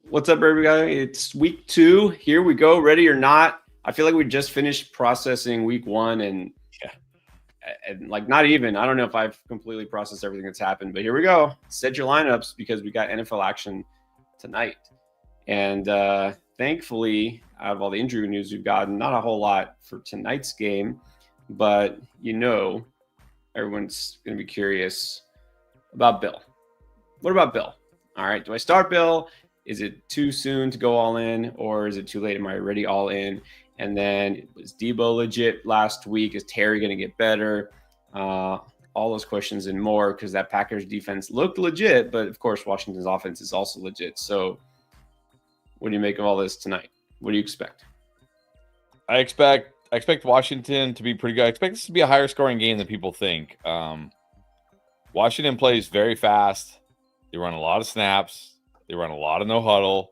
What's up, everybody? It's week 2. Here we go. Ready or not? I feel like we just finished processing week 1 Yeah. and like not even. I don't know if I've completely processed everything that's happened, but here we go. Set your lineups because we got NFL action tonight. And thankfully, out of all the injury news we've gotten, not a whole lot for tonight's game, but everyone's going to be curious about Bill. What about Bill? All right, do I start Bill? Is it too soon to go all in, or is it too late? Am I already all in? And then was Debo legit last week? Is Terry going to get better? All those questions and more, because that Packers defense looked legit, but of course Washington's offense is also legit. So what do you make of all this tonight? What do you expect? I expect Washington to be pretty good. I expect this to be a higher scoring game than people think. Washington plays very fast. They run a lot of snaps. They run a lot of no huddle.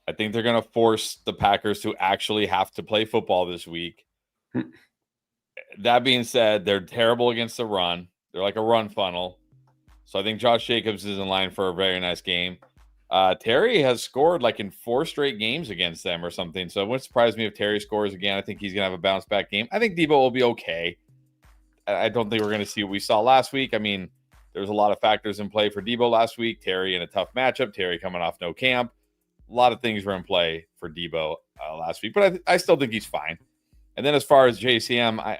I think they're going to force the Packers to actually have to play football this week. That being said, they're terrible against the run. They're like a run funnel. So I think Josh Jacobs is in line for a very nice game. Terry has scored like in 4 straight games against them or something. So it wouldn't surprise me if Terry scores again. I think he's going to have a bounce back game. I think Debo will be okay. I don't think we're going to see what we saw last week. I mean, there's a lot of factors in play for Debo last week. Terry in a tough matchup. Terry coming off no camp. A lot of things were in play for Debo last week. But I still think he's fine. And then as far as JCM, I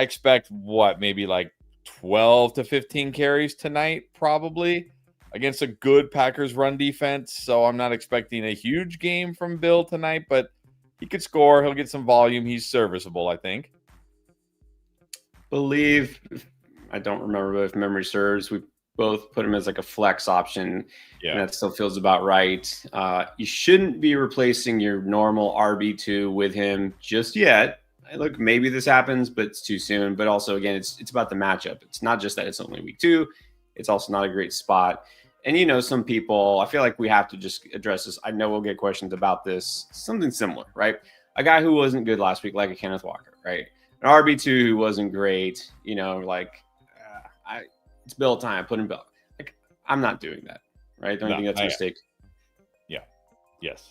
expect maybe like 12 to 15 carries tonight probably against a good Packers run defense. So I'm not expecting a huge game from Bill tonight, but he could score. He'll get some volume. He's serviceable, I think. I don't remember, but if memory serves, we both put him as like a flex option. Yeah. And that still feels about right. You shouldn't be replacing your normal RB2 with him just yet. Look, maybe this happens, but it's too soon. But also, again, it's about the matchup. It's not just that it's only week 2. It's also not a great spot. And, some people, I feel like we have to just address this. I know we'll get questions about this. Something similar, right? A guy who wasn't good last week, like a Kenneth Walker, right? An RB2 who wasn't great, it's Bill time. I put in Bill. Like, I'm not doing that, right? Don't you think that's a mistake? Yeah. Yes.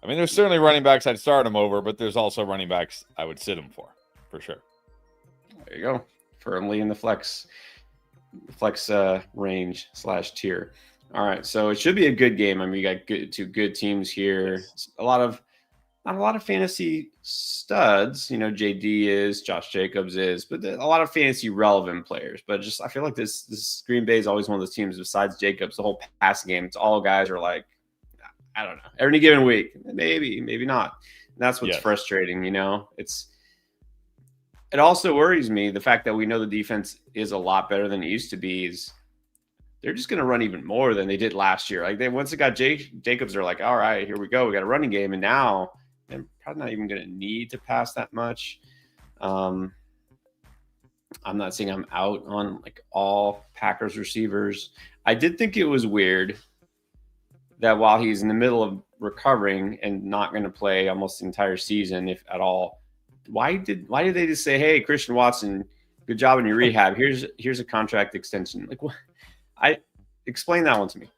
I mean, there's certainly running backs I'd start him over, but there's also running backs I would sit him for sure. There you go. Firmly in the flex range / tier. All right, so it should be a good game. I mean, you got two good teams here. Yes. Not a lot of fantasy studs. JD is, Josh Jacobs is, but a lot of fantasy relevant players. But I feel like this Green Bay is always one of those teams besides Jacobs, the whole pass game. It's all guys are like, I don't know, every given week, maybe not. And that's what's frustrating. It also worries me, the fact that we know the defense is a lot better than it used to be. Is they're just going to run even more than they did last year. Like once they got Jacobs, they're like, all right, here we go. We got a running game. And now they're probably not even going to need to pass that much. I'm not saying I'm out on like all Packers receivers. I did think it was weird that while he's in the middle of recovering and not going to play almost the entire season, if at all, why did they just say, hey, Christian Watson, good job in your rehab. Here's a contract extension. Like, what? Explain that one to me.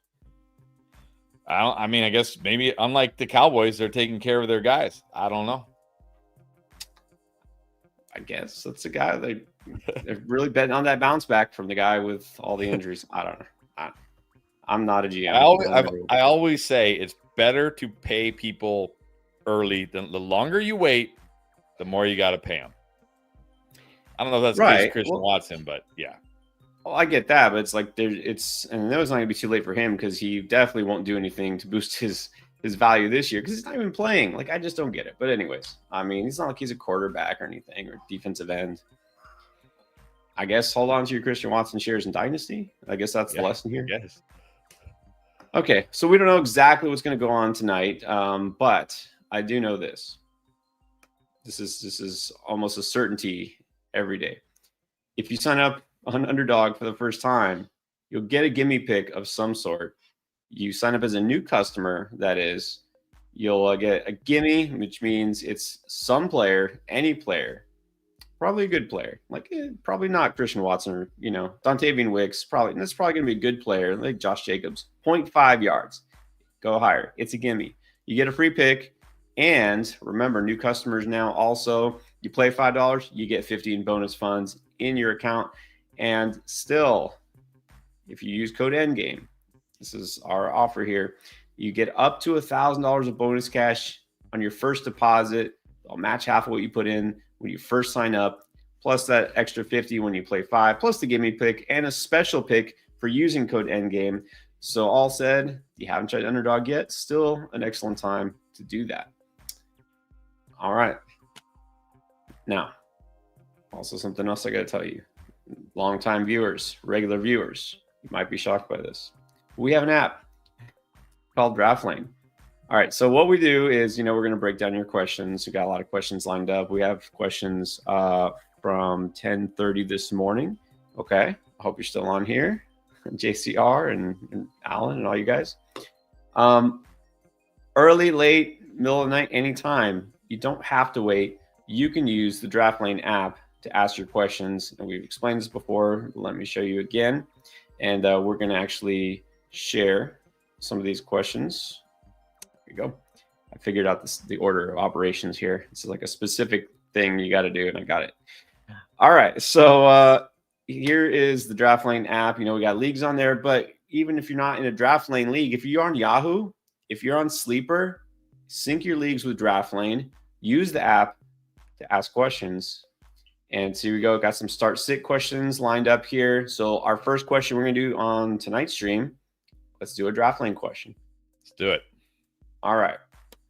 I guess maybe unlike the Cowboys, they're taking care of their guys. I don't know. I guess that's a guy they're really betting on that bounce back from the guy with all the injuries. I don't know. I'm not a GM. I always say it's better to pay people early. The longer you wait, the more you got to pay them. I don't know if that's right. Christian Watson, but yeah. Well, I get that, but it's like and it's not going to be too late for him because he definitely won't do anything to boost his value this year because he's not even playing. Like, I just don't get it. But anyways, I mean, it's not like he's a quarterback or anything or defensive end. I guess hold on to your Christian Watson shares in Dynasty. I guess that's the lesson here. Yes. Okay, so we don't know exactly what's going to go on tonight, but I do know this. This is almost a certainty every day. If you sign up on Underdog for the first time, you'll get a gimme pick of some sort. You sign up as a new customer, that is, you'll get a gimme, which means it's some player, any player, probably a good player. Like, probably not Christian Watson or, Dontavian Wicks. That's probably going to be a good player, like Josh Jacobs. 0.5 yards. go higher. It's a gimme. You get a free pick. And remember, new customers now also, you play $5, you get 50 in bonus funds in your account. And still, if you use code ENDGAME, this is our offer here, you get up to $1,000 of bonus cash on your first deposit. I'll match half of what you put in when you first sign up, plus that extra 50 when you play 5, plus the gimme pick and a special pick for using code ENDGAME. So all said, if you haven't tried Underdog yet, still an excellent time to do that. All right. Now, also something else I got to tell you. Longtime viewers, regular viewers, you might be shocked by this. We have an app called Draft Lane. All right. So what we do is, we're going to break down your questions. We got a lot of questions lined up. We have questions from 10:30 this morning. Okay. I hope you're still on here. JCR and Alan and all you guys. Early, late, middle of the night, anytime. You don't have to wait. You can use the Draft Lane app to ask your questions. And we've explained this before. Let me show you again. And we're going to actually share some of these questions. There you go. I figured out the order of operations here. This is like a specific thing you got to do, and I got it. All right. So here is the Draft Lane app. We got leagues on there, but even if you're not in a Draft Lane league, if you're on Yahoo, if you're on Sleeper, sync your leagues with Draft Lane. Use the app to ask questions. And so here we go. Got some start sit questions lined up here. So our first question we're going to do on tonight's stream, let's do a Draft Lane question. Let's do it. All right.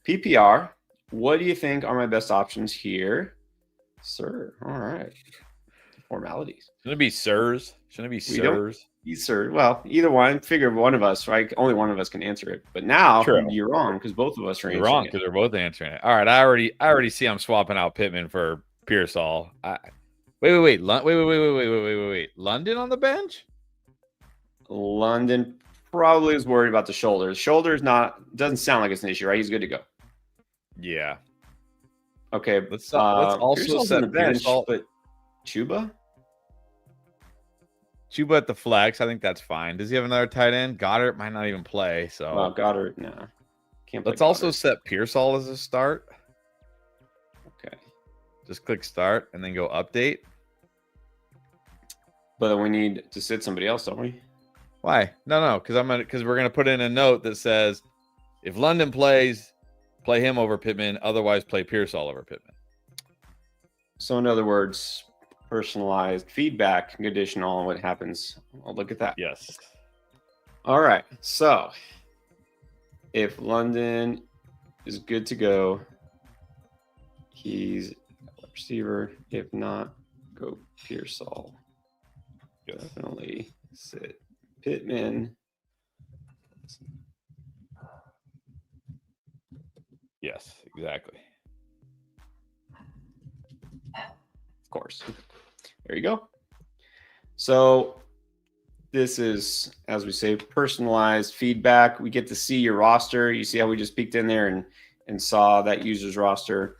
PPR, what do you think are my best options here? Sir. All right. Formalities. Shouldn't it be sirs? Shouldn't it be sirs? Sir. Well, either one. Figure one of us, right? Only one of us can answer it. But now you're wrong because both of us are answering. You're wrong because they're both answering it. All right. I already see I'm swapping out Pittman for Pearsall. Wait. London on the bench? London probably is worried about the shoulders. Doesn't sound like it's an issue, right? He's good to go. Yeah. Okay. Let's also set the bench, Pearsall. but Chuba at the flex. I think that's fine. Does he have another tight end? Goddard might not even play. So Goddard, no. Can't play. Let's also set Pearsall as a start. Okay. Just click start and then go update. But then we need to sit somebody else, don't we? Why? No, because we're gonna put in a note that says if London plays, play him over Pittman, otherwise play Pearsall over Pittman. So in other words, personalized feedback conditional on what happens. I'll look at that. Yes. All right. So if London is good to go, he's a receiver. If not, go Pearsall. Yes. Definitely sit Pittman. Yes, exactly. Of course. There you go. So this is, as we say, personalized feedback. We get to see your roster. You see how we just peeked in there and saw that user's roster.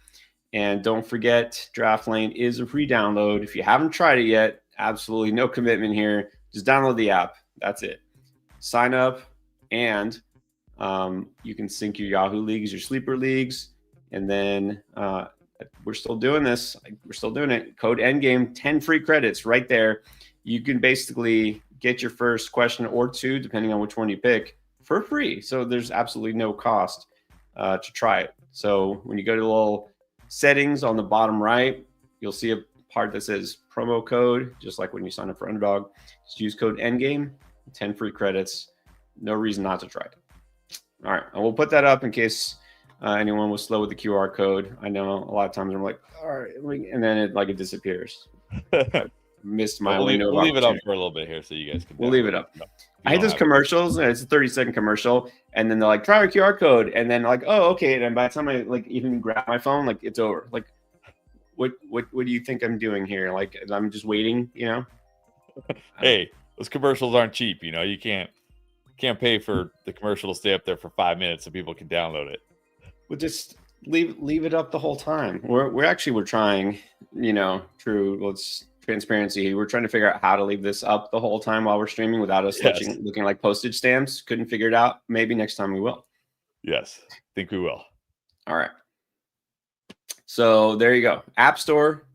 And don't forget, Draft Lane is a free download. If you haven't tried it yet, absolutely no commitment here. Just download the app. That's it. Sign up, and you can sync your Yahoo leagues, your sleeper leagues, and then we're still doing this. We're still doing it. Code ENDGAME, 10 free credits right there. You can basically get your first question or two, depending on which one you pick, for free. So there's absolutely no cost to try it. So when you go to the little settings on the bottom right, you'll see a part that says promo code, just like when you sign up for Underdog. Just use code ENDGAME, 10 free credits. No reason not to try it. All right, and we'll put that up in case anyone was slow with the QR code. I know a lot of times I'm like, all right, and then it disappears. Missed my window. We'll leave it up for a little bit here so you guys can. We'll leave it up. I hate those commercials. And it's a 30-second commercial, and then they're like, try our QR code, and then like, oh, okay. And by the time I even grab my phone, it's over. What do you think I'm doing here? I'm just waiting, Hey, those commercials aren't cheap. You can't pay for the commercial to stay up there for 5 minutes so people can download it. We'll just leave it up the whole time. We're trying, through transparency. We're trying to figure out how to leave this up the whole time while we're streaming without us looking like postage stamps. Couldn't figure it out. Maybe next time we will. Yes, I think we will. All right. So there you go. App Store,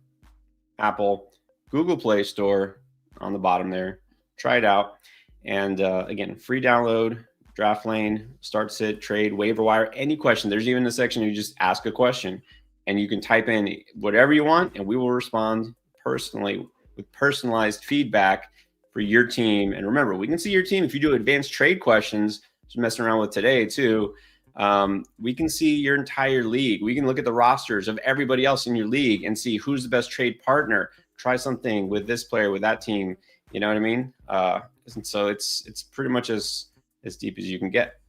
Apple, Google Play Store on the bottom there. Try it out. And again, free download, draft lane, start, sit, trade, waiver wire, any question. There's even a section you just ask a question and you can type in whatever you want and we will respond personally with personalized feedback for your team. And remember, we can see your team if you do advanced trade questions, just messing around with today too. We can see your entire league. We can look at the rosters of everybody else in your league and see who's the best trade partner. Try something with this player, with that team. You know what I mean? And so it's pretty much as deep as you can get.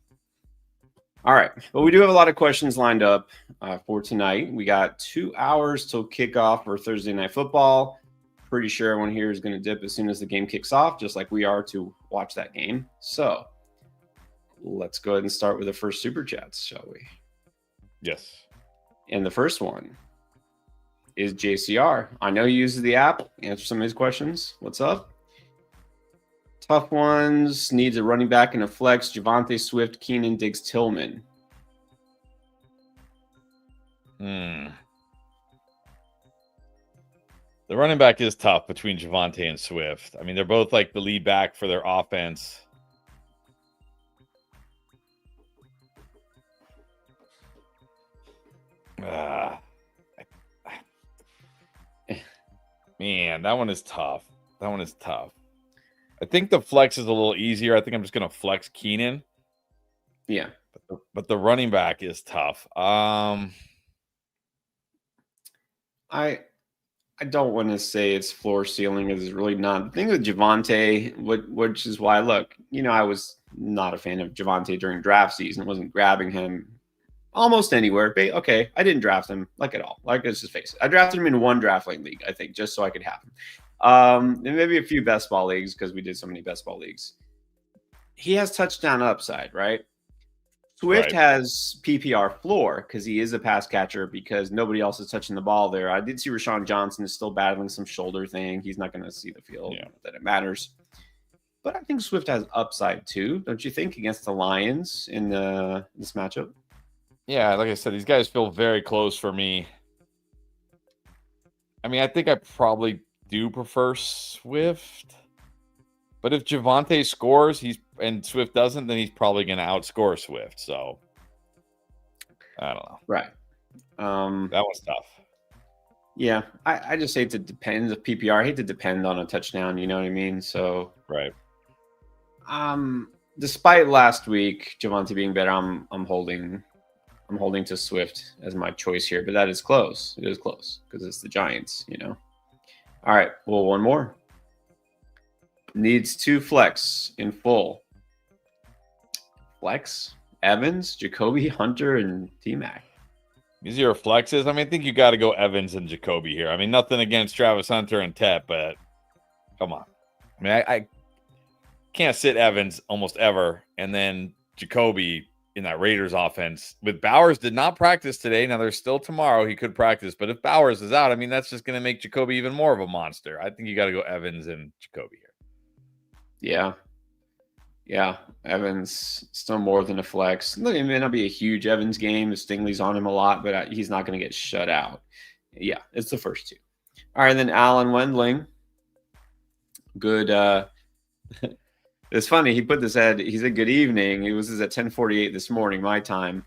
All right. But we do have a lot of questions lined up for tonight. We got 2 hours till kickoff for Thursday Night Football. Pretty sure everyone here is going to dip as soon as the game kicks off, just like we are to watch that game. So let's go ahead and start with the first super chats, shall we? Yes. And the first one is JCR. I know he uses the app. Answer some of his questions. What's up? Tough ones. Needs a running back and a flex. Javonte Swift, Keenan, Diggs, Tillman. The running back is tough between Javonte and Swift. I mean, they're both like the lead back for their offense. Man, that one is tough. I think the flex is a little easier. I think I'm just going to flex Keenan. Yeah. But the running back is tough. I don't want to say it's floor ceiling. It's really not. The thing with Javonte, which is why, look, I was not a fan of Javonte during draft season. Wasn't grabbing him almost anywhere. But okay, I didn't draft him like at all. Like, let's just face it. I drafted him in one draft league, I think, just so I could have him. And maybe a few best ball leagues because we did so many best ball leagues. He has touchdown upside, right? Swift has PPR floor because he is a pass catcher because nobody else is touching the ball there. I did see Rashawn Johnson is still battling some shoulder thing. He's not going to see the field that it matters. But I think Swift has upside too, don't you think, against the Lions in this matchup? Yeah, like I said, these guys feel very close for me. I mean, I think I probably do prefer Swift. But if Javonte scores and Swift doesn't, then he's probably going to outscore Swift. So, I don't know. Right. That was tough. Yeah, I just hate to depend. The PPR, I hate to depend on a touchdown. You know what I mean? So, right. Despite last week, Javonte being better, I'm holding to Swift as my choice here. But that is close. It is close because it's the Giants. All right. Well, one more. Needs 2 flex in full. Flex, Evans, Jacoby, Hunter, and T-Mac. These are your flexes. I mean, I think you got to go Evans and Jacoby here. I mean, nothing against Travis Hunter and Tep, but come on. I mean, I can't sit Evans almost ever. And then Jacoby in that Raiders offense with Bowers did not practice today. Now, there's still tomorrow he could practice. But if Bowers is out, I mean, that's just going to make Jacoby even more of a monster. I think you got to go Evans and Jacoby here. Yeah. Evans still more than a flex. Look, it may not be a huge Evans game. Stingley's on him a lot, but he's not going to get shut out. Yeah, it's the first 2. All right, then Alan Wendling. Good. It's funny. He put this ad. He said, "Good evening." It was at 10:48 this morning, my time.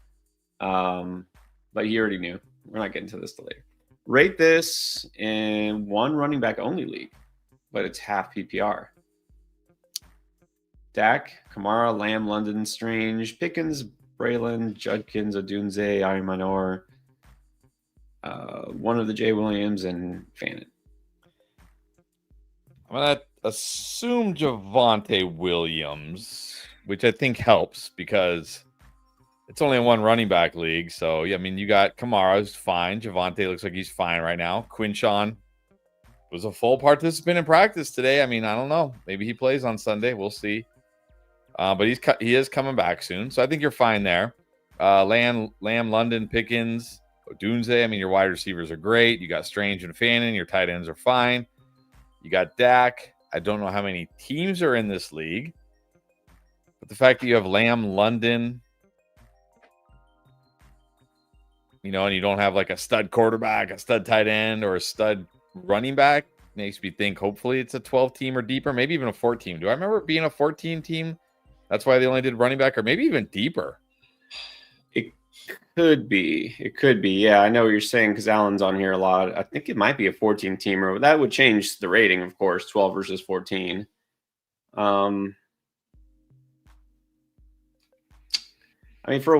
But he already knew. We're not getting to this till later. Rate this in one running back only league, but it's half PPR. Dak, Kamara, Lamb, London, Strange, Pickens, Braylon, Judkins, Odunze, Aymanor, one of the Jay Williams, and Fannin. I'm going to assume Javonte Williams, which I think helps because it's only a one running back league. So, yeah, I mean, you got Kamara's fine. Javonte looks like he's fine right now. Quinshawn was a full participant in practice today. I mean, I don't know. Maybe he plays on Sunday. We'll see. But he is coming back soon. So I think you're fine there. Lamb, London, Pickens, Odunze. I mean, your wide receivers are great. You got Strange and Fannin. Your tight ends are fine. You got Dak. I don't know how many teams are in this league. But the fact that you have Lamb, London, and you don't have like a stud quarterback, a stud tight end, or a stud running back, makes me think hopefully it's a 12 team or deeper, maybe even a 14. Do I remember it being a 14 team? That's why they only did running back, or maybe even deeper. It could be. It could be. Yeah, I know what you're saying because Alan's on here a lot. I think it might be a 14 teamer. That would change the rating, of course, 12 versus 14. I mean, for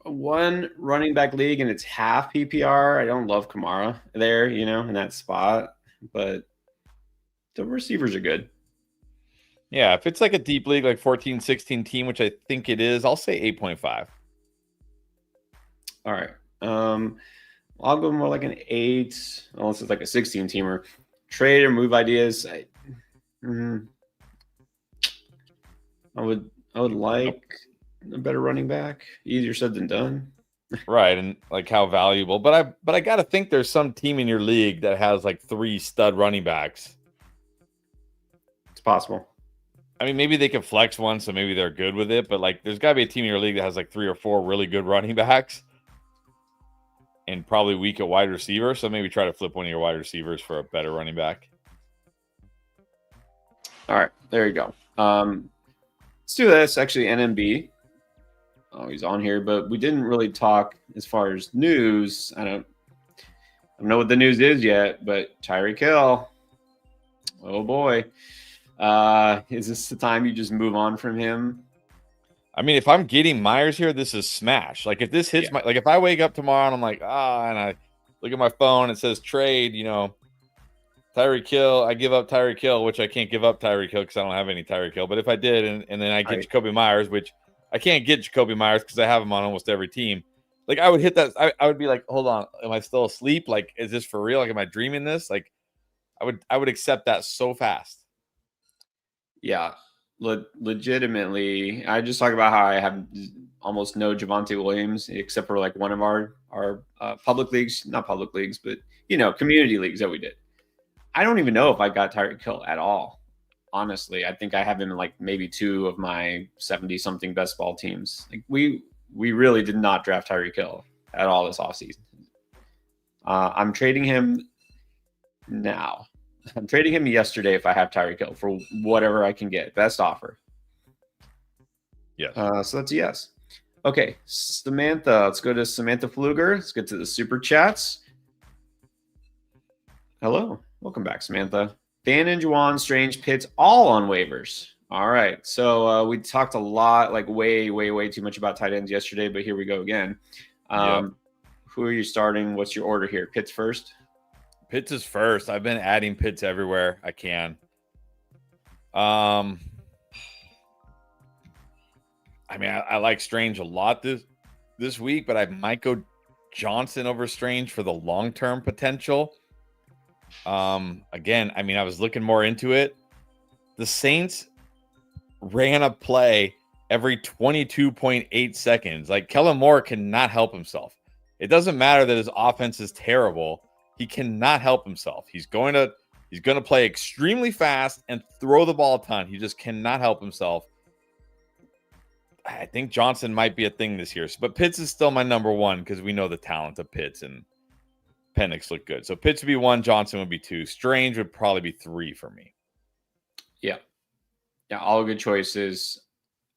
a one running back league and it's half PPR, I don't love Kamara there, in that spot, but the receivers are good. Yeah, if it's like a deep league, like 14, 16 team, which I think it is, I'll say 8.5. All right. I'll go more like an 8, unless it's like a 16 teamer. Trade or move ideas. I would like a better running back. Easier said than done. Right, and like how valuable. But I got to think there's some team in your league that has like 3 stud running backs. It's possible. I mean, maybe they can flex one, so maybe they're good with it. But like, there's got to be a team in your league that has like 3 or 4 really good running backs, and probably weak at wide receiver. So maybe try to flip one of your wide receivers for a better running back. All right, there you go. Let's do this. Actually, NMB. Oh, he's on here, but we didn't really talk as far as news. I don't know what the news is yet, but Tyreek Hill. Oh boy. Is this the time you just move on from him? I mean, if I'm getting Myers here, this is smash. Like if this hits like if I wake up tomorrow and I'm like, and I look at my phone, it says trade, Tyreek Hill, I give up Tyreek Hill, which I can't give up Tyreek Hill because I don't have any Tyreek Hill. But if I did, and then I get Jacoby Myers, which I can't get Jacoby Myers because I have him on almost every team. Like I would hit that. I would be like, hold on, am I still asleep? Like, is this for real? Like, am I dreaming this? Like, I would accept that so fast. Yeah, legitimately. I just talk about how I have almost no Javonte Williams except for like one of our public leagues, not public leagues, but community leagues that we did. I don't even know if I got Tyreek Hill at all. Honestly, I think I have him in like maybe 2 of my 70-something best ball teams. Like we really did not draft Tyreek Hill at all this offseason. I'm trading him now. I'm trading him yesterday if I have Tyreek Hill for whatever I can get. Best offer. Yeah. So that's a yes. Okay, Samantha. Let's go to Samantha Fluger. Let's get to the super chats. Hello. Welcome back, Samantha. Dan and Juwan, Strange, Pitts, all on waivers. All right. So we talked a lot, like way, way, way too much about tight ends yesterday, but here we go again. Who are you starting? What's your order here? Pitts first? Pitts is first. I've been adding Pitts everywhere I can. I mean, I like Strange a lot this week, but I might go Johnson over Strange for the long-term potential. Again, I mean, I was looking more into it. The Saints ran a play every 22.8 seconds. Like Kellen Moore cannot help himself. It doesn't matter that his offense is terrible. He cannot help himself. He's going to play extremely fast and throw the ball a ton. He just cannot help himself. I think Johnson might be a thing this year, but Pitts is still my number 1 because we know the talent of Pitts and Penix look good. So Pitts would be 1, Johnson would be 2. Strange would probably be 3 for me. Yeah, all good choices.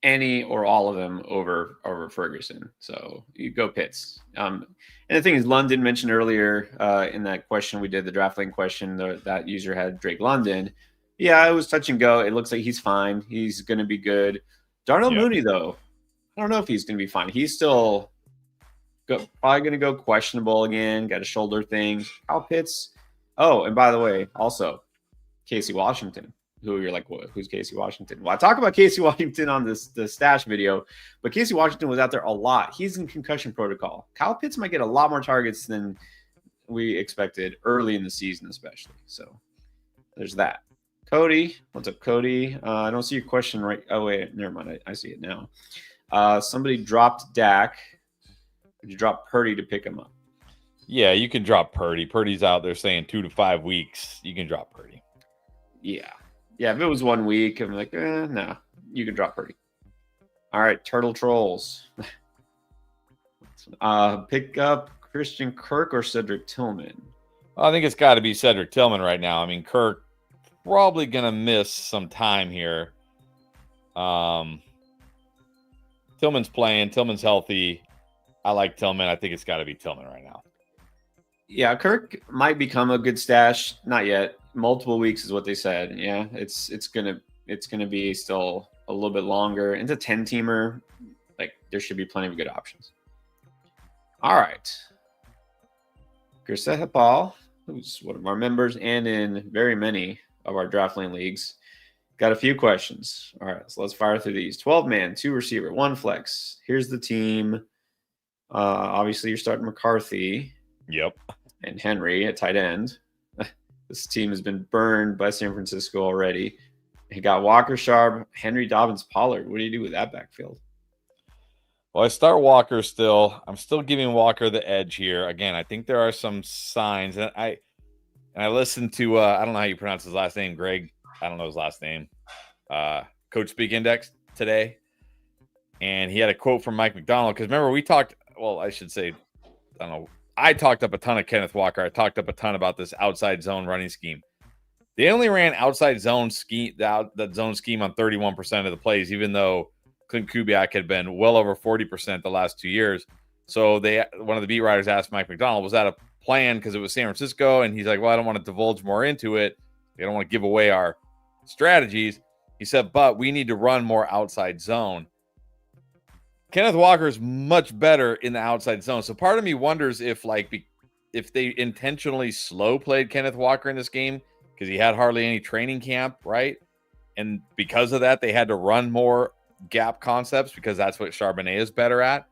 Any or all of them over Ferguson. So you go Pitts. And the thing is, London mentioned earlier in that question we did, the draft link question, that user had Drake London. Yeah, it was touch and go. It looks like he's fine. He's going to be good. Darnell Mooney, though, I don't know if he's going to be fine. He's still probably going to go questionable again. Got a shoulder thing. Kyle Pitts. Oh, and by the way, also Casey Washington. Who you're like, who's Casey Washington? Well, I talk about Casey Washington on the stash video, but Casey Washington was out there a lot. He's in concussion protocol. Kyle Pitts might get a lot more targets than we expected early in the season, especially. So there's that. Cody, what's up, Cody? I don't see your question right. Oh, wait, never mind. I see it now. Somebody dropped Dak. Did you drop Purdy to pick him up? Yeah, you can drop Purdy. Purdy's out there saying 2 to 5 weeks. You can drop Purdy. Yeah. Yeah, if it was 1 week, I'm like, no, you can drop Purdy. All right, Turtle Trolls. Pick up Christian Kirk or Cedric Tillman? I think it's got to be Cedric Tillman right now. I mean, Kirk probably going to miss some time here. Tillman's playing. Tillman's healthy. I like Tillman. I think it's got to be Tillman right now. Yeah, Kirk might become a good stash. Not yet. Multiple weeks is what they said. Yeah, it's gonna be still a little bit longer. It's a 10-teamer. Like, there should be plenty of good options. All right. Grisette Hapal, who's one of our members and in very many of our draft lane leagues, got a few questions. All right, so let's fire through these. 12-man, 2 receiver, 1 flex. Here's the team. Obviously, you're starting McCarthy. Yep. And Henry at tight end. This team has been burned by San Francisco already. He got Walker, Sharp, Henry, Dobbins, Pollard. What do you do with that backfield? Well, I start Walker still. I'm still giving Walker the edge here. Again, I think there are some signs. And I listened to, I don't know how you pronounce his last name, Greg. I don't know his last name. Coach Speak Index today. And he had a quote from Mike McDonald. Because remember, we talked, well, I should say, I don't know. I talked up a ton of Kenneth Walker. I talked up a ton about this outside zone running scheme. They only ran outside zone scheme, that zone scheme on 31% of the plays, even though Clint Kubiak had been well over 40% the last 2 years. So one of the beat writers asked Mike McDonald, was that a plan because it was San Francisco? And he's like, well, I don't want to divulge more into it. I don't want to give away our strategies. He said, but we need to run more outside zone. Kenneth Walker is much better in the outside zone. So part of me wonders if they intentionally slow played Kenneth Walker in this game because he had hardly any training camp, right? And because of that, they had to run more gap concepts because that's what Charbonnet is better at.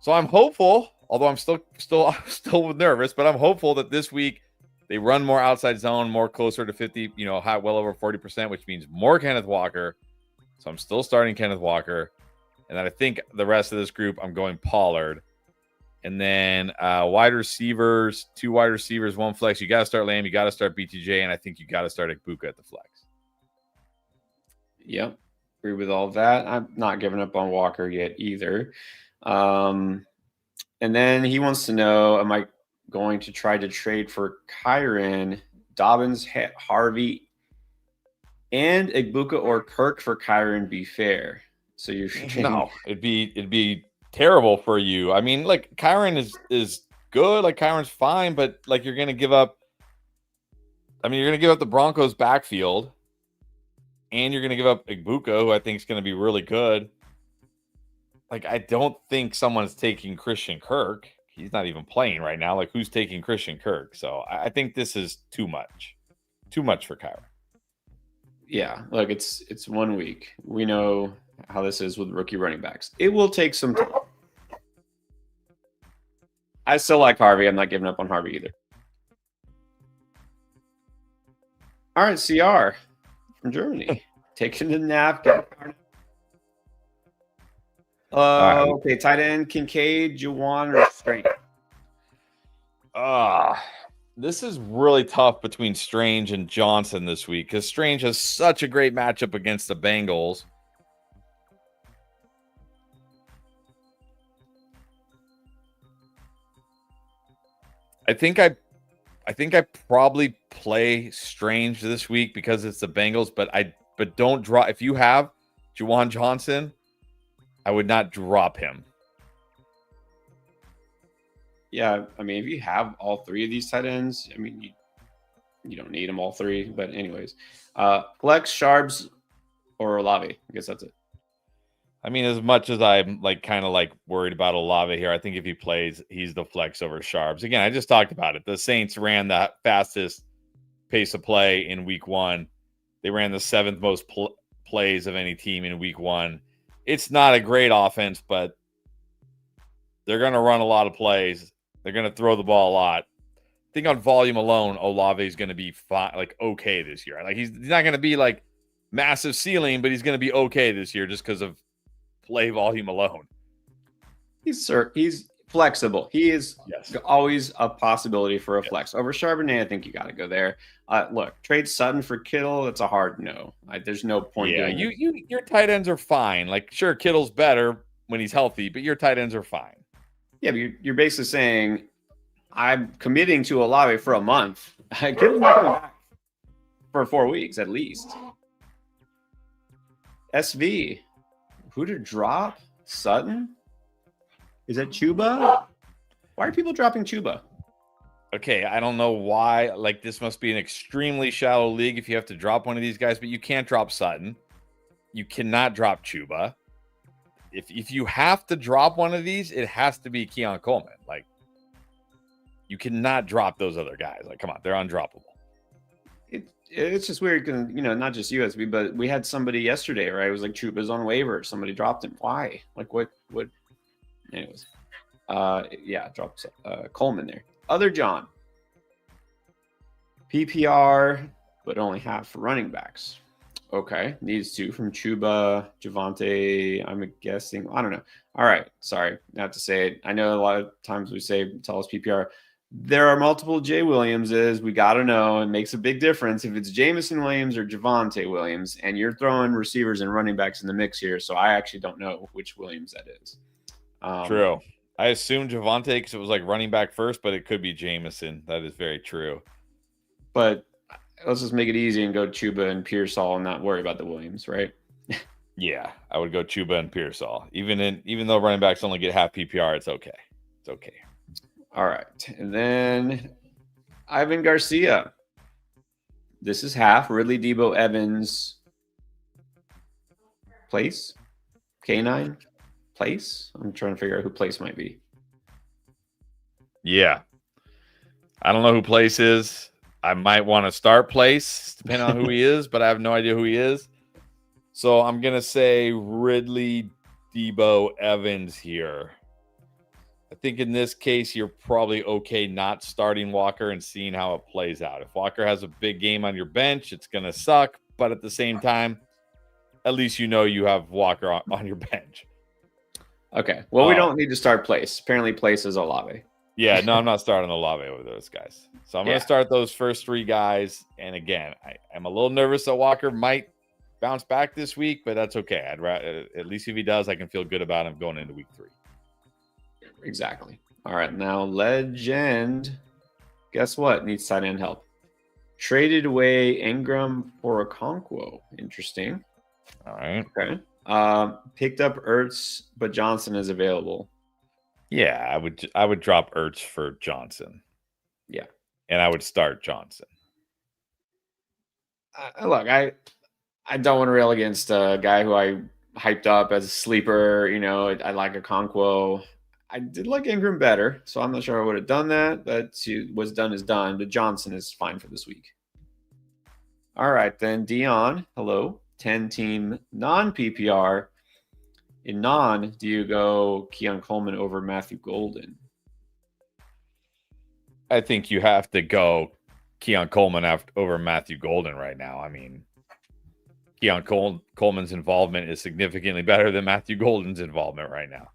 So I'm hopeful, although I'm still nervous, but I'm hopeful that this week they run more outside zone, more closer to 50, high, well over 40%, which means more Kenneth Walker. So I'm still starting Kenneth Walker. And then I think the rest of this group, I'm going Pollard. And then wide receivers, 2 wide receivers, 1 flex. You got to start Lamb. You got to start BTJ. And I think you got to start Igbuka at the flex. Yep. Agree with all that. I'm not giving up on Walker yet either. And then he wants to know, am I going to try to trade for Kyren, Dobbins, Harvey, and Igbuka or Kirk for Kyren be fair? So you're no, it'd be terrible for you. I mean, like Kyren is good, like Kyren's fine, but like you're gonna give up the Broncos backfield, and you're gonna give up Igbuka, who I think is gonna be really good. Like, I don't think someone's taking Christian Kirk. He's not even playing right now. Like, who's taking Christian Kirk? So I think this is too much for Kyren. Yeah, look, it's 1 week. We know how this is with rookie running backs. It will take some time. I still like Harvey. I'm not giving up on Harvey either. All right, CR from Germany. Taking the nap. Okay, tight end, Kincaid, Juwan, or Strange? This is really tough between Strange and Johnson this week because Strange has such a great matchup against the Bengals. I think I probably play Strange this week because it's the Bengals, but don't drop. If you have Juwan Johnson, I would not drop him. Yeah, I mean, if you have all 3 of these tight ends, I mean, you don't need them all 3. But anyways, flex, Sharps, or Olave. I guess that's it. I mean, as much as I'm kind of worried about Olave here, I think if he plays, he's the flex over Sharps. Again, I just talked about it. The Saints ran the fastest pace of play in week 1. They ran the 7th most plays of any team in week 1. It's not a great offense, but they're going to run a lot of plays. They're going to throw the ball a lot. I think on volume alone, Olave is going to be fine, okay this year. He's not going to be massive ceiling, but he's going to be okay this year just because of play volume alone. He's flexible. He is always a possibility for a flex. Over Charbonnet, I think you got to go there. Look, trade Sutton for Kittle. That's a hard no. There's no point. Yeah, your tight ends are fine. Sure, Kittle's better when he's healthy, but your tight ends are fine. Yeah, but you're basically saying I'm committing to Olave for a month. Give him back for 4 weeks at least. SV, who to drop? Sutton? Is that Chuba? Why are people dropping Chuba? Okay, I don't know why. Like, this must be an extremely shallow league if you have to drop one of these guys, but you can't drop Sutton. You cannot drop Chuba. If you have to drop one of these, it has to be Keon Coleman. Like, you cannot drop those other guys. Like, come on, they're undroppable. It's just weird because, not just USB, but we had somebody yesterday, right? It was like Chuba's on waiver. Somebody dropped him. Why? Like, what? Anyways, dropped Coleman there. Other John, PPR, but only half for running backs. Okay, needs 2 from Chuba, Javante. I'm guessing. I don't know. All right, sorry, not to say it. I know a lot of times we tell us PPR. There are multiple Jay Williamses. We got to know. It makes a big difference if it's Jameson Williams or Javante Williams, and you're throwing receivers and running backs in the mix here. So I actually don't know which Williams that is. True. I assume Javante because it was like running back first, but it could be Jameson. That is very true. But let's just make it easy and go Chuba and Pearsall and not worry about the Williams, right? Yeah, I would go Chuba and Pearsall. Even though running backs only get half PPR, it's okay. It's okay. All right. And then Ivan Garcia. This is half. Ridley, Debo, Evans. Place? K9? Place? I'm trying to figure out who Place might be. Yeah. I don't know who Place is. I might want to start Place, depending on who he is, but I have no idea who he is. So I'm going to say Ridley, Debo, Evans here. I think in this case, you're probably okay not starting Walker and seeing how it plays out. If Walker has a big game on your bench, it's going to suck. But at the same time, at least you know you have Walker on your bench. Okay. Well, we don't need to start Place. Apparently, Place is Olave. Yeah, no, I'm not starting Olave over those guys. So I'm going to start those first 3 guys. And again, I'm a little nervous that Walker might bounce back this week, but that's okay. I'd rather, at least if he does, I can feel good about him going into week 3. Exactly. All right. Now, Legend. Guess what? Needs tight end help. Traded away Ingram for Okonkwo. Interesting. All right. Okay. Picked up Ertz, but Johnson is available. Yeah, I would drop Ertz for Johnson. Yeah. And I would start Johnson. Look, I don't want to rail against a guy who I hyped up as a sleeper. I like Okonkwo. I did like Ingram better, so I'm not sure I would have done that. But what's done is done. But Johnson is fine for this week. All right, then Dion. Hello. 10-team non-PPR. In non, do you go Keon Coleman over Matthew Golden? I think you have to go Keon Coleman over Matthew Golden right now. I mean, Keon Coleman's involvement is significantly better than Matthew Golden's involvement right now.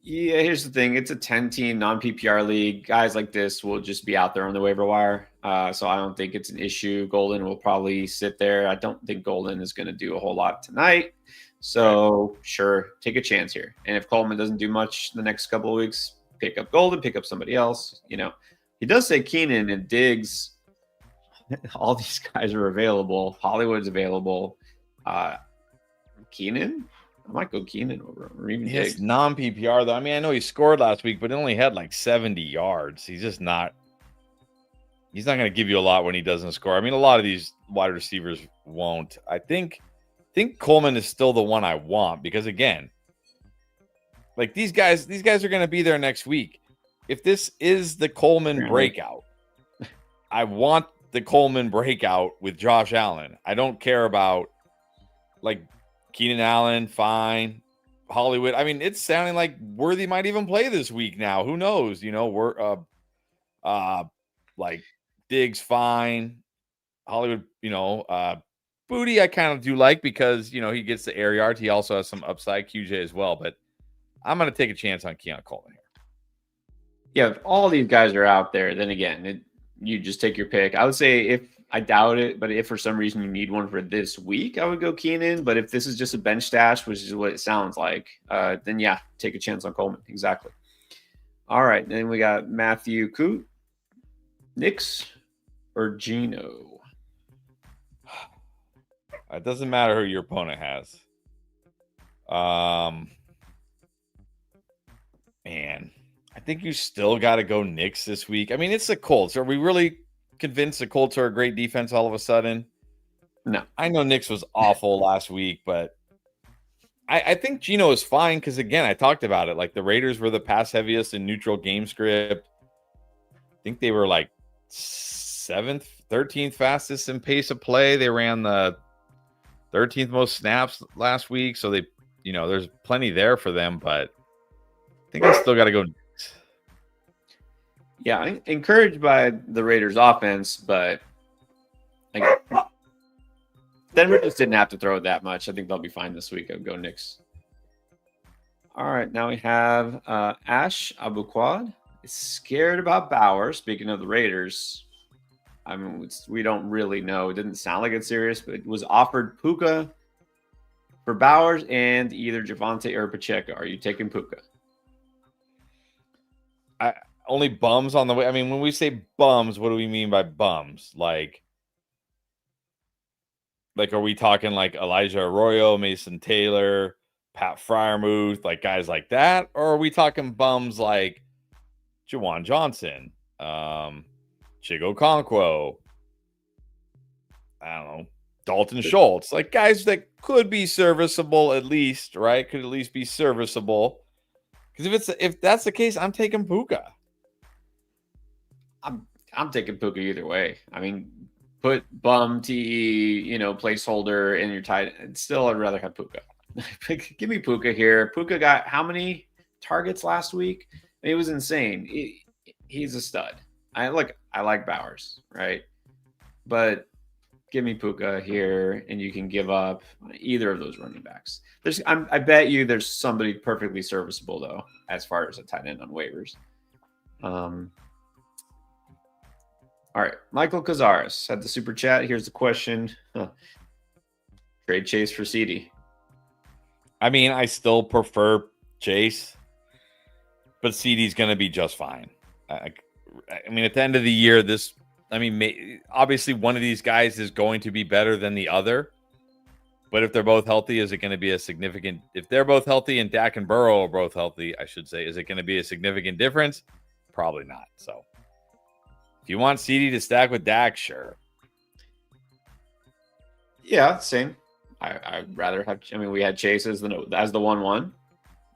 Yeah, here's the thing. It's a 10-team non-PPR league. Guys like this will just be out there on the waiver wire. So I don't think it's an issue. Golden will probably sit there. I don't think Golden is going to do a whole lot tonight. So, sure, take a chance here. And if Coleman doesn't do much the next couple of weeks, pick up Golden, pick up somebody else. He does say Keenan and Diggs. All these guys are available. Hollywood's available. Keenan? I might go Keenan over him, or even Diggs. His non-PPR, though. I mean, I know he scored last week, but he only had like 70 yards. He's not going to give you a lot when he doesn't score. I mean, a lot of these wide receivers won't. I think Coleman is still the one I want because, again, like these guys are going to be there next week. If this is the Coleman breakout, I want the Coleman breakout with Josh Allen. I don't care about like Keenan Allen, fine. Hollywood. I mean, it's sounding like Worthy might even play this week now. Who knows? We're like Diggs, fine. Hollywood, Booty, I kind of do like because, he gets the air yards. He also has some upside, QJ as well. But I'm going to take a chance on Keon Coleman here. Yeah, if all these guys are out there, then again, you just take your pick. I would say I doubt it, but if for some reason you need one for this week, I would go Keenan. But if this is just a bench stash, which is what it sounds like, then yeah, take a chance on Coleman. Exactly. All right, then we got Matthew Coot, Nix, or Gino. It doesn't matter who your opponent has. Man, I think you still got to go Knicks this week. I mean, it's the Colts. Are we really convinced the Colts are a great defense all of a sudden? No. I know Knicks was awful last week, but I think Gino is fine because, again, I talked about it. Like, the Raiders were the pass heaviest in neutral game script. I think they were like 7th, 13th fastest in pace of play. They ran the 13th most snaps last week. So they, there's plenty there for them, but I think I still got to go. Yeah, I'm encouraged by the Raiders offense, but Denver just didn't have to throw it that much. I think they'll be fine this week. I'll go Knicks. All right, now we have Ash Abuquad is scared about Bauer. Speaking of the Raiders, I mean, we don't really know. It didn't sound like it's serious, but it was offered Puka for Bowers and either Javonte or Pacheco. Are you taking Puka? Only bums on the way. I mean, when we say bums, what do we mean by bums? Like, are we talking like Elijah Arroyo, Mason Taylor, Pat Fryermuth, like guys like that? Or are we talking bums like Jawan Johnson, Chigo Okonkwo, I don't know, Dalton Schultz, like guys that could be serviceable at least, right? Could at least be serviceable. Because if that's the case, I'm taking Puka. I'm taking Puka either way. I mean, put bum TE, placeholder in your tight. Still, I'd rather have Puka. Give me Puka here. Puka got how many targets last week? It was insane. He's a stud. I like Bowers, right? But give me Puka here, and you can give up either of those running backs. I bet you there's somebody perfectly serviceable though, as far as a tight end on waivers. All right, Michael Cazares had the super chat. Here's the question: trade Chase for CD. I mean, I still prefer Chase, but CD's going to be just fine. I mean, at the end of the year, obviously one of these guys is going to be better than the other. But if they're both healthy, is it going to be a significant? If they're both healthy and Dak and Burrow are both healthy, I should say, is it going to be a significant difference? Probably not. So, if you want CD to stack with Dak, sure. Yeah, same. I'd rather have. I mean, we had Chase as the 1-1.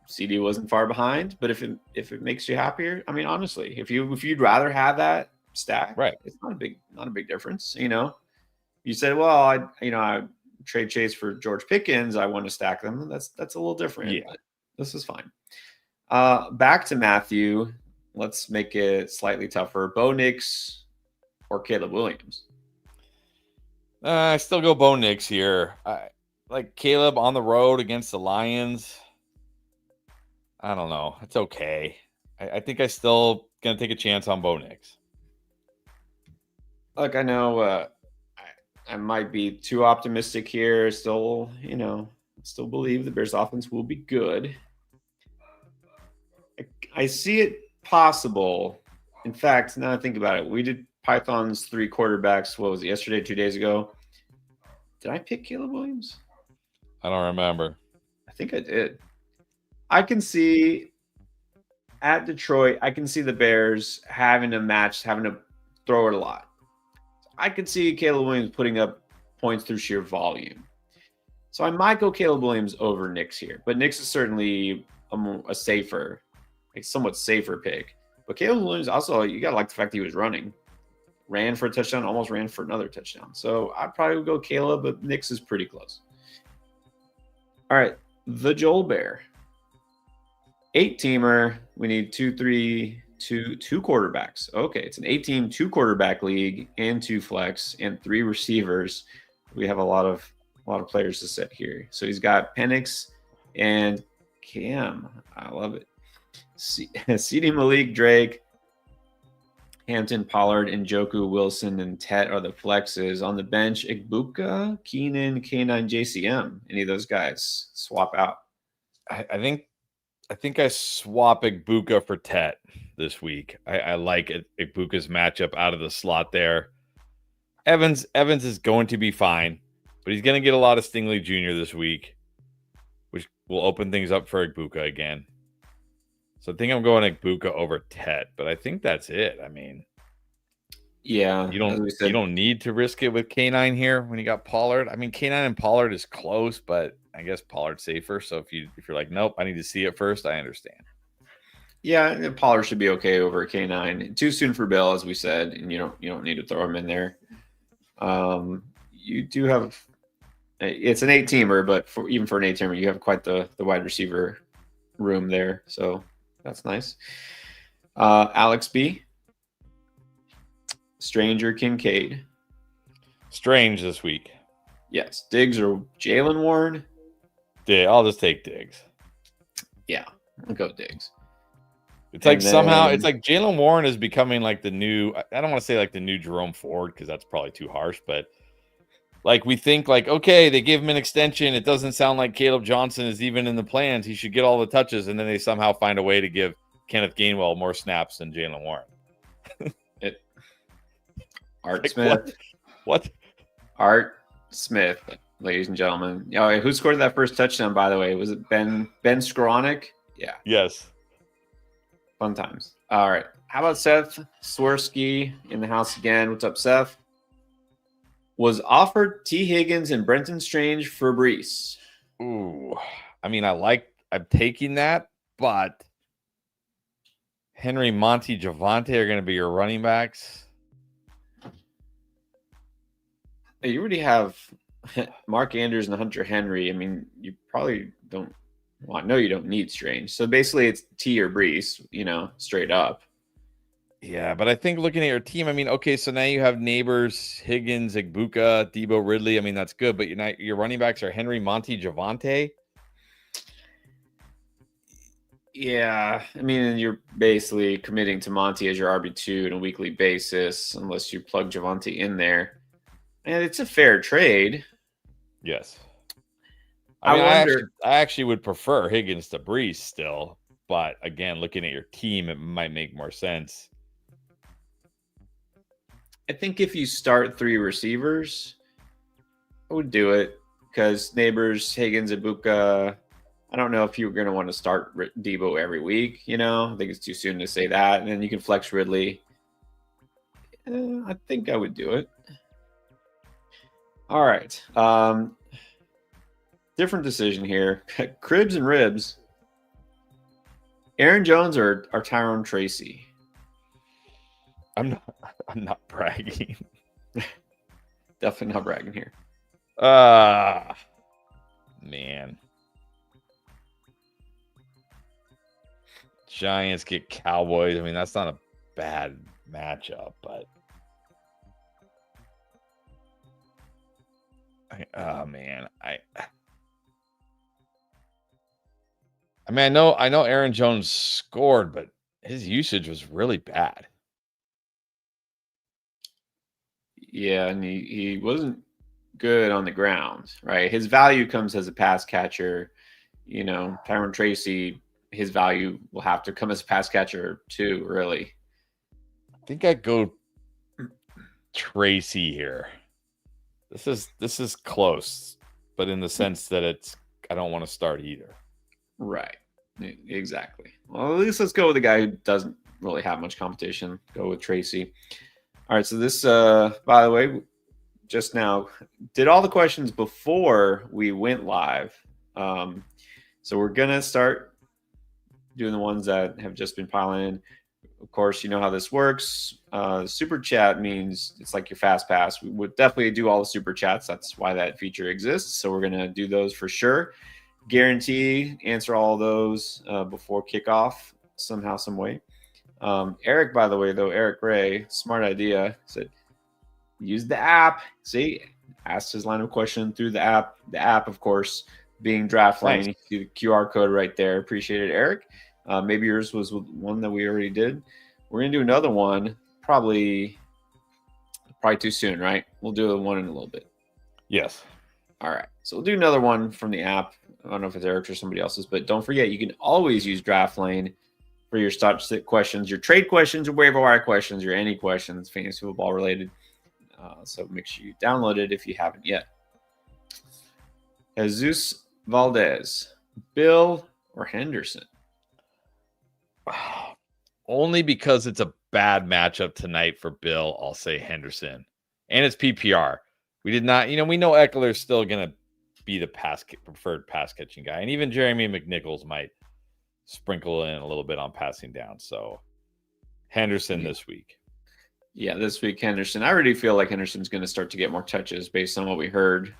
CD wasn't far behind, but if it makes you happier, I mean, honestly, if you'd rather have that stack, right? It's not a big difference. You said, well, I trade Chase for George Pickens. I want to stack them. That's a little different. Yeah, but this is fine. Back to Matthew. Let's make it slightly tougher. Bo Nix or Caleb Williams. I still go Bo Nix here. I like Caleb on the road against the Lions. I don't know. It's okay. I think I still gonna take a chance on Bo Nix. Look, I know I might be too optimistic here. Still believe the Bears offense will be good. I see it possible. In fact, now I think about it, we did Python's 3 quarterbacks. What was it, yesterday, 2 days ago? Did I pick Caleb Williams? I don't remember. I think I did. I can see at Detroit, I can see the Bears having to throw it a lot. I could see Caleb Williams putting up points through sheer volume. So I might go Caleb Williams over Nix here. But Nix is certainly a somewhat safer pick. But Caleb Williams also, you got to like the fact that he was running. Ran for a touchdown, almost ran for another touchdown. So I'd probably go Caleb, but Nix is pretty close. All right, the Joel Bear. 8-teamer. We need 2 quarterbacks. Okay, it's an 8-team, 2 quarterback league and 2 flex and 3 receivers. We have a lot of players to set here. So he's got Penix and Cam. I love it. CD Malik, Drake, Hampton, Pollard, Njoku, Wilson, and Tet are the flexes. On the bench, Igbuka, Keenan, K9, JCM. Any of those guys swap out? I think I swap Igbuka for Tet this week. I like Igbuka's matchup out of the slot there. Evans is going to be fine, but he's going to get a lot of Stingley Jr. this week, which will open things up for Igbuka again. So I think I'm going Igbuka over Tet, but I think that's it. I mean, yeah, you don't need to risk it with K9 here when you got Pollard. I mean, K9 and Pollard is close, but I guess Pollard's safer. So if you're like, nope, I need to see it first, I understand. Yeah, Pollard should be okay over K9. Too soon for Bill, as we said, and you don't need to throw him in there. You do have it's an 8-teamer, but even for an 8-teamer, you have quite the wide receiver room there. So that's nice. Alex B. Stranger, Kincaid. Strange this week. Yes. Diggs or Jalen Warren? I'll just take Diggs. Yeah, I'll go Diggs. It's like somehow it's like Jalen Warren is becoming like the new, I don't want to say like the new Jerome Ford because that's probably too harsh, but like we think like, okay, they give him an extension. It doesn't sound like Caleb Johnson is even in the plans. He should get all the touches. And then they somehow find a way to give Kenneth Gainwell more snaps than Jalen Warren. Art Smith. What? Art Smith, ladies and gentlemen. Oh, who scored that first touchdown, by the way? Was it Ben Skowronek? Yeah. Yes. Fun times. All right. How about Seth Swirsky in the house again? What's up, Seth? Was offered T. Higgins and Brenton Strange for Brees. Ooh. I mean, I'm taking that, but Henry, Monty, Javante are going to be your running backs. You already have Mark Andrews and Hunter Henry. I mean, you probably don't. Well, I know you don't need Strange. So basically, it's T or Brees, straight up. Yeah, but I think looking at your team, I mean, okay, so now you have Neighbors, Higgins, Igbuka, Debo Ridley. I mean, that's good, but your running backs are Henry, Monty, Javante. Yeah, I mean, you're basically committing to Monty as your RB2 on a weekly basis, unless you plug Javante in there. And it's a fair trade. Yes. I actually would prefer Higgins to Brees still, but again, looking at your team, it might make more sense. I think if you start 3 receivers, I would do it because Neighbors, Higgins, Ibuka. I don't know if you're going to want to start Debo every week. I think it's too soon to say that. And then you can flex Ridley. I think I would do it. All right. Different decision here. Cribs and Ribs. Aaron Jones or Tyrone Tracy? I'm not bragging. Definitely not bragging here. Man. Giants get Cowboys. I mean, that's not a bad matchup, but man, I mean, I know Aaron Jones scored, but his usage was really bad. Yeah, and he wasn't good on the ground, right? His value comes as a pass catcher. Tyrone Tracy, his value will have to come as a pass catcher too, really. I think I'd go Tracy here. This is close, but in the sense that I don't want to start either. Right. Exactly. Well, at least let's go with the guy who doesn't really have much competition. Go with Tracy. All right. So this, by the way, just now did all the questions before we went live. So we're going to start doing the ones that have just been piling in. Of course, you know how this works. Super chat means it's like your fast pass. We would definitely do all the super chats. That's why that feature exists. So we're going to do those for sure. Guarantee answer all those before kickoff somehow, some way. Eric, by the way, though, Eric Ray, smart idea, said use the app. See, asked his line of question through the app. The app, of course, being Draft Lane. You see the QR code right there. Appreciate it, Eric. Maybe yours was one that we already did. We're going to do another one. probably too soon, right? We'll do one in a little bit. Yes. All right. So we'll do another one from the app. I don't know if it's Eric's or somebody else's, but don't forget, you can always use Draft Lane for your start sit questions, your trade questions, your waiver wire questions, your any questions, fantasy football related. So make sure you download it if you haven't yet. Jesus Valdez, Bill or Henderson? Only because it's a bad matchup tonight for Bill, I'll say Henderson. And it's PPR. We did not, we know Eckler's still going to be the preferred pass catching guy. And even Jeremy McNichols might sprinkle in a little bit on passing down. So Henderson this week. Yeah, this week, Henderson. I already feel like Henderson's going to start to get more touches based on what we heard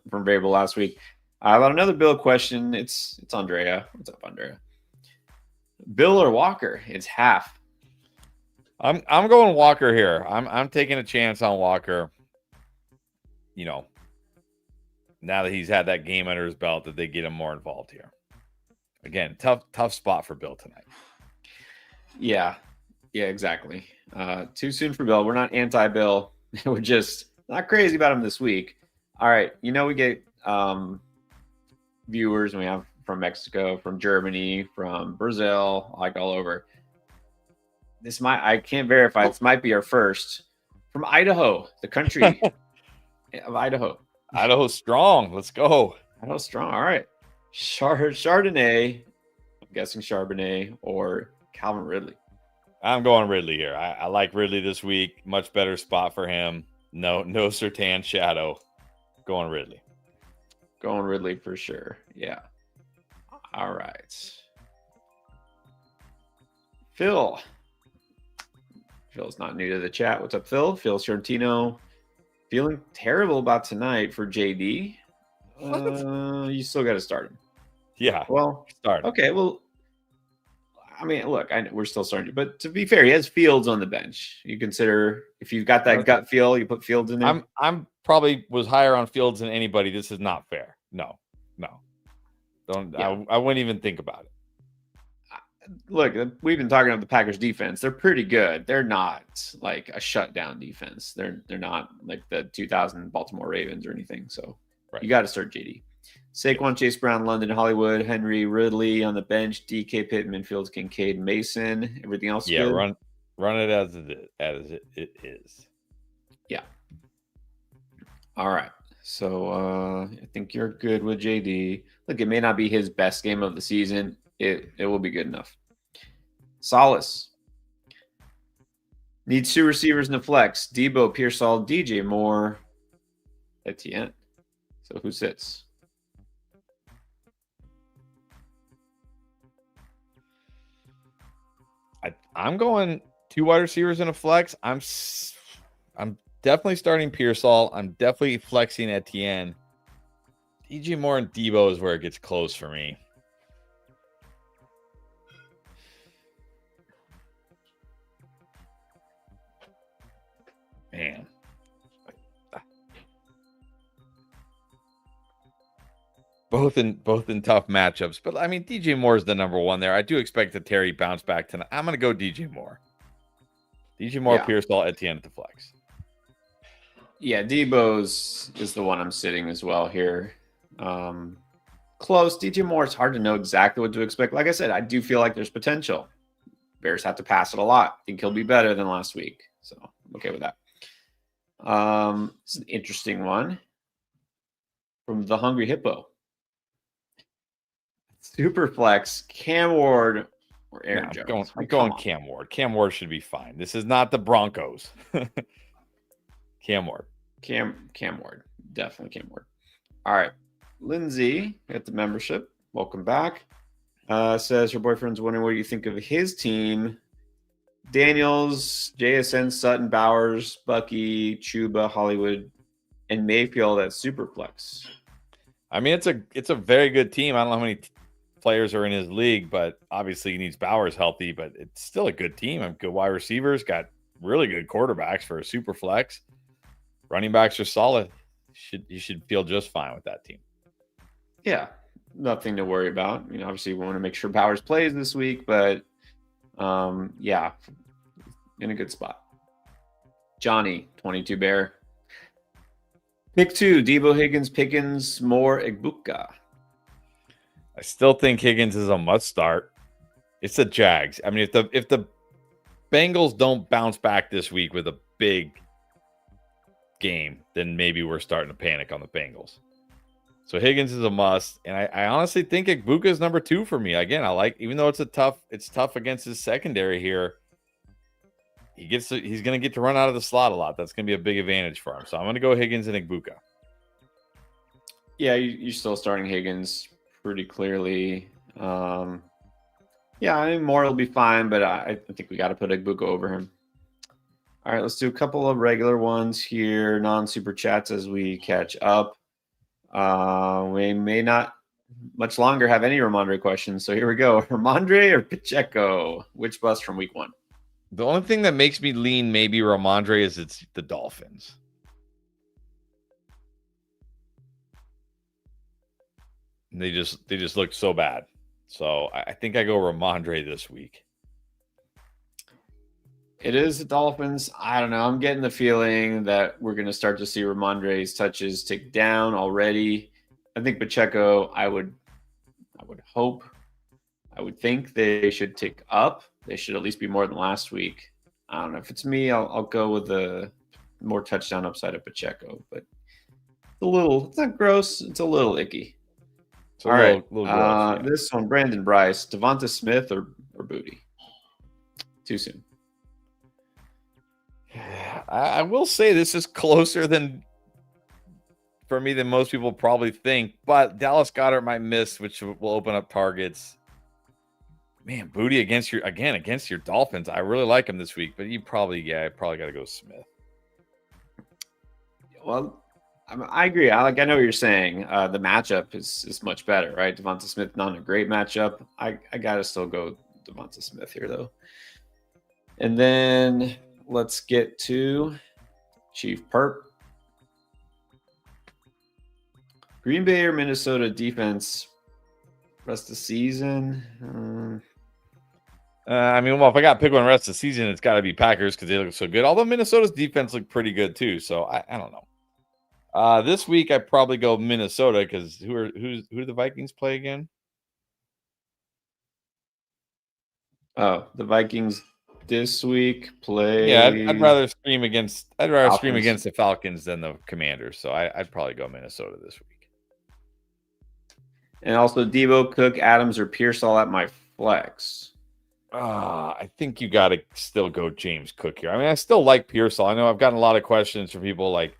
from Variable last week. About another Bill question. It's Andrea. What's up, Andrea? Bill or Walker? It's half. I'm going Walker here. I'm taking a chance on Walker. Now that he's had that game under his belt, that they get him more involved here. Again, tough spot for Bill tonight. Yeah, exactly. Too soon for Bill. We're not anti-Bill. We're just not crazy about him this week. All right, we get viewers, and we have from Mexico, from Germany, from Brazil, like all over. I can't verify. This might be our first from Idaho, the country of Idaho. Idaho strong. Let's go. Idaho strong. All right. Chardonnay. I'm guessing Charbonnet or Calvin Ridley. I'm going Ridley here. I like Ridley this week. Much better spot for him. No Surtain shadow. Going Ridley. Going Ridley for sure. Yeah. All right. Phil's not new to the chat. What's up, Phil? Phil Sorrentino. Feeling terrible about tonight for JD. You still got to start him. Yeah. Well, start. Okay. Well, I mean, look, I know we're still starting, but to be fair, he has Fields on the bench. You consider if you've got that gut feel, you put Fields in there. I'm probably was higher on Fields than anybody. This is not fair. No. Don't. Yeah. I wouldn't even think about it. Look, we've been talking about the Packers defense. They're pretty good. They're not like a shutdown defense. They're not like the 2000 Baltimore Ravens or anything. So You got to start JD. Saquon, Chase Brown, London, Hollywood, Henry, Ridley on the bench, DK, Pittman, Fields, Kincaid, Mason. Everything else good? Run it as it is. Yeah. All right. So I think you're good with JD. Look, it may not be his best game of the season. It will be good enough. Solace. Needs 2 receivers in the flex. Debo, Pearsall, DJ Moore, Etienne. So who sits? I'm going 2 wide receivers in a flex. I'm definitely starting Pearsall. I'm definitely flexing Etienne. DJ Moore and Debo is where it gets close for me. Man. Both in tough matchups. But I mean, DJ Moore is the number one there. I do expect the Terry bounce back tonight. I'm going to go DJ Moore. DJ Moore, Pearsall, Etienne at the flex. Yeah, Debo's is the one I'm sitting as well here. Close. DJ Moore, it's hard to know exactly what to expect. Like I said, I do feel like there's potential. Bears have to pass it a lot. I think he'll be better than last week. So I'm okay with that. It's an interesting one from the Hungry Hippo. Superflex, Cam Ward or Aaron Jones. I'm going Cam Ward. Cam Ward should be fine. This is not the Broncos. Cam Ward. Cam Ward. Definitely Cam Ward. All right. Lindsay at the membership. Welcome back. Says her boyfriend's wondering what you think of his team. Daniels, JSN, Sutton, Bowers, Bucky, Chuba, Hollywood, and Mayfield at Superflex. I mean, it's a very good team. I don't know how many players are in his league, but obviously he needs Bowers healthy, but it's still a good team. Good wide receivers, got really good quarterbacks for a Superflex. Running backs are solid. You should feel just fine with that team. Yeah, nothing to worry about. Obviously we want to make sure Bowers plays this week, but yeah, in a good spot. Johnny, 22 Bear. Pick 2, Debo Higgins, Pickens, Moore, Igbuka. I still think Higgins is a must start. It's the Jags. I mean, if the Bengals don't bounce back this week with a big game, then maybe we're starting to panic on the Bengals. So Higgins is a must, and I honestly think Igbuka is number 2 for me. Again, I like, even though it's tough against his secondary here. He's going to get to run out of the slot a lot. That's going to be a big advantage for him. So I'm going to go Higgins and Igbuka. Yeah, you're still starting Higgins pretty clearly. Yeah, I mean, Moore will be fine, but I think we got to put Igbuka over him. All right, let's do a couple of regular ones here, non-super chats as we catch up. We may not much longer have any Ramondre questions, so here we go. Ramondre or Pacheco? Which bust from week 1? The only thing that makes me lean maybe Ramondre is it's the Dolphins. And they just look so bad. So I think I go Ramondre this week. It is the Dolphins. I don't know. I'm getting the feeling that we're going to start to see Ramondre's touches tick down already. I think Pacheco, I would hope, I would think they should tick up. They should at least be more than last week. I don't know. If it's me, I'll go with the more touchdown upside of Pacheco. But it's not gross. It's a little icky. All right. Little gross, yeah. This one, Brandon Bryce, Devonta Smith or Booty? Too soon. I will say this is closer for me than most people probably think, but Dallas Goedert might miss, which will open up targets. Man, Booty against your Dolphins. I really like him this week, but I probably got to go Smith. Well, I agree. I know what you're saying. The matchup is much better, right? Devonta Smith, not a great matchup. I got to still go Devonta Smith here, though. And then let's get to Chief Perp. Green Bay or Minnesota defense rest of the season? If I got to pick one rest of the season, it's got to be Packers because they look so good. Although Minnesota's defense looked pretty good too, so I don't know. This week I probably go Minnesota because who do the Vikings play again? Oh, the Vikings this week play. Yeah, I'd rather scream against the Falcons than the Commanders. So I'd probably go Minnesota this week. And also Debo, Cook, Adams, or Pierce all at my flex. I think you got to still go James Cook here. I mean, I still like Pearsall. I know I've gotten a lot of questions from people like,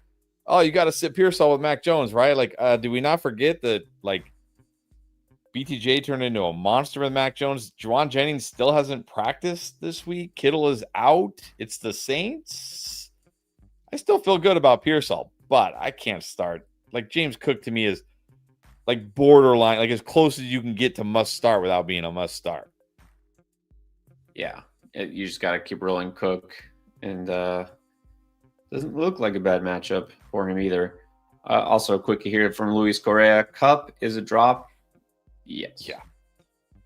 oh, you got to sit Pearsall with Mac Jones, right? Like, do we not forget that, like, BTJ turned into a monster with Mac Jones? Juwan Jennings still hasn't practiced this week. Kittle is out. It's the Saints. I still feel good about Pearsall, but I can't start. Like, James Cook to me is, like, borderline, like, as close as you can get to must start without being a must start. Yeah, you just got to keep rolling Cook, and doesn't look like a bad matchup for him either. Also, quick here from Luis Correa. Cup is a drop. Yes. Yeah.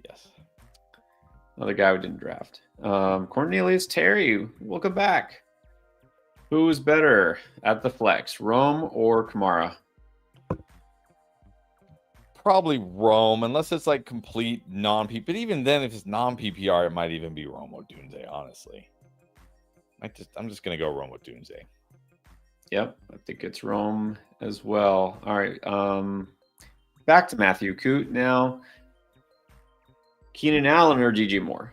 Yes. Another guy we didn't draft. Cornelius Terry, welcome back. Who is better at the flex, Rome or Kamara? Probably Rome, unless it's like complete non-PPR. But even then, if it's non-PPR, it might even be Rome or Dunze, honestly. I'm just going to go Rome with Dunze. Yep, I think it's Rome as well. All right, back to Matthew Coote now. Keenan Allen or DJ Moore?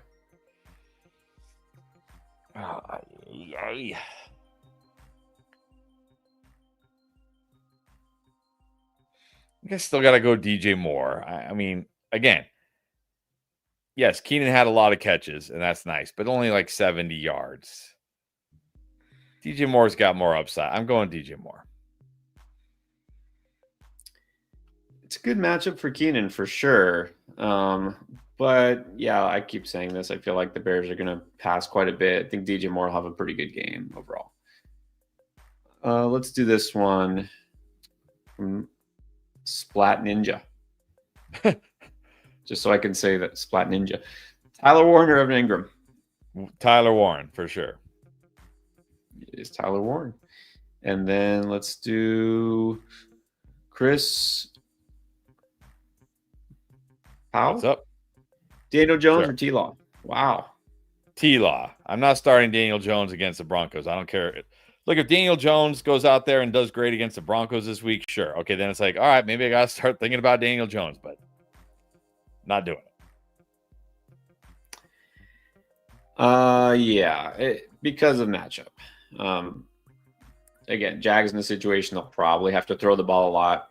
Yeah. I guess still got to go DJ Moore. I mean, again, yes, Keenan had a lot of catches, and that's nice, but only like 70 yards. DJ Moore's got more upside. I'm going DJ Moore. It's a good matchup for Keenan for sure. But yeah, I keep saying this. I feel like the Bears are going to pass quite a bit. I think DJ Moore will have a pretty good game overall. Let's do this one from Splat Ninja. Just so I can say that Splat Ninja. Tyler Warren or Evan Ingram? Tyler Warren, for sure. It is Tyler Warren. And then let's do Chris Powell. What's up? Daniel Jones or T-Law? Wow. T-Law. I'm not starting Daniel Jones against the Broncos. I don't care. Look, if Daniel Jones goes out there and does great against the Broncos this week, sure. Okay, then it's like, all right, maybe I got to start thinking about Daniel Jones, but not doing it. Yeah, because of matchup. Again, Jags in the situation, they'll probably have to throw the ball a lot.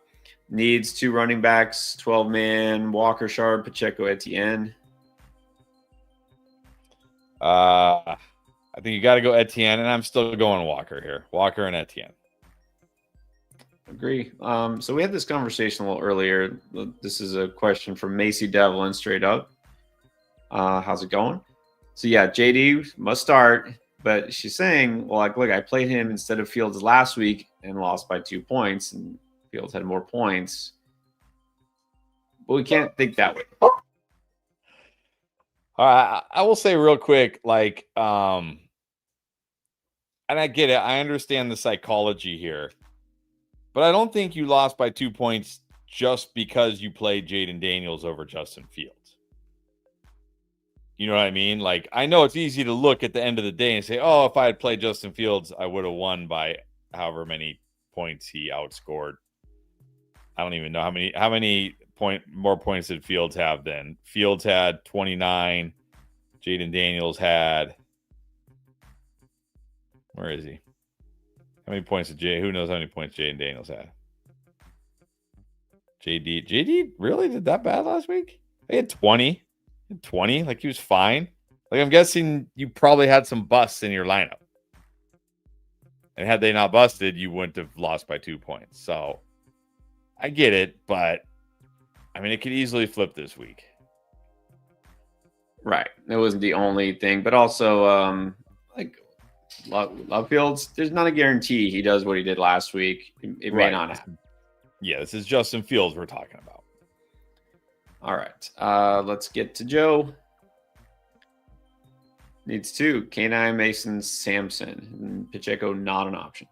Needs 2 running backs, 12-man, Walker, Sharp, Pacheco, Etienne. I think you got to go Etienne, and I'm still going Walker here. Walker and Etienne. Agree. So we had this conversation a little earlier. This is a question from Macy Devlin, straight up. How's it going? So yeah, JD must start, but she's saying, well, like, look, I played him instead of Fields last week and lost by 2 points, and Fields had more points. But we can't think that way. I will say real quick, like, and I get it. I understand the psychology here, but I don't think you lost by 2 points just because you played Jaden Daniels over Justin Fields. You know what I mean? Like, I know it's easy to look at the end of the day and say, oh, if I had played Justin Fields, I would have won by however many points he outscored. I don't even know how many more points did Fields have then. Fields had 29. Jaden Daniels had, where is he? How many points did who knows how many points Jaden Daniels had? JD really did that bad last week? He had 20. Like, he was fine. Like, I'm guessing you probably had some busts in your lineup. And had they not busted, you wouldn't have lost by 2 points. So I get it, but I mean, it could easily flip this week. Right. That wasn't the only thing, but also, like, Love Fields, there's not a guarantee he does what he did last week. It may not happen. Yeah, this is Justin Fields we're talking about. All right. Let's get to Joe. Needs 2. K9, Mason, Samson. And Pacheco, not an option.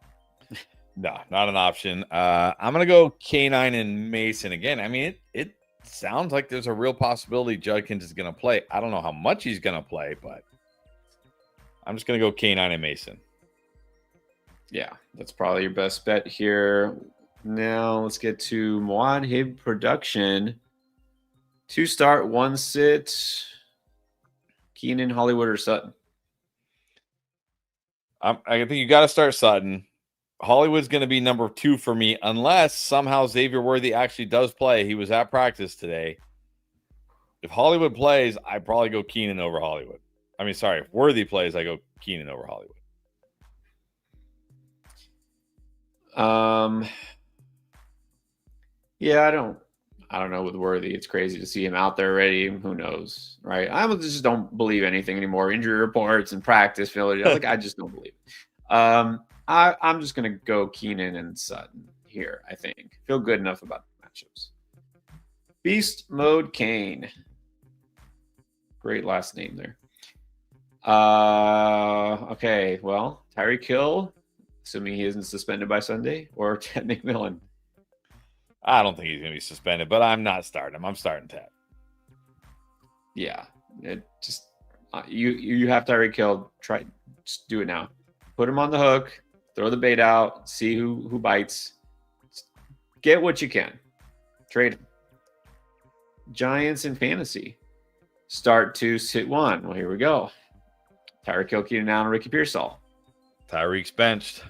No, not an option. I'm going to go K9 and Mason again. I mean, it sounds like there's a real possibility Judkins is going to play. I don't know how much he's going to play, but I'm just going to go K9 and Mason. Yeah, that's probably your best bet here. Now let's get to Muad Hib production. 2 start, 1 sit. Keenan, Hollywood, or Sutton? I think you got to start Sutton. Hollywood's going to be number 2 for me unless somehow Xavier Worthy actually does play. He was at practice today. If Hollywood plays, I probably go Keenan over Hollywood. I mean, sorry, if Worthy plays, I go Keenan over Hollywood. Yeah, I don't know with Worthy. It's crazy to see him out there already. Who knows, right? I just don't believe anything anymore. Injury reports and practice failure. Like, I just don't believe it. I'm just going to go Keenan and Sutton here, I think. Feel good enough about the matchups. Beast Mode Kane. Great last name there. Okay, well, Tyreek Hill, assuming he isn't suspended by Sunday, or Ted McMillan. I don't think he's going to be suspended, but I'm not starting him. I'm starting Ted. Yeah, you have Tyreek Hill. Just do it now. Put him on the hook. Throw the bait out. See who bites. Get what you can. Trade him. Giants in fantasy. Start 2, sit 1. Well, here we go. Tyreek Hill, Keenan Allen, Ricky Pearsall. Tyreek's benched.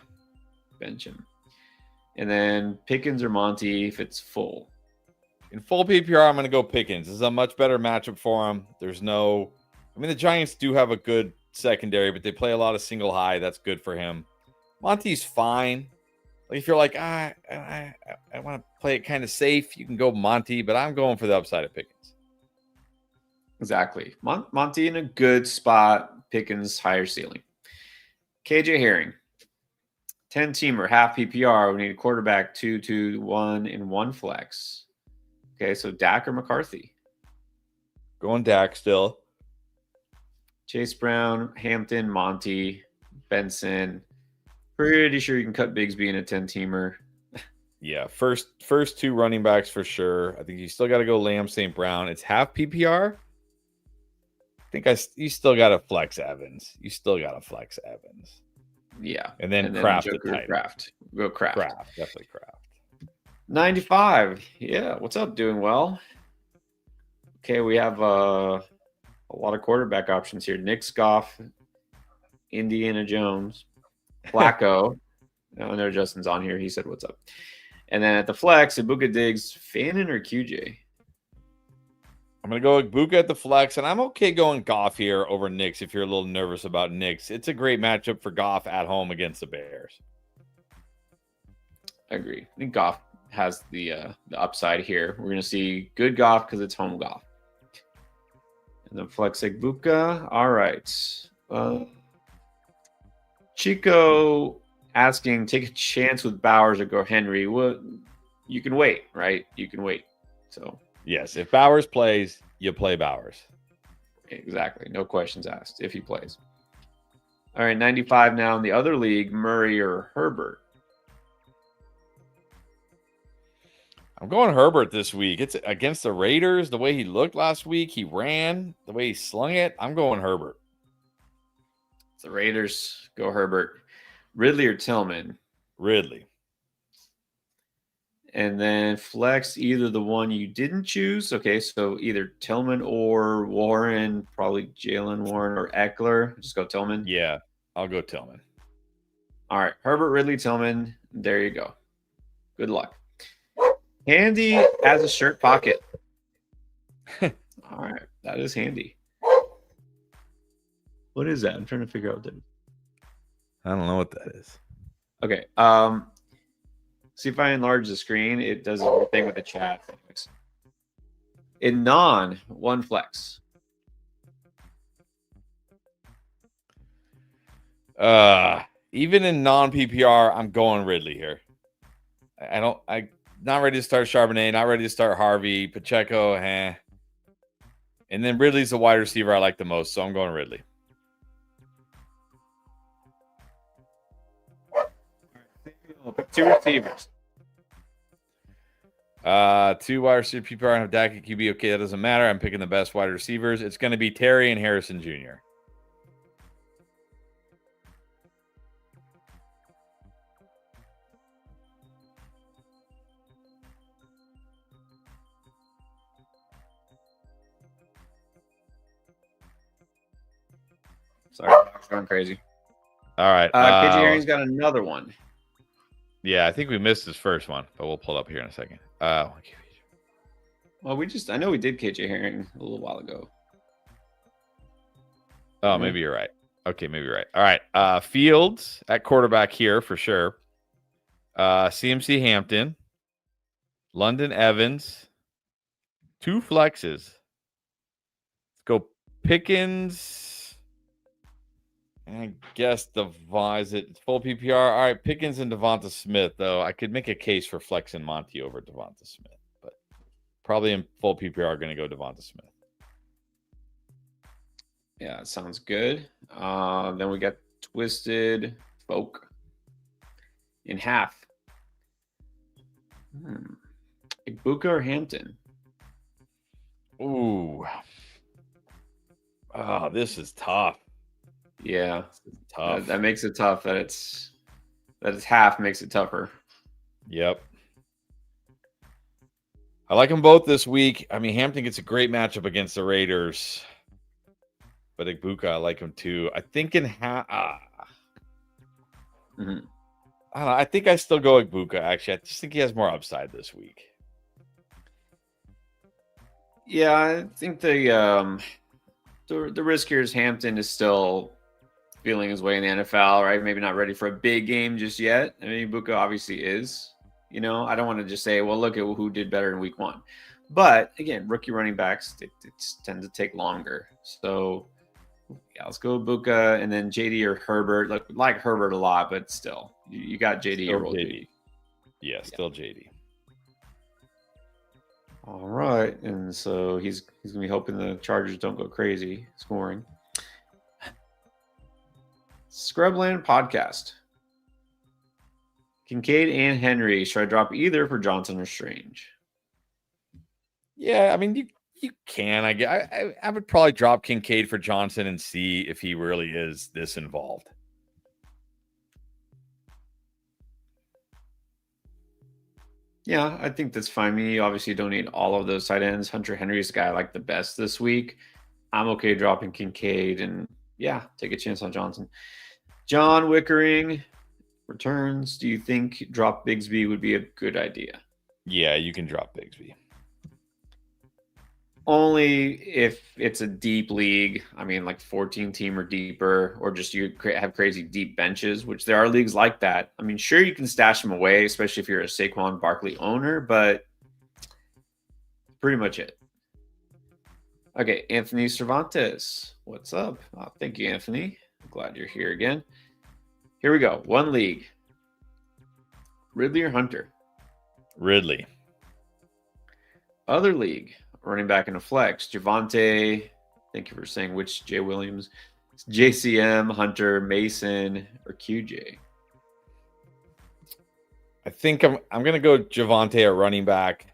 Bench him. And then Pickens or Monty if it's full. In full PPR, I'm going to go Pickens. This is a much better matchup for him. The Giants do have a good secondary, but they play a lot of single high. That's good for him. Monty's fine. Like, if you're like, I want to play it kind of safe, you can go Monty, but I'm going for the upside of Pickens. Exactly. Monty in a good spot. Pickens higher ceiling. KJ Herring. 10-teamer, half PPR. We need a quarterback, 2, 1, and 1 flex. Okay, so Dak or McCarthy? Going Dak still. Chase Brown, Hampton, Monty, Benson. Pretty sure you can cut Bigsby in a 10-teamer. Yeah, first two running backs for sure. I think you still got to go Lamb, St. Brown. It's half PPR. You still got to flex Evans. Yeah. And then Kraft at Joker tight. Kraft. Go Kraft. Definitely Kraft. 95. Yeah. What's up? Doing well. Okay, we have a lot of quarterback options here. Nick Goff, Indiana Jones, Flacco. I know Justin's on here. He said, "What's up?" And then at the flex, Ibuka Diggs, Fannin or QJ? I'm going to go with Buka at the flex, and I'm okay going Goff here over Knicks if you're a little nervous about Knicks. It's a great matchup for Goff at home against the Bears. I agree. I think Goff has the upside here. We're going to see good Goff because it's home Goff. And then flex Ibuka. All right. Chico asking, take a chance with Bowers or go Henry. Well, you can wait, right? You can wait. So yes, if Bowers plays, you play Bowers. Exactly. No questions asked if he plays. All right, 95 now in the other league, Murray or Herbert. I'm going Herbert this week. It's against the Raiders. The way he looked last week, he ran, the way he slung it. I'm going Herbert. The Raiders, go Herbert. Ridley or Tillman? Ridley. And then flex either the one you didn't choose. Okay, so either Tillman or Warren, probably Jalen Warren or Eckler. Just go Tillman. Yeah, I'll go Tillman. All right, Herbert, Ridley, Tillman. There you go. Good luck. Handy as a shirt pocket. All right, that is handy. What is that? I'm trying to figure out what that is. I don't know what that is. Okay. See if I enlarge the screen. It does a thing with the chat. In non, one flex. Even in non PPR, I'm going Ridley here. I'm not ready to start Charbonnet, not ready to start Harvey, Pacheco, And then Ridley's the wide receiver I like the most, so I'm going Ridley. Two receivers. Two wide receiver PPR. I have Dak at QB. Okay, that doesn't matter. I'm picking the best wide receivers. It's going to be Terry and Harrison Jr. Sorry, I'm going crazy. All right. KJ Herring's got another one. Yeah, I think we missed his first one, but we'll pull it up here in a second. Well, I know we did KJ Herring a little while ago. Oh, maybe you're right. Okay, maybe you're right. All right. Fields at quarterback here for sure. CMC Hampton. London Evans. Two flexes. Let's go Pickens. And I guess is it full PPR? All right, Pickens and Devonta Smith, though. I could make a case for flexing Monty over Devonta Smith, but probably in full PPR going to go Devonta Smith. Yeah, it sounds good. Then we got Twisted Folk in half. Ibuka or Hampton? Ooh. Oh, this is tough. Yeah, tough. That makes it tough. That it's half makes it tougher. Yep. I like them both this week. I mean, Hampton gets a great matchup against the Raiders, but Ibuka, I like him too. I think in half. I don't know. I think I still go Ibuka. Actually, I just think he has more upside this week. Yeah, I think the risk here is Hampton is still feeling his way in the NFL, right? Maybe not ready for a big game just yet. I mean, Ibuka obviously is. You know, I don't want to just say, well, look at who did better in week one. But again, rookie running backs, it tend to take longer. So yeah, let's go Ibuka and then JD or Herbert. Like Herbert a lot, but still, you got JD. Still JD. Yeah, still JD. All right, and so he's gonna be hoping the Chargers don't go crazy scoring. Scrubland podcast. Kincaid and Henry. Should I drop either for Johnson or Strange? Yeah, I mean, you can. I would probably drop Kincaid for Johnson and see if he really is this involved. Yeah, I think that's fine. You obviously don't need all of those tight ends. Hunter Henry's the guy I like the best this week. I'm okay dropping Kincaid and yeah, take a chance on Johnson. John Wickering returns. Do you think drop Bigsby would be a good idea? Yeah, you can drop Bigsby. Only if it's a deep league. I mean, like 14 team or deeper, or just you have crazy deep benches, which there are leagues like that. I mean, sure, you can stash them away, especially if you're a Saquon Barkley owner, but pretty much it. Okay, Anthony Cervantes. What's up? Oh, thank you, Anthony. I'm glad you're here again. Here we go. One league. Ridley or Hunter? Ridley. Other league. Running back in a flex. Javonte. Thank you for saying which Jay Williams. It's JCM, Hunter, Mason, or QJ. I think I'm going to go Javonte at running back.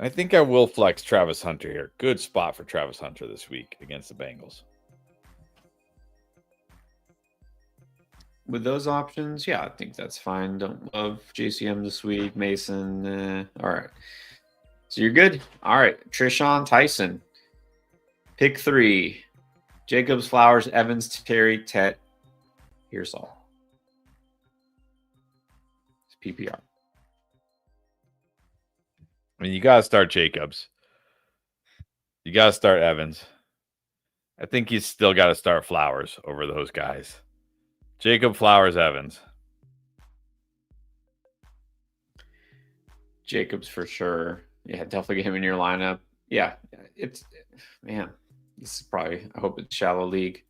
I think I will flex Travis Hunter here. Good spot for Travis Hunter this week against the Bengals. With those options, yeah, I think that's fine. Don't love JCM this week. Mason, all right. So you're good? All right. Trishawn Tyson. Pick 3. Jacobs, Flowers, Evans, Terry, Tet, Pearsall. It's PPR. I mean, you got to start Jacobs. You got to start Evans. I think you still got to start Flowers over those guys. Jacob, Flowers, Evans. Jacobs for sure. Yeah, definitely get him in your lineup. Yeah, man, this is probably, I hope it's shallow league.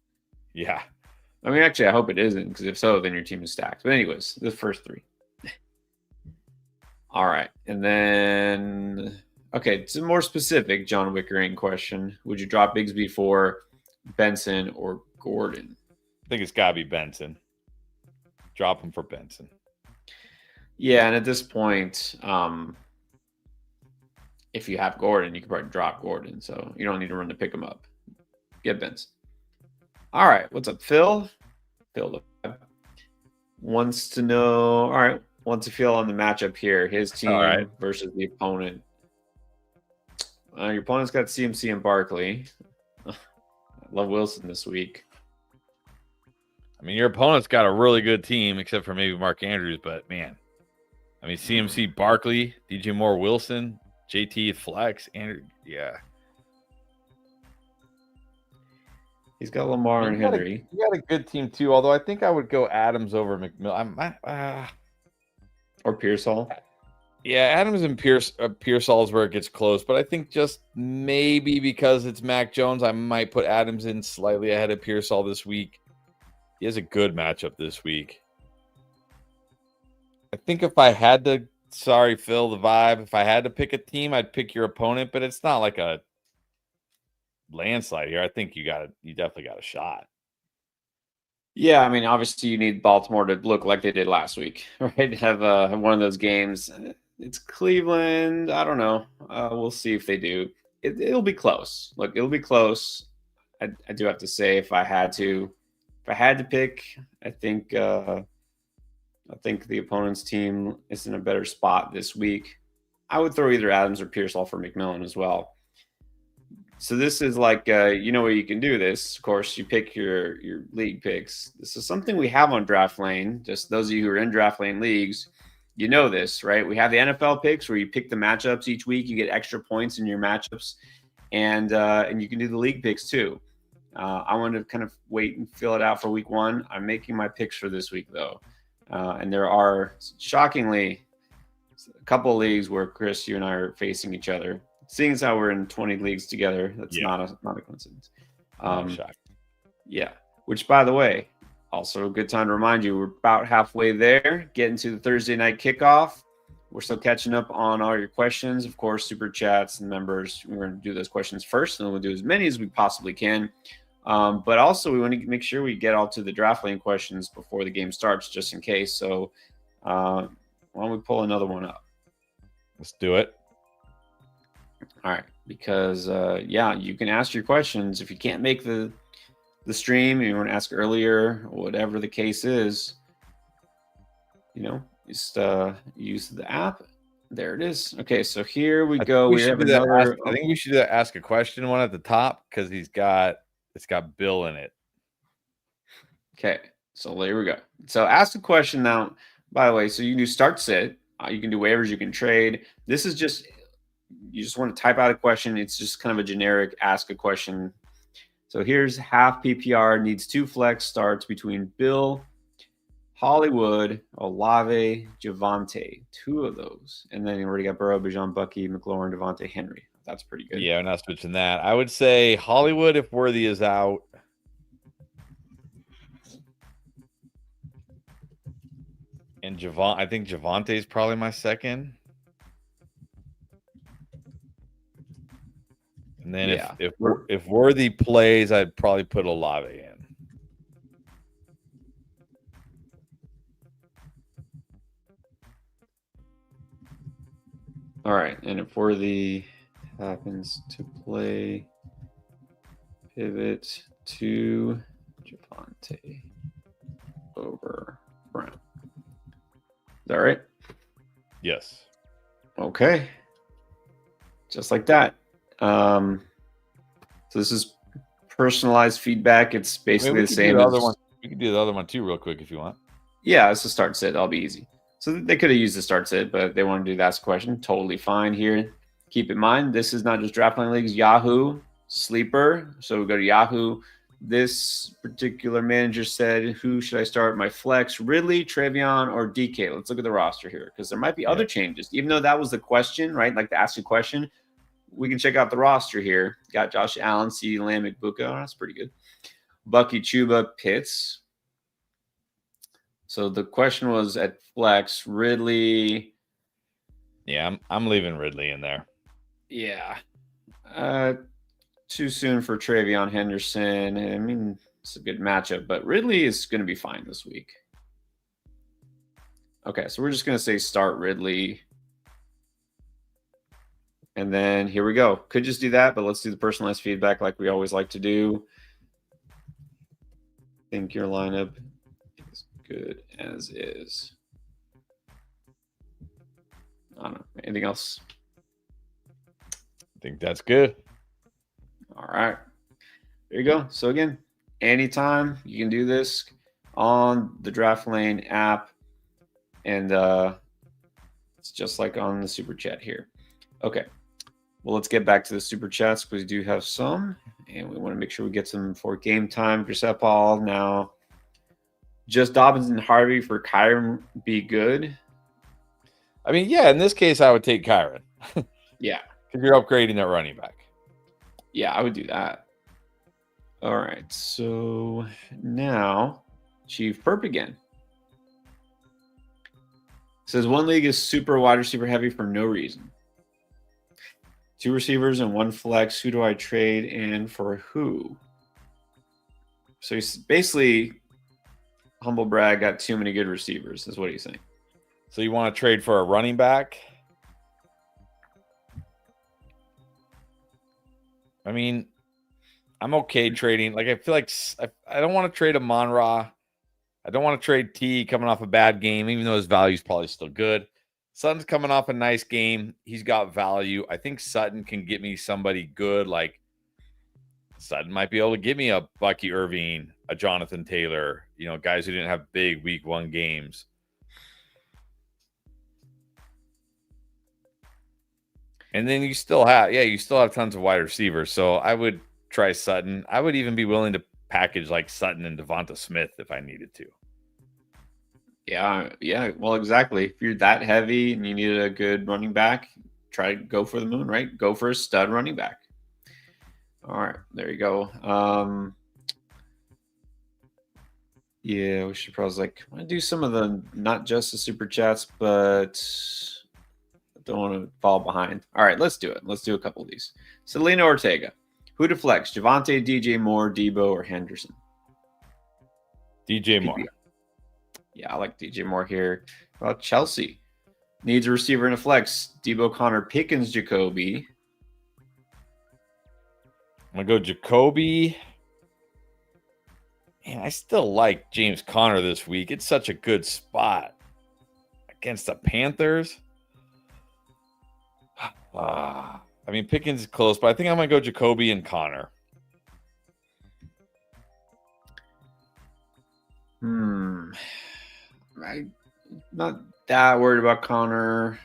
Yeah. I mean, actually, I hope it isn't, because if so, then your team is stacked. But anyways, the first 3. All right. And then, okay, it's a more specific John Wickering question. Would you drop Bigsby for Benson or Gordon? I think it's got to be Benson. Drop him for Benson. Yeah, and at this point, if you have Gordon, you can probably drop Gordon. So you don't need to run to pick him up. Get Benson. All right. What's up, Phil? Phil wants to know, all right, wants to feel on the matchup here. His team versus the opponent. Your opponent's got CMC and Barkley. I love Wilson this week. I mean, your opponent's got a really good team, except for maybe Mark Andrews. But, man, I mean, CMC, Barkley, DJ Moore, Wilson, JT, Flex, Andrew. Yeah. He's got Lamar and Henry. You got a good team, too, although I think I would go Adams over McMillan. Or Pearsall. Yeah, Adams and Pearsall is where it gets close, but I think just maybe because it's Mac Jones, I might put Adams in slightly ahead of Pearsall this week. He has a good matchup this week. I think if I had to, sorry, Phil, the vibe, if I had to pick a team, I'd pick your opponent, but it's not like a landslide here. I think you definitely got a shot. Yeah, I mean, obviously you need Baltimore to look like they did last week, right? Have one of those games. It's Cleveland. I don't know. We'll see if they do. It'll be close. Look, it'll be close. I do have to say, if I had to pick, I think the opponent's team is in a better spot this week. I would throw either Adams or Pearsall for McMillan as well. So this is like, you know where you can do this. Of course, you pick your league picks. This is something we have on Draft Lane. Just those of you who are in Draft Lane leagues, you know this, right? We have the NFL picks where you pick the matchups each week. You get extra points in your matchups, and you can do the league picks too. I want to kind of wait and fill it out for week 1. I'm making my picks for this week though, and there are shockingly a couple of leagues where Chris, you and I are facing each other. Seeing as how we're in 20 leagues together, that's not a coincidence. Yeah. Which, by the way, also a good time to remind you, we're about halfway there, getting to the Thursday night kickoff. We're still catching up on all your questions. Of course, super chats and members. We're going to do those questions first, and we'll do as many as we possibly can. But also, we want to make sure we get all to the draft lane questions before the game starts, just in case. So, why don't we pull another one up? Let's do it. All right, because you can ask your questions if you can't make the stream. You want to ask earlier, whatever the case is. Just use the app. There it is. Okay, so here we go. We have another. I think we should do that ask a question one at the top because it's got Bill in it. Okay, so there we go. So ask a question now. By the way, so you can do start sit. You can do waivers. You can trade. This is just you just want to type out a question. It's just kind of a generic ask a question. So here's half PPR needs 2 flex starts between Bill, Hollywood, Olave, Javante, 2 of those. And then you already got Burrow, Bijan, Bucky, McLaurin, Devontae, Henry. That's pretty good. Yeah, we're not switching that. I would say Hollywood if Worthy is out. And I think Javante is probably my second. And then if Worthy plays, I'd probably put Olave in. All right, and if Worthy happens to play, pivot to Javante over Brown. Is that right? Yes. Okay. Just like that. So this is personalized feedback. It's basically the same. We can do the other one too real quick if you want. Yeah, it's a start sit. That'll be easy. So they could have used the start sit, but they want to do the ask question. Totally fine here. Keep in mind, this is not just Draftline Leagues, Yahoo, Sleeper. So we go to Yahoo. This particular manager said, who should I start? My flex, Ridley, Trevion, or DK? Let's look at the roster here because there might be other changes. Even though that was the question, right? Like the ask a question, we can check out the roster here. Got Josh Allen, CeeDee Lamb, McBuka. Oh, that's pretty good. Bucky, Chuba, Pitts. So the question was at flex, Ridley. Yeah, I'm leaving Ridley in there. Yeah. Too soon for Trevion Henderson. I mean, it's a good matchup, but Ridley is going to be fine this week. Okay, so we're just going to say start Ridley. And then here we go. Could just do that, but let's do the personalized feedback like we always like to do. I think your lineup is good as is. I don't know. Anything else? I think that's good. All right. There you go. So again, anytime you can do this on the Draft Lane app. And it's just like on the Super Chat here. Okay. Well, let's get back to the Super Chats because we do have some. And we want to make sure we get some for game time. Giuseppe Paul now. Just Dobbins and Harvey for Kyron be good. I mean, yeah, in this case, I would take Kyron. Yeah. Because you're upgrading that running back. Yeah, I would do that. All right. So now, Chief Perp again. Says one league is super wide receiver heavy for no reason. 2 receivers and 1 flex. Who do I trade and for who? So he's basically, humble brag, got too many good receivers, is what he's saying. So you want to trade for a running back? I mean, I'm okay trading. Like, I feel like I don't want to trade Amon-Ra. I don't want to trade T coming off a bad game, even though his value is probably still good. Sutton's coming off a nice game. He's got value. I think Sutton can get me somebody good. Like, Sutton might be able to give me a Bucky Irving, a Jonathan Taylor, guys who didn't have big week 1 games. And then you still have tons of wide receivers. So I would try Sutton. I would even be willing to package like Sutton and Devonta Smith if I needed to. Yeah. Well, exactly. If you're that heavy and you need a good running back, try to go for the moon, right? Go for a stud running back. All right, there you go. Yeah, we should probably do some of the not just the super chats, but don't want to fall behind. All right, let's do it. Let's do a couple of these. Selena Ortega. Who to flex? Javonte, DJ Moore, Debo, or Henderson? DJ Moore. Yeah, I like DJ Moore here. How about Chelsea? Needs a receiver in a flex. Debo, Connor, Pickens, Jacoby. I'm going to go Jacoby. Man, I still like James Conner this week. It's such a good spot against the Panthers. I mean, Pickens is close, but I think I'm going to go Jacoby and Connor. I'm not that worried about Connor.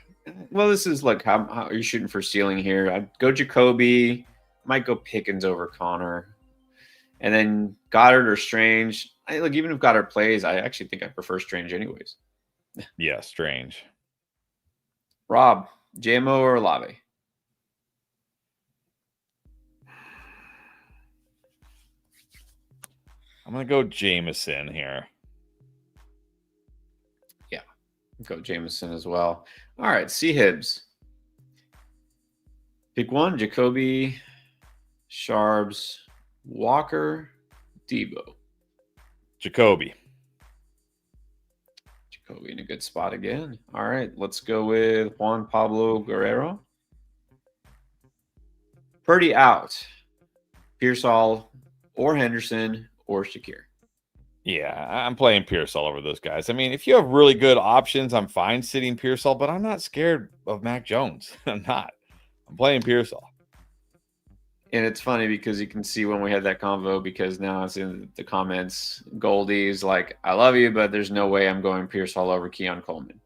Well, this is like how are you shooting for ceiling here? I'd go Jacoby. Might go Pickens over Connor. And then Goddard or Strange. Even if Goddard plays, I actually think I prefer Strange anyways. Yeah, Strange. Rob, JMO or Olave? I'm going to go Jameson here. Yeah, go Jameson as well. All right, C-Hibs. Pick one, Jacoby, Sharbs, Walker, Debo. Jacoby in a good spot again. All right, let's go with Juan Pablo Guerrero. Purdy out. Pearsall or Henderson or Shakir. Yeah, I'm playing Pearsall over those guys. I mean, if you have really good options, I'm fine sitting Pearsall, but I'm not scared of Mac Jones. I'm not. I'm playing Pearsall. And it's funny because you can see when we had that convo, because now it's in the comments. Goldie's like, I love you, but there's no way I'm going Pearsall over Keon Coleman.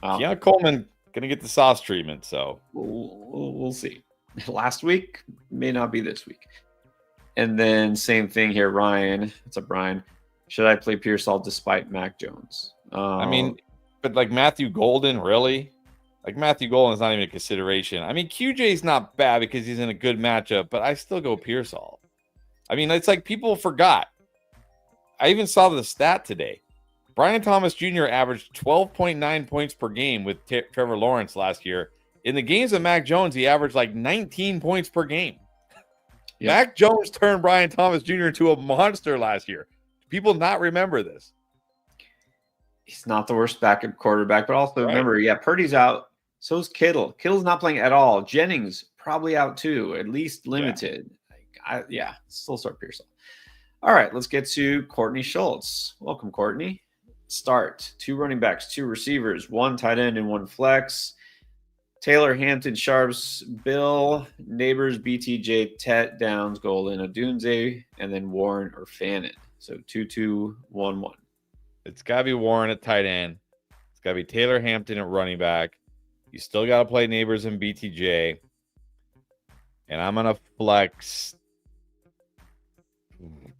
Keon Coleman going to get the sauce treatment, so. We'll see. Last week may not be this week. And then same thing here, Ryan. What's up, Ryan? Should I play Pearsall despite Mac Jones? I mean, but like Matthew Golden, really? Like Matthew Golden is not even a consideration. I mean, QJ's not bad because he's in a good matchup, but I still go Pearsall. I mean, it's like people forgot. I even saw the stat today. Brian Thomas Jr. averaged 12.9 points per game with Trevor Lawrence last year. In the games of Mac Jones, he averaged like 19 points per game. Yep. Mac Jones turned Brian Thomas Jr. into a monster last year. Do people not remember this? He's not the worst backup quarterback, but also remember, Purdy's out. So's Kittle. Kittle's not playing at all. Jennings probably out too, at least limited. Still start Pearsall. All right, let's get to Courtney Schultz. Welcome, Courtney. Start. 2 running backs, 2 receivers, 1 tight end, and 1 flex. Taylor, Hampton, Sharps, Bill, Neighbors, BTJ, Tet, Downs, Golden, Odunze, and then Warren or Fannin. So 2-2-1-1. It's got to be Warren at tight end. It's got to be Taylor, Hampton at running back. You still got to play Neighbors and BTJ. And I'm going to flex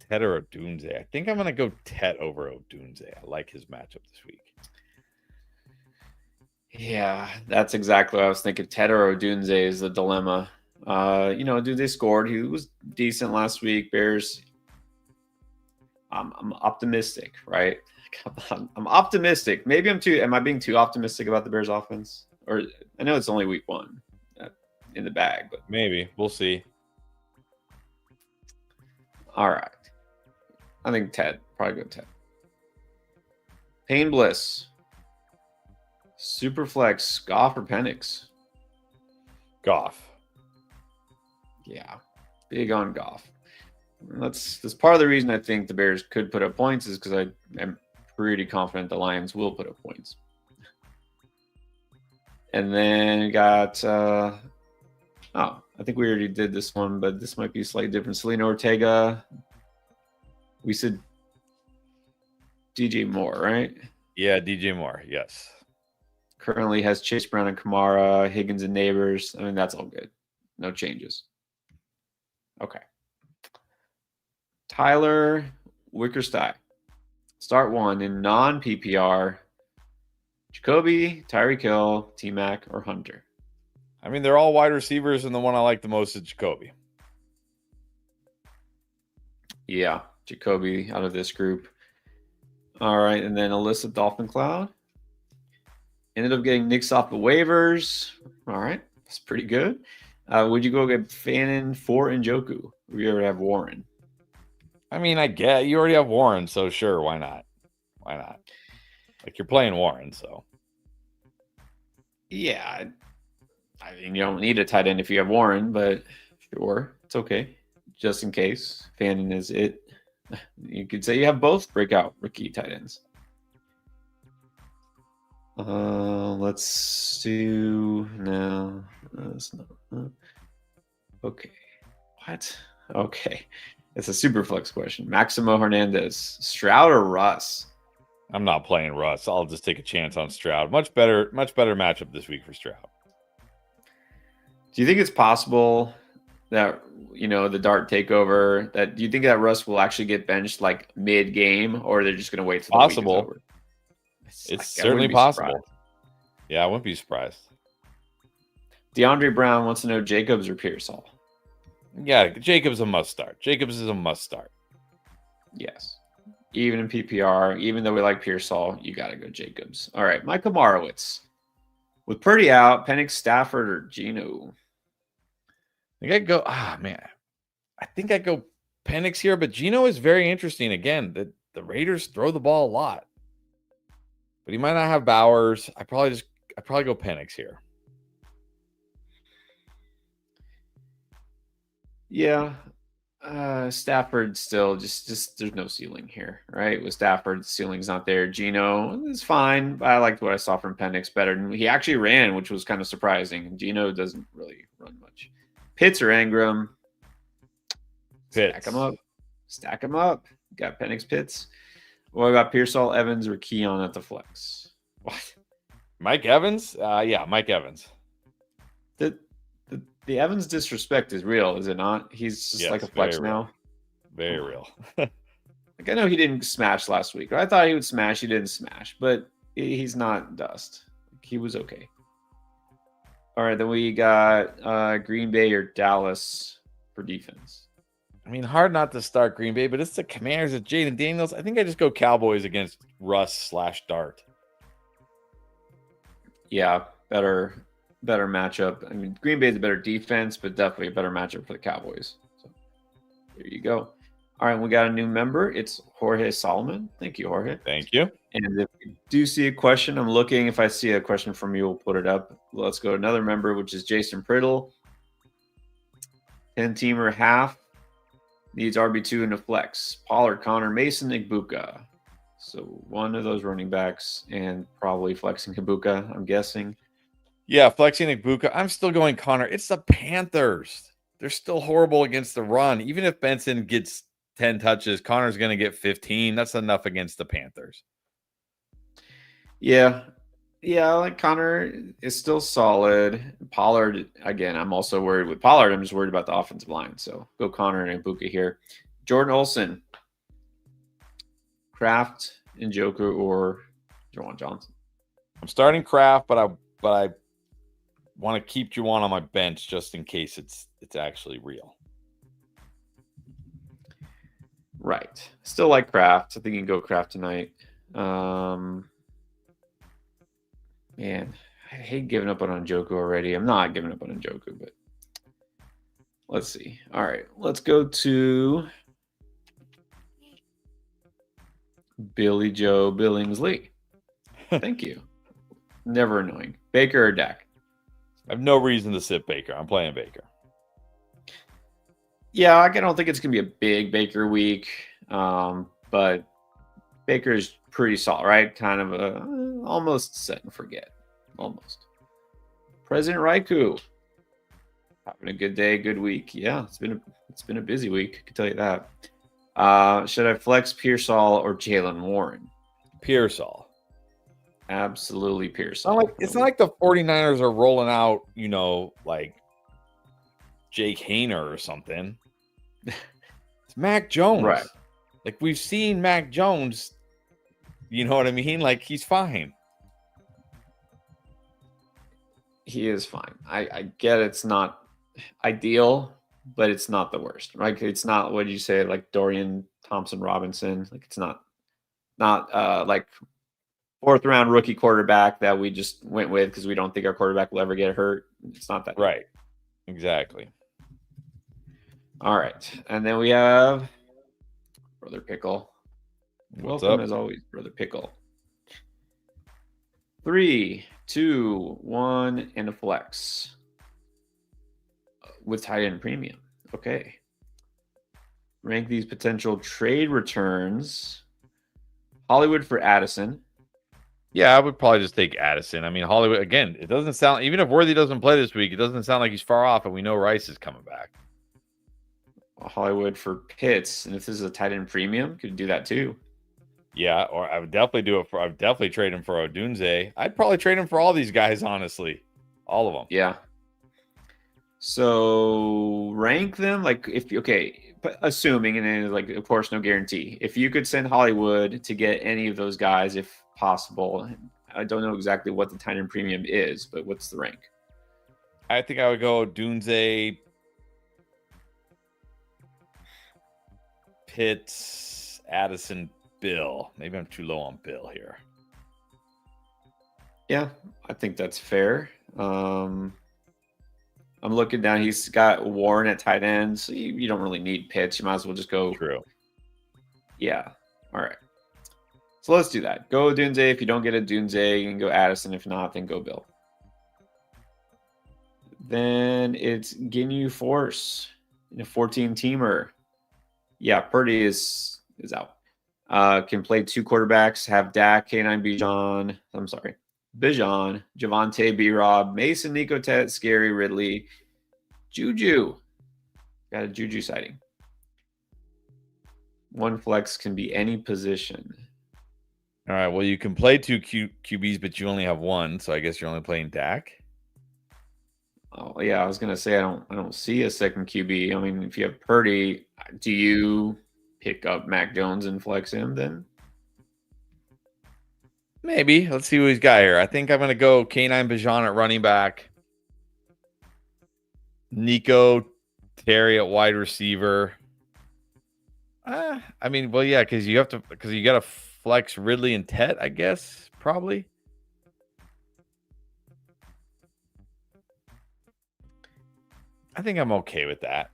Tet or Odunze. I think I'm going to go Tet over Odunze. I like his matchup this week. Yeah, that's exactly what I was thinking. Tet or Odunze is the dilemma. They scored. He was decent last week. Bears. I'm optimistic, right? I'm optimistic. Maybe am I being too optimistic about the Bears offense? Or I know it's only week 1 in the bag, but maybe we'll see. All right. I think Ted. Probably go Ted. Pain Bliss. Superflex. Goff or Penix? Goff. Yeah. Big on Goff. That's part of the reason I think the Bears could put up points is because I am pretty confident the Lions will put up points. And then we got, I think we already did this one, but this might be slightly different. Selena Ortega. We said DJ Moore, right? Yeah, DJ Moore, yes. Currently has Chase Brown and Kamara, Higgins and Neighbors. I mean, that's all good. No changes. Okay. Tyler Wickerstein. Start 1 in non-PPR. Jacoby, Tyreek Hill, T-Mac, or Hunter? I mean, they're all wide receivers, and the one I like the most is Jacoby. Yeah, Jacoby out of this group. All right, and then Alyssa Dolphin Cloud. Ended up getting Knicks off the waivers. All right, that's pretty good. Would you go get Fannin for Njoku? Or you ever have Warren? I mean, I get you already have Warren, so sure, why not? Why not? Like you're playing Warren, so Yeah, I mean you don't need a tight end if you have Warren, but sure, it's okay. Just in case Fannin is it. You could say you have both breakout rookie tight ends. Let's do no. That's not. Okay. What? Okay. It's a super flex question. Maximo Hernandez, Stroud or Russ? I'm not playing Russ. I'll just take a chance on Stroud. Much better matchup this week for Stroud. Do you think it's possible that the Dart takeover? Do you think that Russ will actually get benched like mid game, or they're just going to wait till the week is over? It's certainly possible. Surprised. Yeah, I wouldn't be surprised. DeAndre Brown wants to know Jacobs or Pearsall. Yeah, Jacobs a must start. Jacobs is a must start. Yes. Even in PPR, even though we like Pearsall, you got to go Jacobs. All right, Micah Marowitz. With Purdy out, Penix, Stafford, or Geno? I think I'd go, man. I think I'd go Penix here, but Geno is very interesting. Again, the Raiders throw the ball a lot. But he might not have Bowers. I'd probably go Penix here. Yeah. Stafford still just there's no ceiling here, right? With Stafford, the ceiling's not there. Geno is fine, but I liked what I saw from Penix better. He actually ran, which was kind of surprising. Geno doesn't really run much. Pitts or Ingram? Pitts. Stack them up. Got Penix, Pitts. What about Pearsall, Evans, or Keon at the flex? What? Mike Evans? Yeah, Mike Evans. The Evans disrespect is real, is it not? He's just like a flex now. Very real. Like I know he didn't smash last week. I thought he would smash. He didn't smash, but he's not dust. He was okay. All right, then we got Green Bay or Dallas for defense. I mean, hard not to start Green Bay, but it's the Commanders of Jaden Daniels. I think I just go Cowboys against Russ/Dart. Yeah, better matchup. I mean, Green Bay's a better defense, but definitely a better matchup for the Cowboys. So there you go. All right, we got a new member. It's Jorge Solomon. Thank you, Jorge. Thank you. And if you do see a question, I'm looking. If I see a question from you, we'll put it up. Let's go to another member, which is Jason Priddle. 10-teamer half. Needs RB2 in a flex. Pollard, Connor, Mason, Igbuka. So one of those running backs and probably flexing Igbuka, I'm guessing. Yeah, flexing Igbuka. I'm still going Connor. It's the Panthers. They're still horrible against the run. Even if Benson gets 10 touches, Connor's going to get 15. That's enough against the Panthers. Yeah, like Connor is still solid. Pollard, again, I'm also worried with Pollard. I'm just worried about the offensive line. So go Connor and Igbuka here. Jordan Olson, Kraft, Njoku, or Jawan Johnson. I'm starting Kraft, but I want to keep Juwan on my bench just in case it's actually real. Right. Still like Kraft. I think you can go Kraft tonight. Man, I hate giving up on Njoku already. I'm not giving up on Njoku, but let's see. All right, let's go to Billy Joe Billingsley. Thank you. Never annoying. Baker or Dak? I have no reason to sit Baker. I'm playing Baker. Yeah, I don't think it's going to be a big Baker week, but Baker is pretty solid, right? Kind of almost set and forget. Almost. President Raikou. Having a good day, good week. Yeah, it's been a busy week, I can tell you that. Should I flex Pearsall or Jalen Warren? Pearsall. Absolutely Pearsall. It's not like the 49ers are rolling out, like Jake Hayner or something. It's Mac Jones. Right. Like we've seen Mac Jones, you know what I mean? Like he's fine. He is fine. I get it's not ideal, but it's not the worst. Right? It's not, what did you say, like Dorian Thompson-Robinson. Like it's not like fourth round rookie quarterback that we just went with because we don't think our quarterback will ever get hurt. It's not that. Right. Exactly. All right. And then we have Brother Pickle. What's Welcome up? as always, Brother Pickle. 3, 2, 1, and a flex with tight end premium. Okay. Rank these potential trade returns. Hollywood for Addison. Yeah, I would probably just take Addison. I mean, Hollywood, again, it doesn't sound, even if Worthy doesn't play this week, it doesn't sound like he's far off, and we know Rice is coming back. Hollywood for Pitts. And if this is a tight end premium, could do that too. Yeah, or I would definitely do it for, I would definitely trade him for Odunze. I'd probably trade him for all these guys, honestly. All of them. Yeah. So rank them like if okay, but assuming and then like of course no guarantee. If you could send Hollywood to get any of those guys if possible, I don't know exactly what the tight end premium is, but what's the rank? I think I would go Odunze, Pitts, Addison, Bill. Maybe I'm too low on Bill here. Yeah, I think that's fair. I'm looking down. He's got Warren at tight end, so you don't really need Pitts. You might as well just go. True. Yeah. All right. So let's do that. Go Dunze. If you don't get a Dunze, you can go Addison. If not, then go Bill. Then it's Ginyu Force in a 14-teamer. Yeah, Purdy is out. Can play 2 quarterbacks, have Dak, K9 Bijan. I'm sorry. Bijan, Javante, B-Rob, Mason, Nico, Tet, Scary, Ridley, Juju. Got a Juju sighting. 1 flex can be any position. All right. Well, you can play 2 QBs, but you only have 1, so I guess you're only playing Dak. Oh yeah, I was gonna say I don't see a second QB. I mean, if you have Purdy, do you pick up Mac Jones and flex him then? Maybe. Let's see what he's got here. I think I'm going to go K9 Bijan at running back. Nico Terry at wide receiver. I mean, well, yeah, because you got to flex Ridley and Tet, I guess, probably. I think I'm okay with that.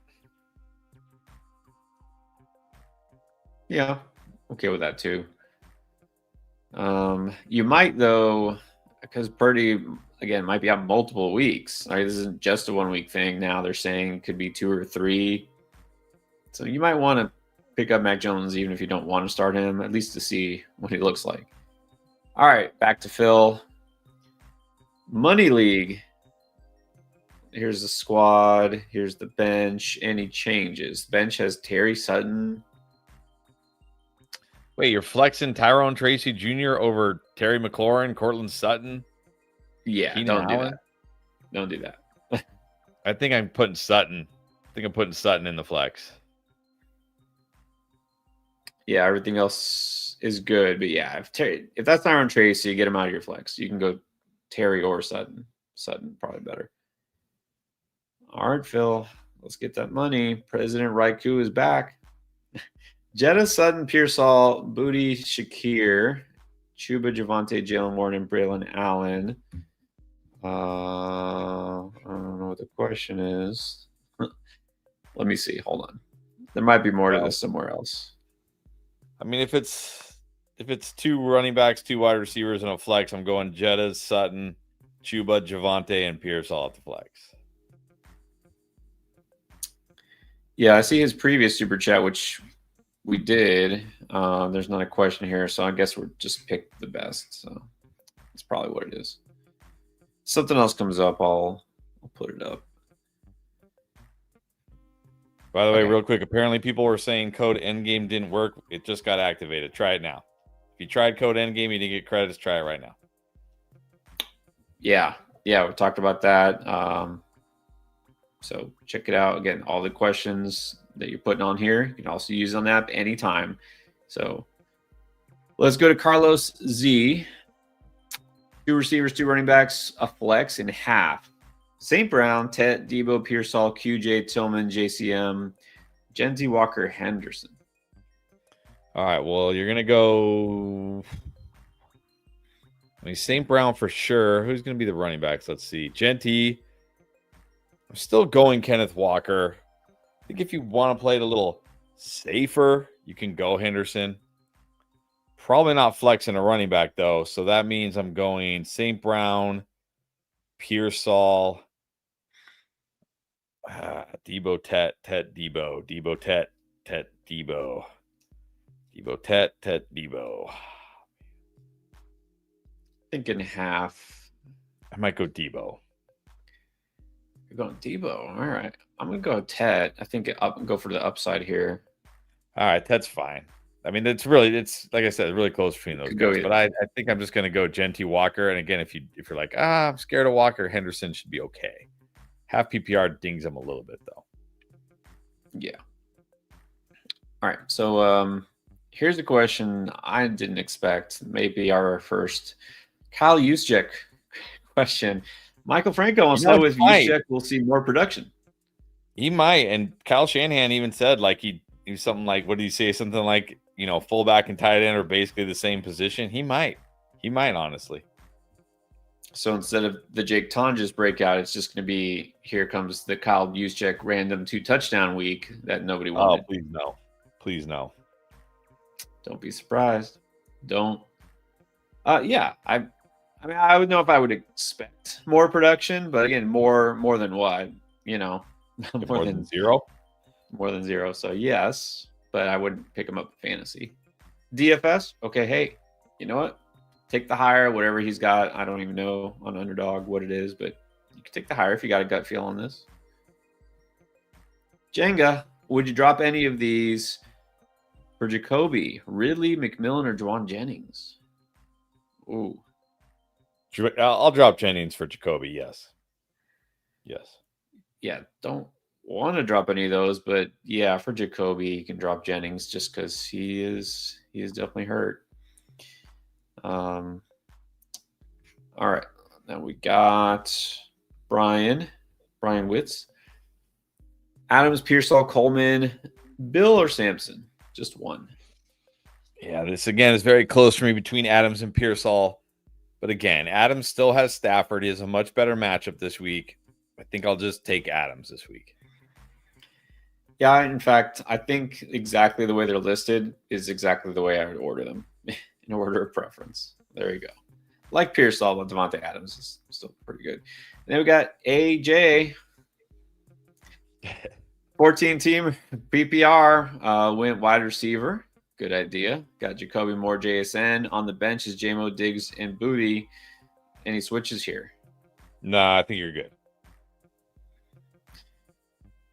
Yeah, okay with that too. You might though, because Purdy again might be out multiple weeks. Right, this isn't just a 1-week thing. Now they're saying it could be 2 or 3. So you might want to pick up Mac Jones even if you don't want to start him, at least to see what he looks like. All right, back to Phil. Money League. Here's the squad. Here's the bench. Any changes? Bench has Terry Sutton. Wait, you're flexing Tyrone Tracy Jr. over Terry McLaurin, Cortland Sutton? Yeah, Keenan don't do Allen? that. Don't do that. I think I'm putting Sutton. I think I'm putting Sutton in the flex. Yeah, everything else is good. But yeah, if that's Tyrone Tracy, get him out of your flex. You can go Terry or Sutton. Sutton, probably better. All right, Phil. Let's get that money. President Raikou is back. Jetta, Sutton, Pearsall, Booty, Shakir, Chuba, Javante, Jalen Warren, and Braylon Allen. I don't know what the question is. Let me see. Hold on. There might be more to this somewhere else. I mean, if it's 2 running backs, 2 wide receivers, and a flex, I'm going Jetta, Sutton, Chuba, Javante, and Pearsall at the flex. Yeah, I see his previous super chat, which we did. There's not a question here, so I guess we're just pick the best. So that's probably what it is. Something else comes up, I'll put it up. By the way, real quick, apparently people were saying code Endgame didn't work. It just got activated. Try it now. If you tried code Endgame, you didn't get credits. Try it right now. Yeah, we talked about that. So check it out. Again, all the questions that you're putting on here, you can also use on the app anytime. So let's go to Carlos Z. 2 receivers, 2 running backs, a flex in half. St. Brown, Tet, Debo, Pearsall, QJ, Tillman, JCM, Genty, Walker, Henderson. All right. Well, you're going to go. I mean, St. Brown for sure. Who's going to be the running backs? Let's see. Genty, I'm still going Kenneth Walker. I think if you want to play it a little safer, you can go Henderson. Probably not flexing a running back, though. So that means I'm going St. Brown, Pearsall, Debo, Tet, Debo, Debo, Tet, Debo, Debo, Tet, Debo. Thinking half. I might go Debo. You're going Debo. All right. I'm going to go Tet. I think go for the upside here. All right, that's fine. I mean, it's like I said, really close between those guys. But I think I'm just going to go Genty Walker. And again, if you're like, I'm scared of Walker, Henderson should be okay. Half PPR dings him a little bit though. Yeah. All right. So here's a question I didn't expect. Maybe our first Kyle Juszczyk question. Michael Franco wants to know if Juszczyk will see more production. He might. And Kyle Shanahan even said like he was something like, what did he say? Something like, fullback and tight end are basically the same position. He might, honestly. So instead of the Jake Tonjes breakout, it's just going to be, here comes the Kyle Juszczyk random 2-touchdown week that nobody wanted. Oh, please no. Don't be surprised. Don't. Yeah, I mean, I would know if I would expect more production, but again, more than what, more than zero. More than zero. So yes, but I wouldn't pick him up in fantasy. DFS, okay. Hey, you know what? Take the higher, whatever he's got. I don't even know on Underdog what it is, but you can take the higher if you got a gut feel on this. Jenga, would you drop any of these for Jacoby, Ridley, McMillan, or Juwan Jennings? Ooh. I'll drop Jennings for Jacoby, yes. Yeah, don't want to drop any of those, but yeah, for Jacoby, you can drop Jennings just because he is definitely hurt. All right, now we got Brian Witz, Adams, Pearsall, Coleman, Bill, or Sampson. Just one. Yeah, this again is very close for me between Adams and Pearsall. But again, Adams still has Stafford. He has a much better matchup this week. I think I'll just take Adams this week. Yeah, in fact, I think exactly the way they're listed is exactly the way I would order them in order of preference. There you go. Like Pearsall, but Devontae Adams is still pretty good. And then we got AJ. 14-team PPR went wide receiver. Good idea. Got Jacoby Moore, JSN. On the bench is JMO, Diggs, and Booty. Any switches here? No, I think you're good.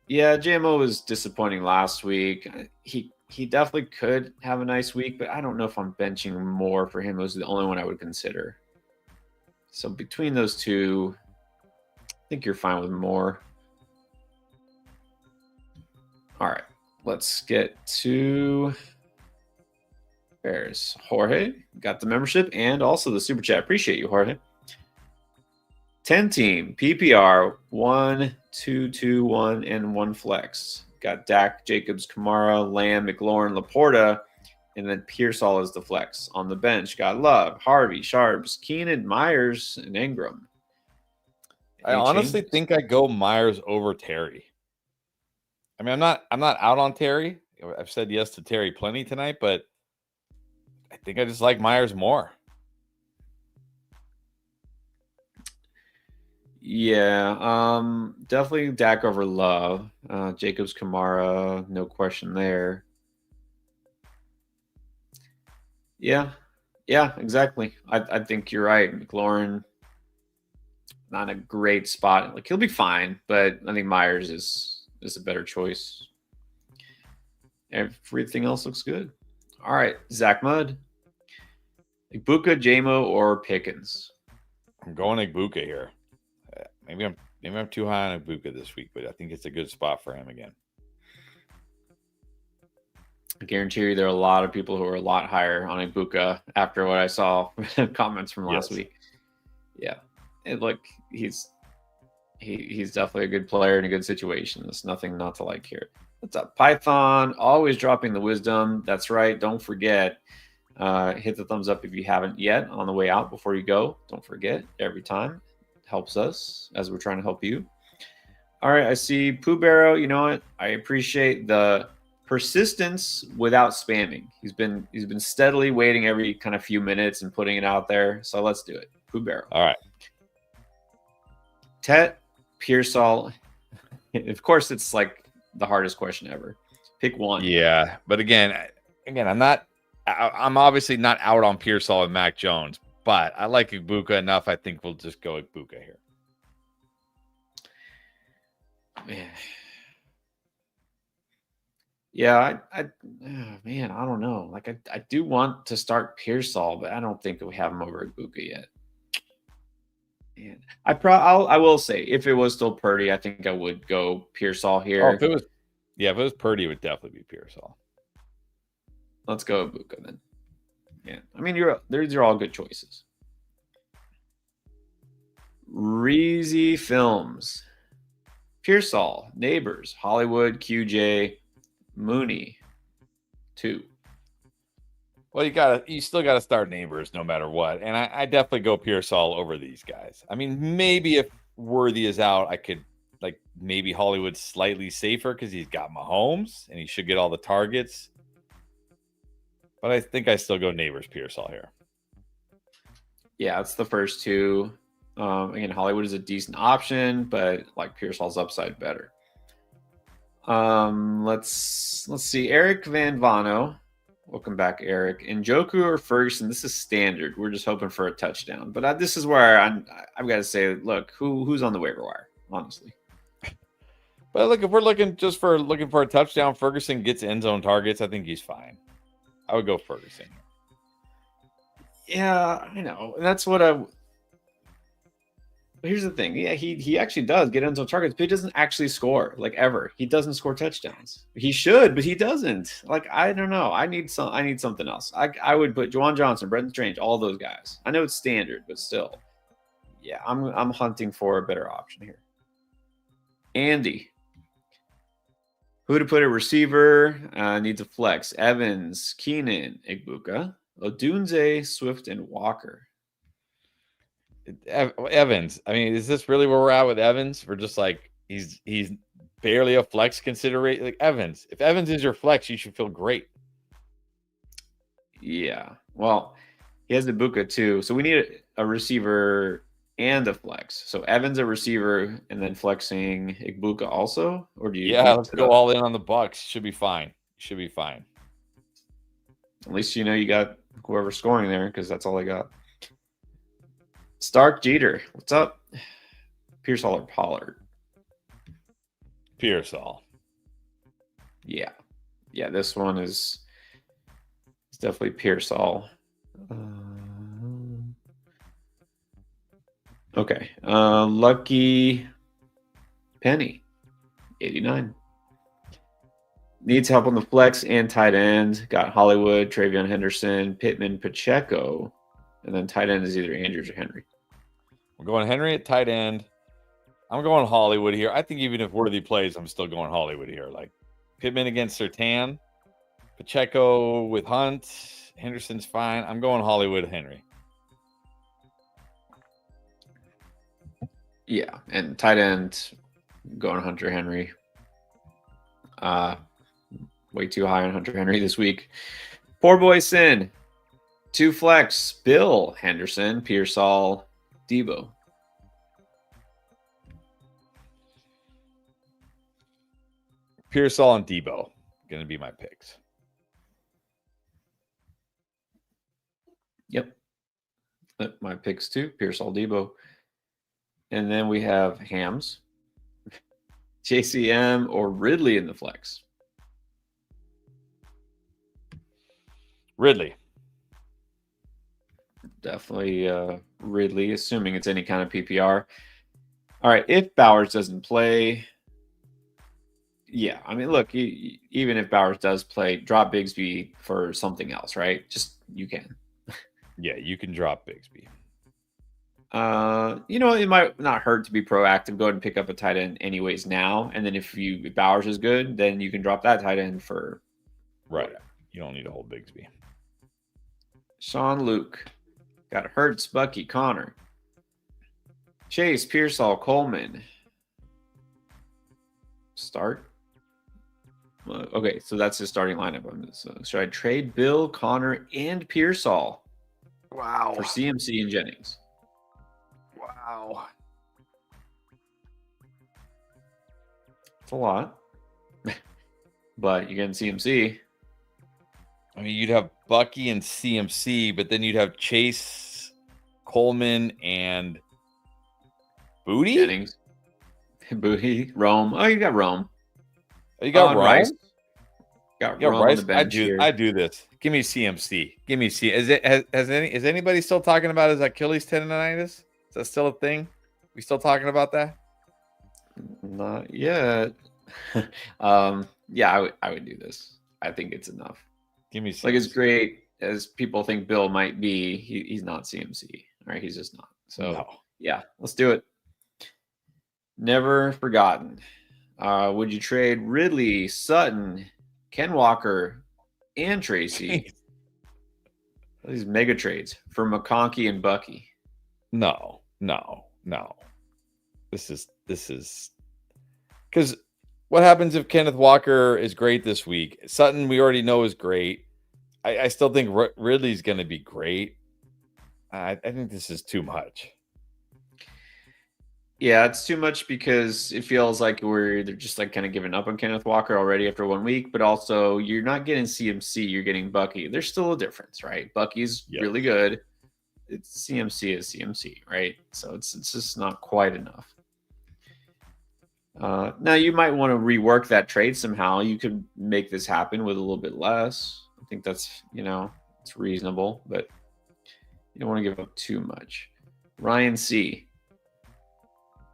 Yeah, JMO was disappointing last week. He definitely could have a nice week, but I don't know if I'm benching more for him. It was the only one I would consider. So between those two, I think you're fine with Moore. All right, let's get to Bears. Jorge got the membership and also the super chat. Appreciate you, Jorge. 10-team PPR 1, 2, 2, 1, and 1 flex. Got Dak, Jacobs, Kamara, Lamb, McLaurin, Laporta, and then Pearsall is the flex. On the bench, got Love, Harvey, Sharps, Keenan, Myers, and Ingram. I honestly think I go Myers over Terry. I mean, I'm not out on Terry. I've said yes to Terry plenty tonight, but I think I just like Myers more. Yeah, definitely Dak over Love. Jacobs, Kamara, no question there. Yeah, exactly. I think you're right. McLaurin, not a great spot. Like, he'll be fine, but I think Myers is a better choice. Everything else looks good. All right, Zach Mudd, Igbuka, JMO, or Pickens. I'm going Igbuka here. Maybe I'm too high on Igbuka this week, but I think it's a good spot for him again. I guarantee you there are a lot of people who are a lot higher on Igbuka after what I saw comments from last week. Yeah, and look, he's definitely a good player in a good situation. There's nothing not to like here. What's up, Python? Always dropping the wisdom. That's right. Don't forget. Hit the thumbs up if you haven't yet on the way out before you go. Don't forget every time. Helps us as we're trying to help you. All right, I see Pooh Barrow. You know what? I appreciate the persistence without spamming. He's been steadily waiting every kind of few minutes and putting it out there. So let's do it. Pooh Barrow. All right. Tet, Pearsall. Of course, it's like the hardest question ever. Pick one. Yeah, but again, I'm obviously not out on Pearsall and Mac Jones, but I like Ibuka enough. I think we'll just go Ibuka here. Man. Yeah, man, I don't know. Like, I do want to start Pearsall, but I don't think we have him over Ibuka yet. Man, I will say, if it was still Purdy, I think I would go Pearsall here. Oh, if it was Purdy, it would definitely be Pearsall. Let's go Ibuka then. Yeah, I mean, these are all good choices. Reezy Films, Pearsall, Neighbors, Hollywood, QJ, Mooney, 2. Well, you still gotta start Neighbors no matter what, and I definitely go Pearsall over these guys. I mean, maybe if Worthy is out, I could maybe Hollywood's slightly safer because he's got Mahomes and he should get all the targets. But I think I still go Neighbors Pearsall here. Yeah, it's the first two. Again, Hollywood is a decent option, but like Pearsall's upside better. Let's see. Eric Van Vano. Welcome back, Eric. Njoku or Ferguson? This is standard. We're just hoping for a touchdown. But this is where I've got to say, look, who's on the waiver wire, honestly. But look, if we're looking for a touchdown, Ferguson gets end zone targets. I think he's fine. I would go Ferguson. Yeah, I know. And that's what here's the thing. Yeah, he actually does get end zone targets, but he doesn't actually score, like, ever. He doesn't score touchdowns. He should, but he doesn't. Like, I don't know. I need something else. I would put Juwan Johnson, Brendan Strange, all those guys. I know it's standard, but still. Yeah, I'm hunting for a better option here. Andy. Who to put at receiver? Needs a flex. Evans, Keenan, Igbuka, Odunze, Swift, and Walker. Evans. I mean, is this really where we're at with Evans? We're just like he's barely a flex consideration. Like Evans. If Evans is your flex, you should feel great. Yeah. Well, he has Igbuka too, so we need a receiver and a flex. So Evans a receiver and then flexing Igbuka also, or do you? Yeah, let's go all in on the Bucks. Should be fine. At least you know you got whoever's scoring there because that's all I got. Stark Jeter, what's up? Pearsall or Pollard? Pearsall. Yeah. This one is definitely Pearsall. Okay. Lucky Penny, 89. Needs help on the flex and tight end. Got Hollywood, Travion Henderson, Pittman, Pacheco, and then tight end is either Andrews or Henry. We're going Henry at tight end. I'm going Hollywood here. I think even if Worthy plays, I'm still going Hollywood here. Like Pittman against Surtain, Pacheco with Hunt, Henderson's fine. I'm going Hollywood Henry. Yeah, and tight end going Hunter Henry. Way too high on Hunter Henry this week. Poor boy Sin. 2 flex. Bill Henderson, Pearsall, Debo. Pearsall and Debo going to be my picks. Yep. My picks too. Pearsall, Debo. And then we have Hams, JCM, or Ridley in the flex. Ridley. Definitely Ridley, assuming it's any kind of PPR. All right, if Bowers doesn't play, yeah, I mean, look, even if Bowers does play, drop Bigsby for something else, right? Just you can. Yeah, you can drop Bigsby. It might not hurt to be proactive. Go ahead and pick up a tight end anyways now. And then if Bowers is good, then you can drop that tight end for right. You don't need to hold Bigsby. Sean Luke. Got Hurts, Bucky, Connor. Chase, Pearsall, Coleman. Start. Okay, so that's his starting lineup. So should I trade Bill, Connor, and Pearsall? Wow. For CMC and Jennings. Wow. It's a lot. But you're getting CMC. I mean, you'd have Bucky and CMC, but then you'd have Chase, Coleman, and Booty? Jennings. Booty. Rome. Oh, you got Rome. Oh, you got Rome? Rice. Got Rome Rice. on the bench here. I do this. Give me CMC. Give me C. Is anybody still talking about his Achilles tendonitis? Is that still a thing? We still talking about that? Not yet. Yeah, I would do this. I think it's enough. Give me CMC. Like, as great as people think Bill might be, he's not CMC. All right, he's just not. So yeah, let's do it. Never forgotten. Would you trade Ridley, Sutton, Ken Walker, and Tracy? These mega trades for McConkey and Bucky. No. This is because what happens if Kenneth Walker is great this week? Sutton, we already know, is great. I still think Ridley's going to be great. I think this is too much. Yeah, it's too much because it feels like they're just like kind of giving up on Kenneth Walker already after 1 week, but also you're not getting CMC, you're getting Bucky. There's still a difference, right? Bucky's really good. It's CMC is CMC, right? So it's just not quite enough. Now you might want to rework that trade somehow. You could make this happen with a little bit less. I think that's, it's reasonable, but you don't want to give up too much. Ryan C.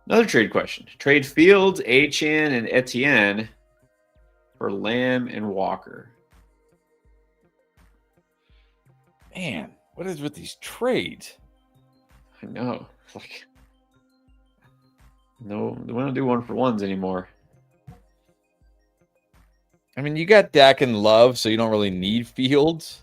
Another trade question. Trade Fields, Achane, and Etienne for Lamb and Walker. Man, what is with these trades? I know. No, we don't do 1-for-1s anymore. I mean, you got Dak and Love, so you don't really need Fields.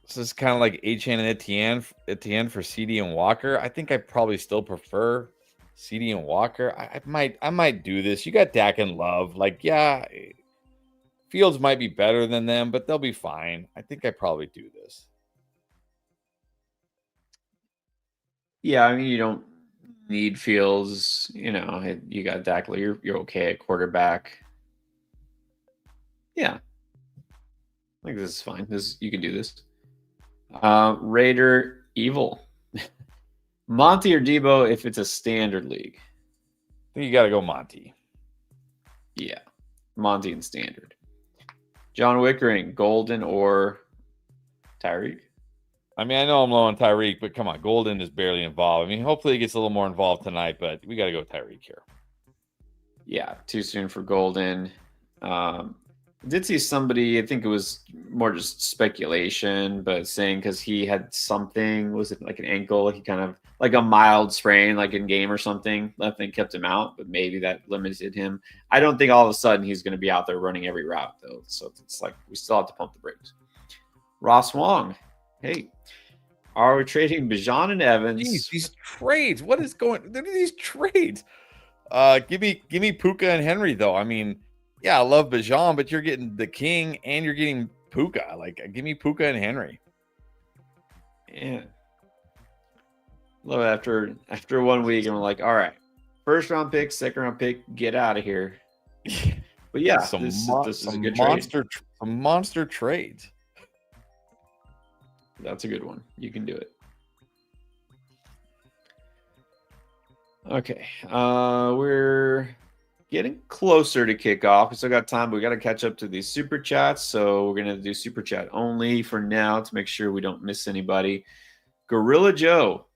So it's kind of like Achane and Etienne for CD and Walker. I think I probably still prefer CD and Walker. I might do this. You got Dak and Love. Fields might be better than them, but they'll be fine. I think I probably do this. Yeah, I mean, you don't need Fields. You got Dak. You're okay at quarterback. Yeah, I think this is fine. You can do this. Raider Evil. Monty or Debo if it's a standard league? I think you got to go Monty. Yeah, Monty and standard. John Wickering, Golden or Tyreek? I mean, I know I'm low on Tyreek, but come on, Golden is barely involved. I mean, hopefully he gets a little more involved tonight, but we got to go Tyreek here. Yeah, too soon for Golden. I did see somebody, I think it was more just speculation, but saying because he had something, was it like an ankle? He kind of like a mild sprain, like in game or something, left and kept him out, but maybe that limited him. I don't think all of a sudden he's going to be out there running every route, though. So it's like we still have to pump the brakes. Ross Wong, hey, are we trading Bijan and Evans? Jeez, these trades, what is going? Look at these trades. Give me Puka and Henry though. I mean, yeah, I love Bijan, but you're getting the king and you're getting Puka. Like, give me Puka and Henry. Yeah. Love after 1 week, and we're like, all right, first round pick, second round pick, get out of here. But yeah, this is a good trade. Some monster trades. That's a good one. You can do it. Okay. We're getting closer to kickoff. We still got time, but we got to catch up to these super chats. So we're going to do super chat only for now to make sure we don't miss anybody. Gorilla Joe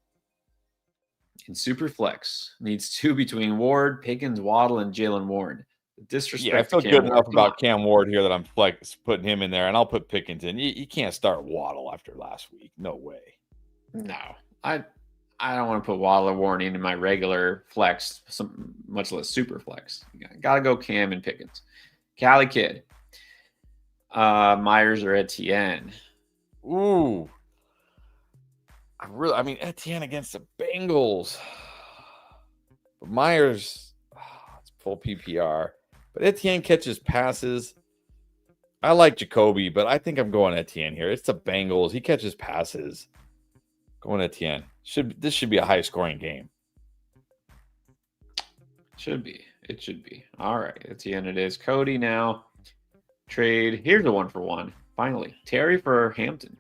in super flex needs 2 between Ward, Pickens, Waddle, and Jalen Warren. Disrespect. Yeah, I feel good enough about Cam Ward here that I'm putting him in there, and I'll put Pickens in. You can't start Waddle after last week. No way. No, I don't want to put Waddle or Warren into my regular flex, much less super flex. Got to go Cam and Pickens. Cali Kid. Myers or Etienne. Ooh. I mean, Etienne against the Bengals. But Myers, it's full PPR. But Etienne catches passes. I like Jacoby, but I think I'm going Etienne here. It's the Bengals. He catches passes. Going Etienne. This should be a high-scoring game. Should be. It should be. All right. Etienne it is. Cody now. Trade. Here's a 1-for-1. Finally. Terry for Hampton.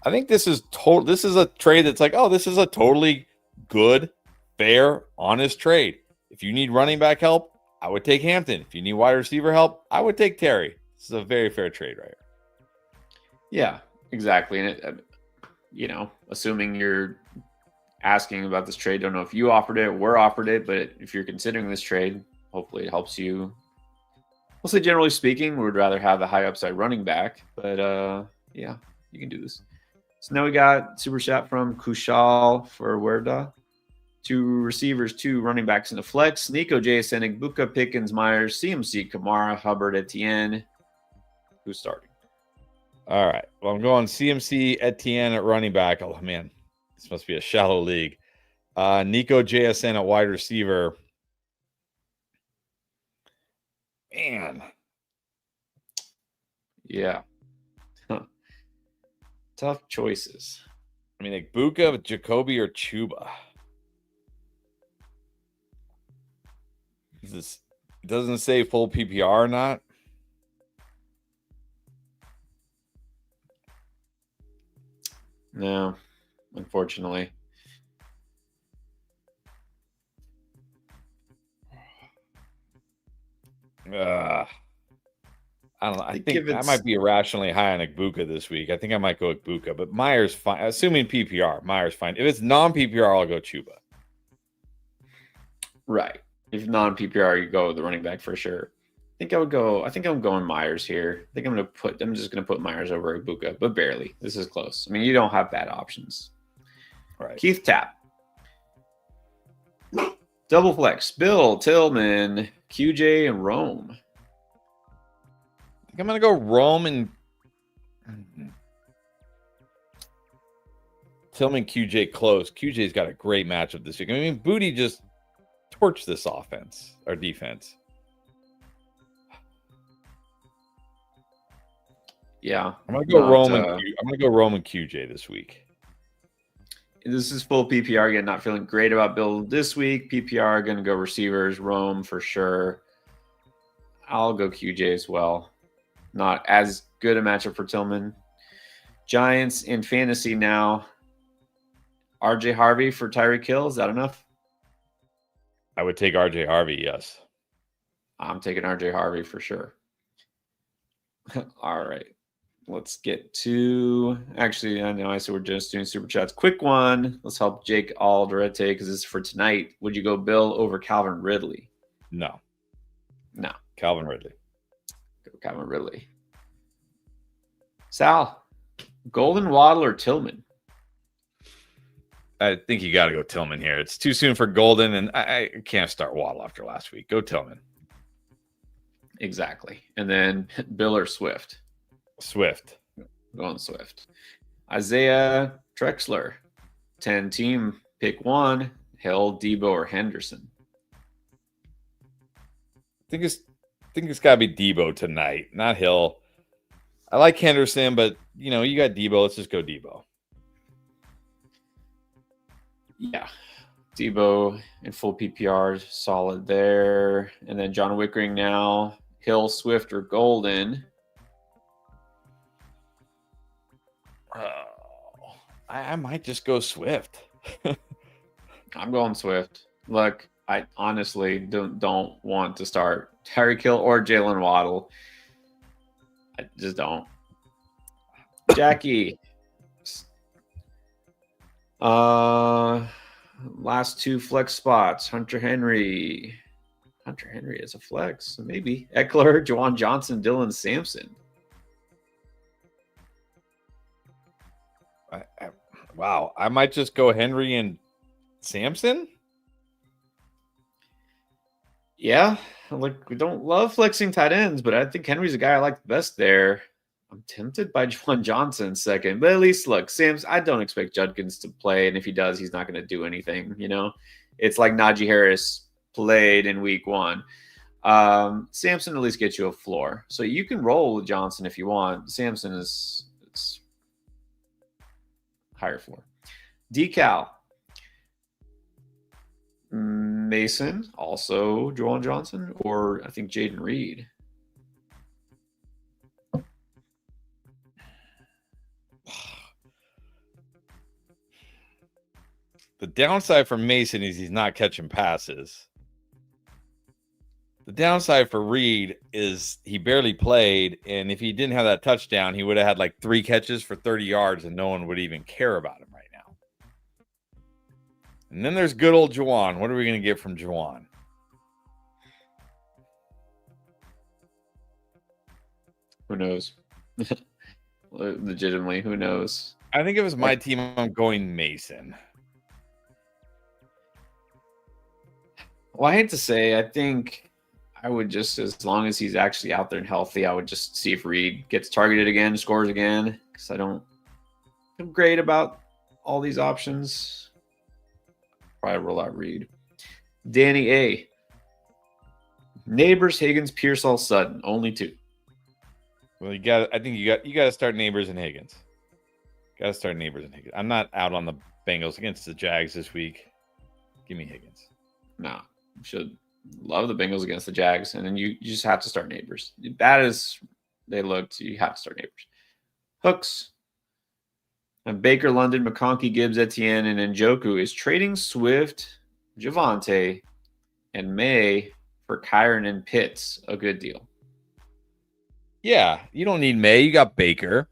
I think this is This is a trade that's like, oh, this is a totally good, fair, honest trade. If you need running back help, I would take Hampton. If you need wide receiver help, I would take Terry. This is a very fair trade right here. Yeah, exactly. And it, assuming you're asking about this trade, don't know if you offered it, we're offered it, but if you're considering this trade, hopefully it helps you. We'll say generally speaking, we would rather have a high upside running back, but yeah, you can do this. So now we got super chat from Kushal for Werda. 2 receivers, 2 running backs in the flex. Nico, JSN, Igbuka, Pickens, Myers, CMC, Kamara, Hubbard, Etienne. Who's starting? All right. Well, I'm going CMC, Etienne at running back. Oh, man. This must be a shallow league. Nico, JSN at wide receiver. Man. Yeah. Tough choices. I mean, Igbuka, Jacoby, or Chuba. This doesn't say full PPR or not. No, unfortunately. I don't know. I think I might be irrationally high on Igbuka this week. I think I might go Igbuka, but Myers fine. Assuming PPR, Myers fine. If it's non-PPR, I'll go Chuba. Right. If non-PPR, you go with the running back for sure. I think I'm going Myers here. I think I'm just gonna put Myers over Igbuka, but barely. This is close. I mean, you don't have bad options. Right. Keith Tapp. Double flex. Bill, Tillman, QJ, and Rome. I think I'm gonna go Rome and Tillman, QJ close. QJ's got a great matchup this week. I mean, Booty just torched this offense or defense. Yeah, I'm gonna go Rome and QJ this week. This is full PPR again. Not feeling great about Bill this week. PPR gonna go receivers. Rome for sure. I'll go QJ as well. Not as good a matchup for Tillman. Giants in fantasy now. RJ Harvey for Tyreek Hill. Is that enough? I would take RJ Harvey. Yes, I'm taking RJ Harvey for sure. All right. Let's get to actually, I know I said we're just doing super chats. Quick one. Let's help Jake Alderete because this is for tonight. Would you go Bill over Calvin Ridley? No. Calvin Ridley. Go Calvin Ridley. Sal, Golden, Waddle, or Tillman? I think you got to go Tillman here. It's too soon for Golden, and I can't start Waddle after last week. Go Tillman. Exactly. And then Bill or Swift? Swift. Going Swift. Isaiah Trexler. 10 team. Pick one. Hill, Debo, or Henderson? I think it's got to be Debo tonight, not Hill. I like Henderson, but you got Debo. Let's just go Debo. Yeah. Debo in full PPR, solid there. And then John Wickering now. Hill, Swift, or Golden? I might just go Swift. I'm going Swift. Look, I honestly don't want to start Tyreek Hill or Jalen Waddle. I just don't. Jackie. Last 2 flex spots. Hunter Henry is a flex, so maybe. Eckler, Juwan Johnson, Dylan Sampson. Wow, I might just go Henry and Sampson. Yeah, look, we don't love flexing tight ends, but I think Henry's the guy I like the best there. I'm tempted by Juwan Johnson second, but at least look, Sam's. I don't expect Judkins to play, and if he does, he's not going to do anything. It's like Najee Harris played in week 1. Samson at least gets you a floor. So you can roll with Johnson if you want. Samson is higher floor. Decal. Mason, also Juwan Johnson, or I think Jaden Reed. The downside for Mason is he's not catching passes. The downside for Reed is he barely played, and if he didn't have that touchdown, he would have had like 3 catches for 30 yards, and no one would even care about him right now. And then there's good old Juwan. What are we going to get from Juwan? Who knows? Legitimately, who knows? I think if it was my team, I'm going Mason. Well, I hate to say, I think I would just, as long as he's actually out there and healthy, I would just see if Reed gets targeted again, scores again, because I don't feel great about all these options. Probably roll out Reed. Danny A. Neighbors, Higgins, Pearsall, Sutton. Only 2. Well, I think you got to start Neighbors and Higgins. Got to start Neighbors and Higgins. I'm not out on the Bengals against the Jags this week. Give me Higgins. No, you should love the Bengals against the Jags, and then you just have to start Neighbors. Bad as they looked, you have to start Neighbors. Hooks. And Baker, London, McConkey, Gibbs, Etienne, and Njoku is trading Swift, Javonte, and May for Kyron and Pitts. A good deal. Yeah, you don't need May. You got Baker.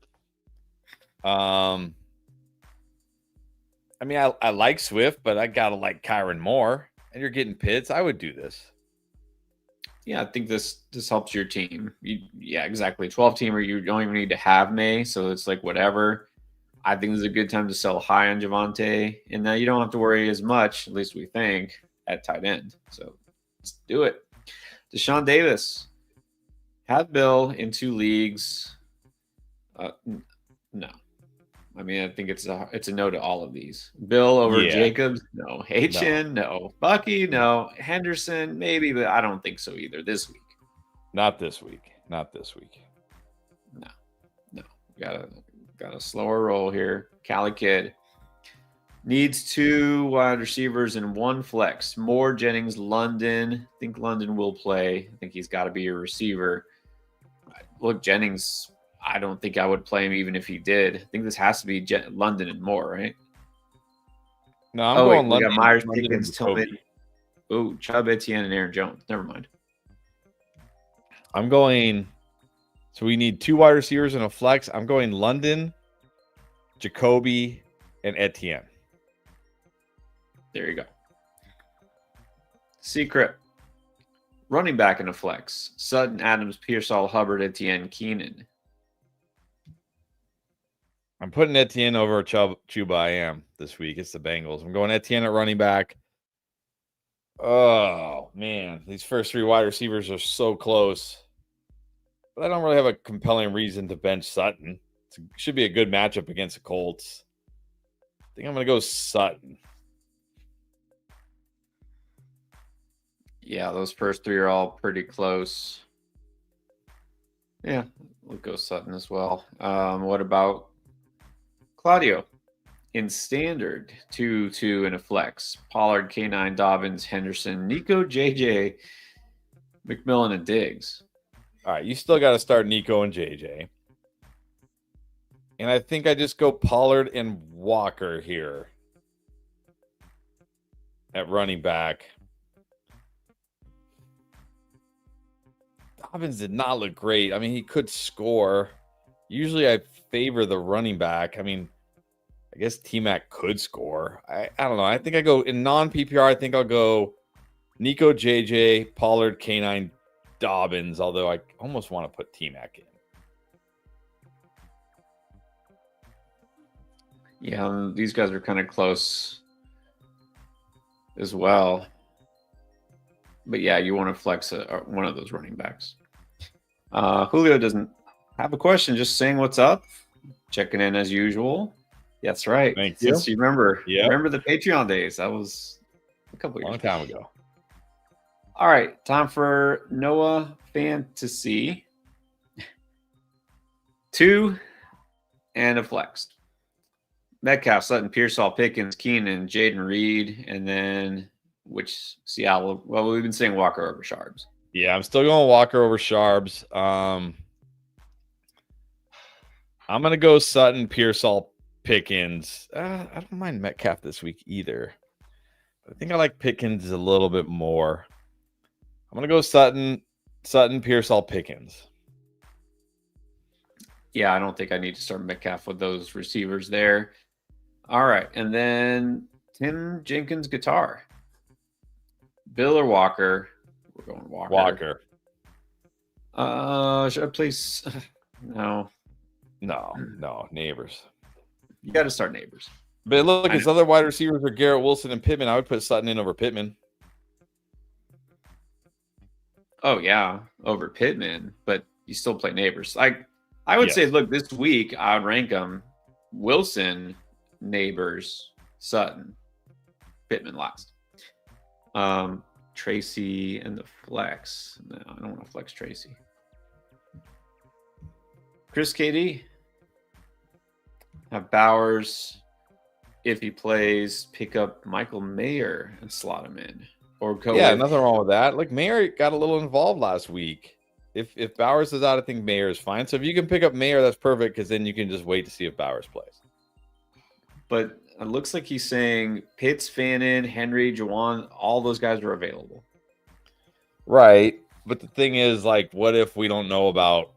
I mean, I like Swift, but I gotta like Kyron more. And you're getting Pitts. I would do this. Yeah, I think this helps your team. Yeah, exactly. 12-teamer, you don't even need to have May, so it's like whatever. I think this is a good time to sell high on Javonte, and now you don't have to worry as much, at least we think, at tight end. So let's do it. Deshaun Davis. Have Bill in 2 leagues. No. I mean, I think it's a no to all of these. Bill over Jacobs, no. HN, no. Bucky, no. Henderson, maybe, but I don't think so either this week. Not this week. Not this week. No. Got a slower roll here. Cali Kid needs 2 wide receivers and 1 flex. Moore, Jennings, London. I think London will play. I think he's got to be a receiver. Look, Jennings, I don't think I would play him even if he did. I think this has to be London and Moore, right? No, I'm going London. We got Myers, Pickens, Tillman. Oh, Chubb, Etienne, and Aaron Jones. Never mind. I'm going. So we need 2 wide receivers and a flex. I'm going London, Jacoby, and Etienne. There you go. Secret. Running back in a flex. Sutton, Adams, Pearsall, Hubbard, Etienne, Keenan. I'm putting Etienne over Chuba. I am this week. It's the Bengals. I'm going Etienne at running back. Oh, man. These first 3 wide receivers are so close. But I don't really have a compelling reason to bench Sutton. It should be a good matchup against the Colts. I think I'm going to go Sutton. Yeah, those first 3 are all pretty close. Yeah, we'll go Sutton as well. What about Claudio? In standard, 2-2 and a flex. Pollard, K9, Dobbins, Henderson, Nico, JJ, McMillan, and Diggs. All right, you still got to start Nico and JJ. And I think I just go Pollard and Walker here at running back. Dobbins did not look great. I mean, he could score. Usually I favor the running back. I mean, I guess T-Mac could score. I don't know. I think I go in non-PPR. I think I'll go Nico, JJ, Pollard, K9, Dobbins, although I almost want to put T-Mac in. Yeah, these guys are kind of close as well. But yeah, you want to flex one of those running backs. Julio doesn't have a question, just saying what's up. Checking in as usual. That's right. Thank you. Since you remember the Patreon days. That was a couple years long time ago. All right, time for Noah Fantasy. 2 and a flex. Metcalf, Sutton, Pearsall, Pickens, Keenan, Jaden Reed, and then which Seattle? Well, we've been saying Walker over Sharps. Yeah, I'm still going Walker over Sharps. I'm going to go Sutton, Pearsall, Pickens. I don't mind Metcalf this week either. I think I like Pickens a little bit more. I'm going to go Sutton, Pearsall, Pickens. Yeah, I don't think I need to start Metcalf with those receivers there. All right, and then Tim Jenkins guitar. Bill or Walker? We're going Walker. Should I place? No, Neighbors. You got to start Neighbors. But look, his other wide receivers are Garrett Wilson and Pittman. I would put Sutton in over Pittman. Oh yeah, over Pittman, but you still play Neighbors. I would say, look, this week I would rank them: Wilson, Neighbors, Sutton, Pittman last. Tracy and the flex. No, I don't want to flex Tracy. Chris KD. Have Bowers. If he plays, pick up Michael Mayer and slot him in. Or go nothing wrong with that. Like Mayer got a little involved last week. If Bowers is out, I think Mayer is fine. So if you can pick up Mayer, that's perfect because then you can just wait to see if Bowers plays. But it looks like he's saying Pitts, Fannin, Henry, Juwan, all those guys are available. Right. But the thing is, like, what if we don't know about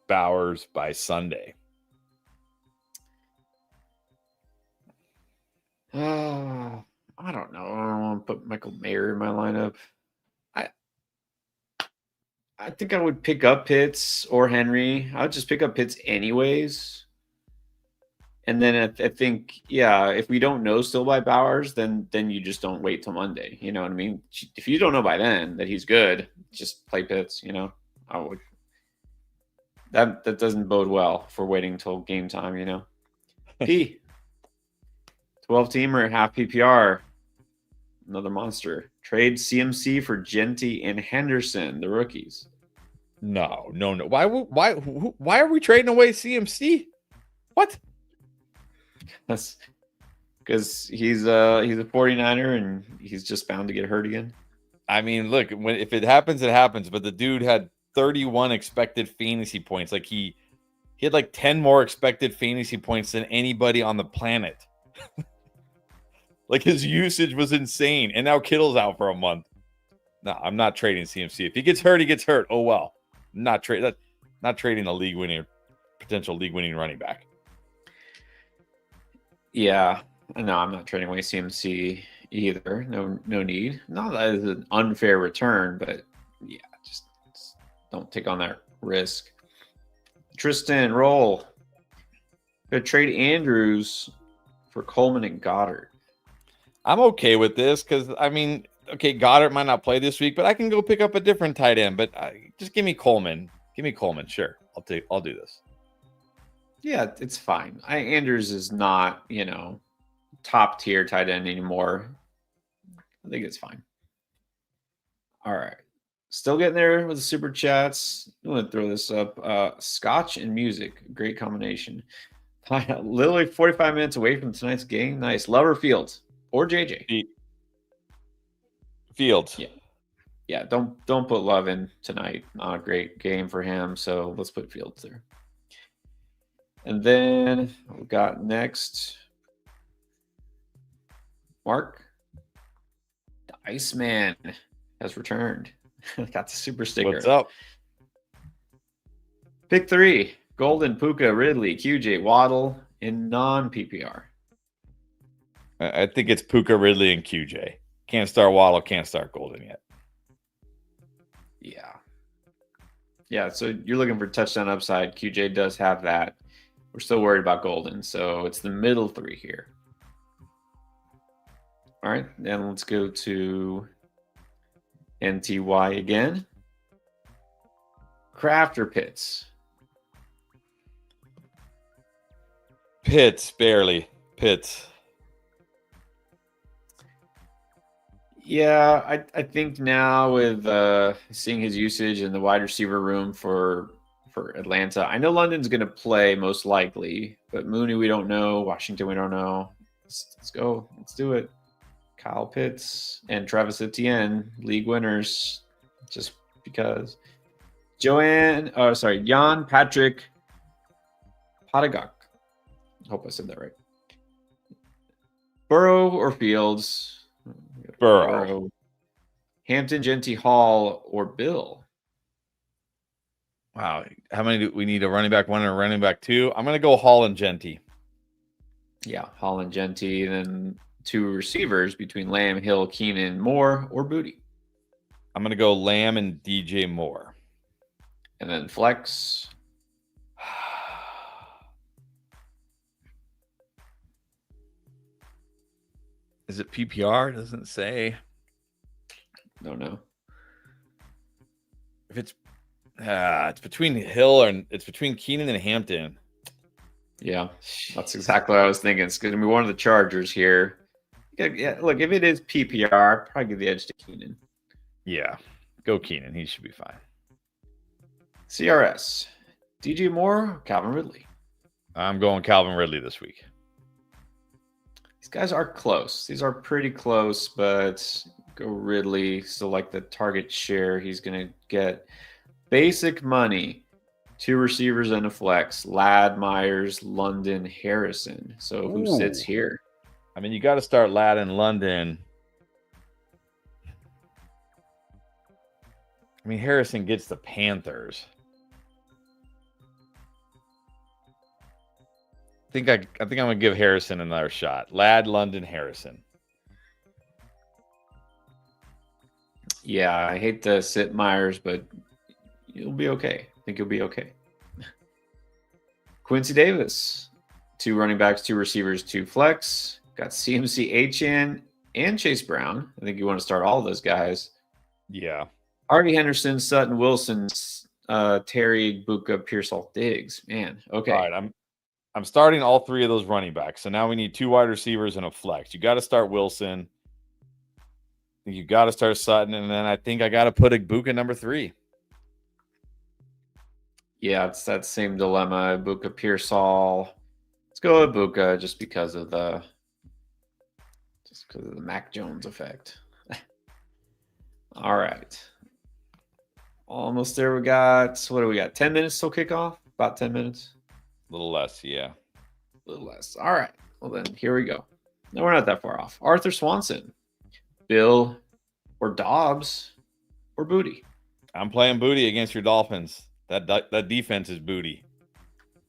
Bowers by Sunday? I don't know. I don't want to put Michael Mayer in my lineup. I think I would pick up Pitts or Henry. I would just pick up Pitts anyways. And then I think, if we don't know still by Bowers, then you just don't wait till Monday. You know what I mean? If you don't know by then that he's good, just play Pitts. I would. That doesn't bode well for waiting until game time. P. 12-teamer, half PPR. Another monster. Trade CMC for Genty and Henderson, the rookies. No. Why are we trading away CMC? What? That's because he's a 49er and he's just bound to get hurt again. I mean, look, if it happens, it happens. But the dude had 31 expected fantasy points. Like he had like 10 more expected fantasy points than anybody on the planet. Like his usage was insane. And now Kittle's out for a month. No, I'm not trading CMC. If he gets hurt, he gets hurt. Oh well. Not trading a potential league winning running back. Yeah. No, I'm not trading away CMC either. No need. Not that it's an unfair return, but just don't take on that risk. Tristan, roll. Gonna trade Andrews for Coleman and Goddard. I'm okay with this because, Goddard might not play this week, but I can go pick up a different tight end. But just give me Coleman. Sure, I'll do this. Yeah, it's fine. Andrews is not, top tier tight end anymore. I think it's fine. All right. Still getting there with the super chats. I'm going to throw this up. Scotch and music. Great combination. Literally 45 minutes away from tonight's game. Nice. Lover Fields or JJ. Fields. Yeah. Don't put Love in tonight. Not a great game for him. So let's put Fields there. And then we got next Mark. The Iceman has returned. Got the super sticker. What's up? Pick 3. Golden, Puka, Ridley, QJ, Waddle in non-PPR. I think it's Puka, Ridley, and QJ. Can't start Waddle, can't start Golden yet. Yeah, so you're looking for touchdown upside. QJ does have that. We're still worried about Golden, so it's the middle 3 here. All right, then let's go to NTY again. Kraft or Pitts? Pitts, barely. Pitts. Yeah, I think now with seeing his usage in the wide receiver room for Atlanta, I know London's going to play most likely, but Mooney we don't know, Washington we don't know. Let's go, let's do it. Kyle Pitts and Travis Etienne, league winners, just because. Jan Patrick Potagok. Hope I said that right. Burrow or Fields? Burrow. Hampton, Genty, Hall, or Bill? Wow. How many do we need? A running back 1 and a running back 2? I'm going to go Hall and Genty. Yeah, Hall and Genty. Then 2 receivers between Lamb, Hill, Keenan, Moore, or Booty. I'm going to go Lamb and DJ Moore. And then flex. Is it PPR? Doesn't say. Don't know. If it's between Hill and it's between Keenan and Hampton. Yeah, that's exactly what I was thinking. It's going to be one of the Chargers here. Yeah, look, if it is PPR, I'd probably give the edge to Keenan. Yeah, go Keenan. He should be fine. CRS. DJ Moore, Calvin Ridley. I'm going Calvin Ridley this week. These guys are close. These are pretty close, but go Ridley. Still like the target share he's going to get. Basic money. 2 receivers and a flex. Ladd, Myers, London, Harrison. So who sits here? I mean, you got to start Ladd in London. I mean, Harrison gets the Panthers. I think I'm gonna give Harrison another shot. Ladd, London, Harrison. Yeah, I hate to sit Myers, but you'll be okay. I think you'll be okay. Quincy Davis, 2 running backs, 2 receivers, 2 flex. Got CMC, Achane, and Chase Brown. I think you want to start all of those guys. Yeah. Harvey Henderson, Sutton, Wilson, Terry, Buka, Pearsall, Diggs. Man, okay. All right, I'm starting all 3 of those running backs. So now we need 2 wide receivers and a flex. You got to start Wilson. You got to start Sutton, and then I think I got to put Buka number 3. Yeah, it's that same dilemma. Buka, Pearsall. Let's go with Buka just because of the Mac Jones effect. All right. Almost there. We got, what do we got? 10 minutes till kickoff? About 10 minutes? A little less, yeah. A little less. All right. Well, then here we go. No, we're not that far off. Arthur Swanson, Bill, or Dobbs, or Booty. I'm playing Booty against your Dolphins. That defense is Booty.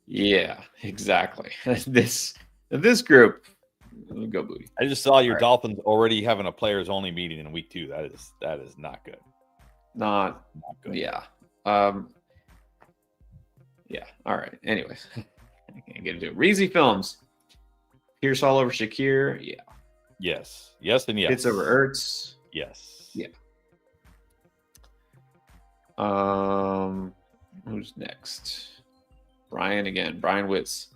Yeah, exactly. This group, go Booty. I just saw your Dolphins already having a players only meeting in week 2. That is not good. Not good. Yeah. Yeah. All right. Anyway, I can't get into it. Reezy Films. Pierce all over Shakir. Yeah. Yes. Yes and yes. Hits over Ertz. Yes. Yeah. Who's next? Brian again. Brian Witz.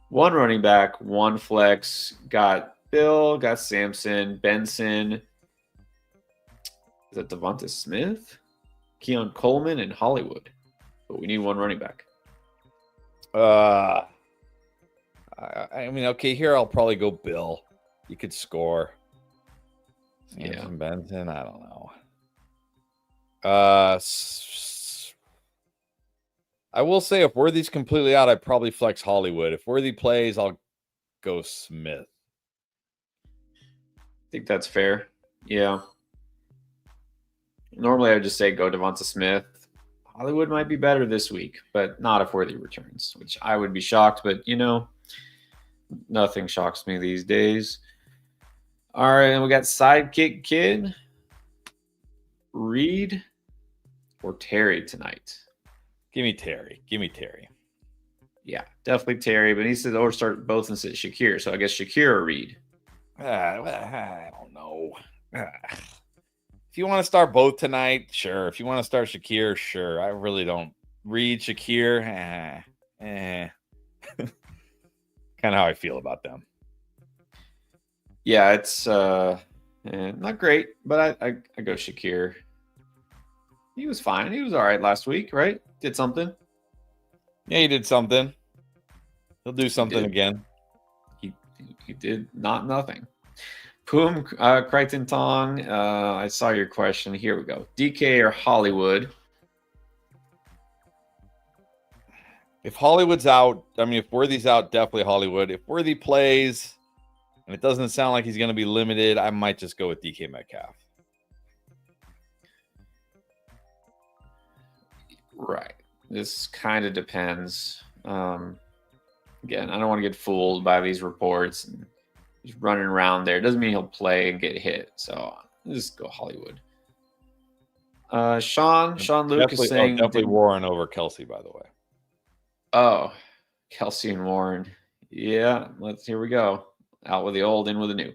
1 running back, 1 flex. Got Bill, got Samson, Benson. Is that Devonta Smith? Keon Coleman and Hollywood. But we need 1 running back. I mean, okay, here I'll probably go Bill. You could score. Samson, Benson, I don't know. I will say if Worthy's completely out, I'd probably flex Hollywood. If Worthy plays, I'll go Smith. I think that's fair. Yeah. Normally, I would just say go Devonta Smith. Hollywood might be better this week, but not if Worthy returns, which I would be shocked. But, nothing shocks me these days. All right, and we got Sidekick Kid, Reed, or Terry tonight. Give me Terry. Yeah, definitely Terry, but he said, start both and sit Shakir. So I guess Shakir or Reed. I don't know. If you want to start both tonight, sure. If you want to start Shakir, sure. I really don't. Reed, Shakir, kind of how I feel about them. Yeah, it's And not great, but I go Shakir. He was fine. He was all right last week, right? Did something. Yeah, he did something. He'll do something again. He did nothing. Poom Crichton Tong. I saw your question. Here we go. DK or Hollywood? If Hollywood's out, I mean, if Worthy's out, definitely Hollywood. If Worthy plays and it doesn't sound like he's going to be limited, I might just go with DK Metcalf. Right. This kind of depends. Again, I don't want to get fooled by these reports. And he's running around there. Doesn't mean he'll play and get hit. So I'll just go Hollywood. Sean Luke is saying definitely Warren over Kelsey, by the way. Oh, Kelsey and Warren. Yeah, here we go. Out with the old, in with the new.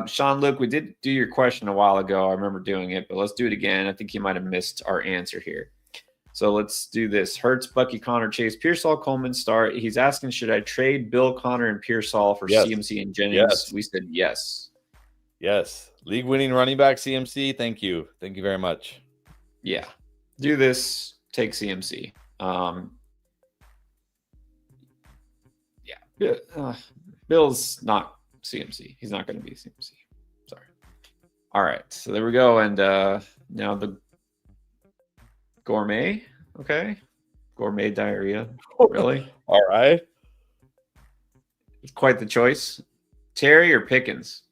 Sean Luke, we did do your question a while ago. I remember doing it, but let's do it again. I think you might have missed our answer here. So let's do this. Hurts, Bucky, Connor, Chase, Pearsall, Coleman, start. He's asking, should I trade Bill, Connor, and Pearsall for CMC and Jennings? Yes. We said yes. Yes. League-winning running back CMC. Thank you. Thank you very much. Yeah. Do this. Take CMC. Yeah. Bill's not CMC. He's not going to be CMC. Sorry. All right. So there we go. And now the gourmet. Okay. Gourmet diarrhea. Really? All right. It's quite the choice. Terry or Pickens?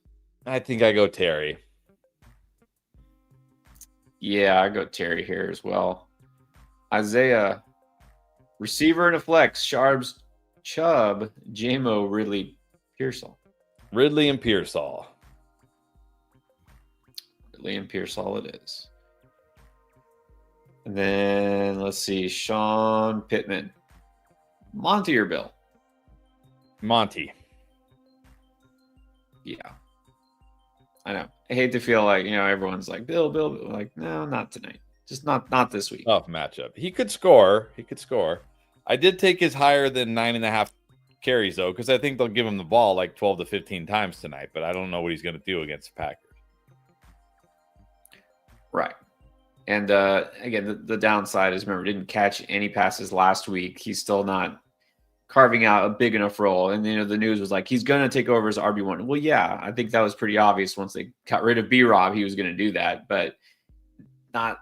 I think I go Terry. Yeah, I go Terry here as well. Isaiah, receiver and a flex. Sharps, Chubb, JMO, Ridley, Pearsall. Ridley and Pearsall. Ridley and Pearsall it is. And then let's see. Sean Pittman. Monty or Bill? Monty. Yeah. I know. I hate to feel like, everyone's like, Bill. Like, no, not tonight. Just not this week. Tough matchup. He could score. I did take his higher than 9.5 carries, though, because I think they'll give him the ball like 12 to 15 times tonight, but I don't know what he's going to do against the Packers. Right. And again, the downside is, remember, didn't catch any passes last week. He's still not carving out a big enough role. And, the news was like, he's going to take over as RB1. Well, yeah, I think that was pretty obvious once they got rid of B-Rob, he was going to do that, but not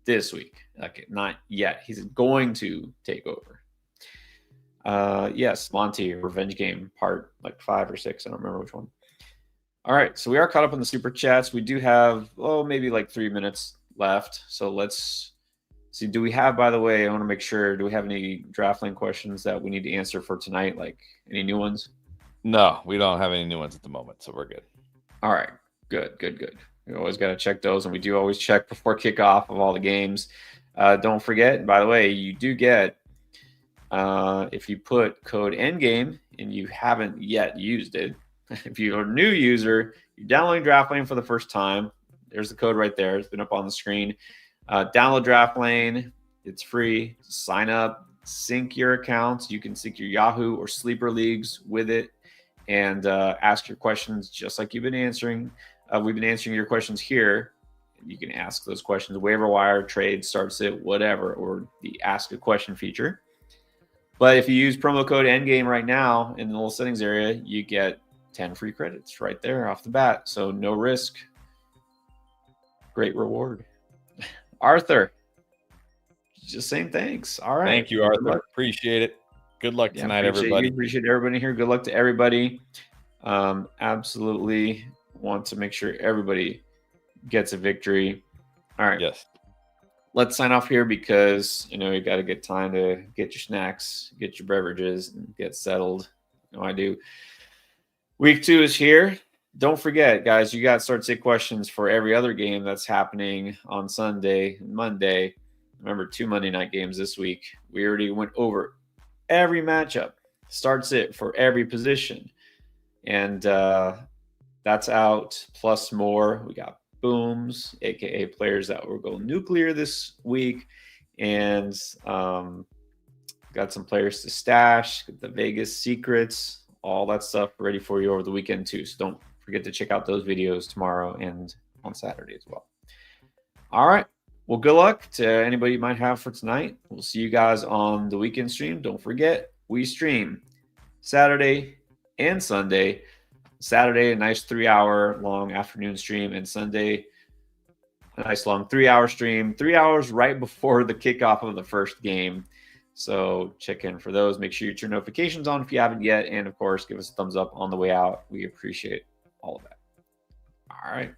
this week. Okay, not yet. He's going to take over. Yes, Monty, Revenge Game, part like 5 or 6. I don't remember which one. All right, so we are caught up on the super chats. We do have, maybe like 3 minutes left. So let's see. Do we have, by the way, I want to make sure, do we have any draft lane questions that we need to answer for tonight? Like any new ones? No, we don't have any new ones at the moment, so we're good. All right, good. We always got to check those, and we do always check before kickoff of all the games. Don't forget, by the way, you do get, if you put code ENDGAME and you haven't yet used it, if you're a new user, you're downloading DraftLane for the first time, there's the code right there. It's been up on the screen. Download DraftLane. It's free. Sign up. Sync your accounts. You can sync your Yahoo or Sleeper leagues with it and ask your questions just like you've been answering. We've been answering your questions here. You can ask those questions. Waiver wire, trade, start sit, whatever, or the ask a question feature. But if you use promo code ENDGAME right now in the little settings area, you get 10 free credits right there off the bat. So no risk. Great reward. Arthur, just saying thanks. All right. Thank you, Arthur. Appreciate it. Good luck tonight, everybody. Appreciate everybody here. Good luck to everybody. Absolutely want to make sure everybody gets a victory. All right. Yes. Let's sign off here because, you got to get time to get your snacks, get your beverages, and get settled. I do. Week 2 is here. Don't forget, guys, you got start sit questions for every other game that's happening on Sunday and Monday. Remember, 2 Monday night games this week. We already went over every matchup. Start sit for every position. And that's out, plus more. We got booms, a.k.a. players that will go nuclear this week. And got some players to stash, the Vegas secrets, all that stuff ready for you over the weekend too. So don't forget to check out those videos tomorrow and on Saturday as well. All right. Well, good luck to anybody you might have for tonight. We'll see you guys on the weekend stream. Don't forget, we stream Saturday and Sunday. Saturday, a nice 3-hour long afternoon stream, and Sunday, a nice long 3-hour stream. 3 hours right before the kickoff of the first game. So check in for those. Make sure you turn notifications on if you haven't yet. And, of course, give us a thumbs up on the way out. We appreciate all of that. All right.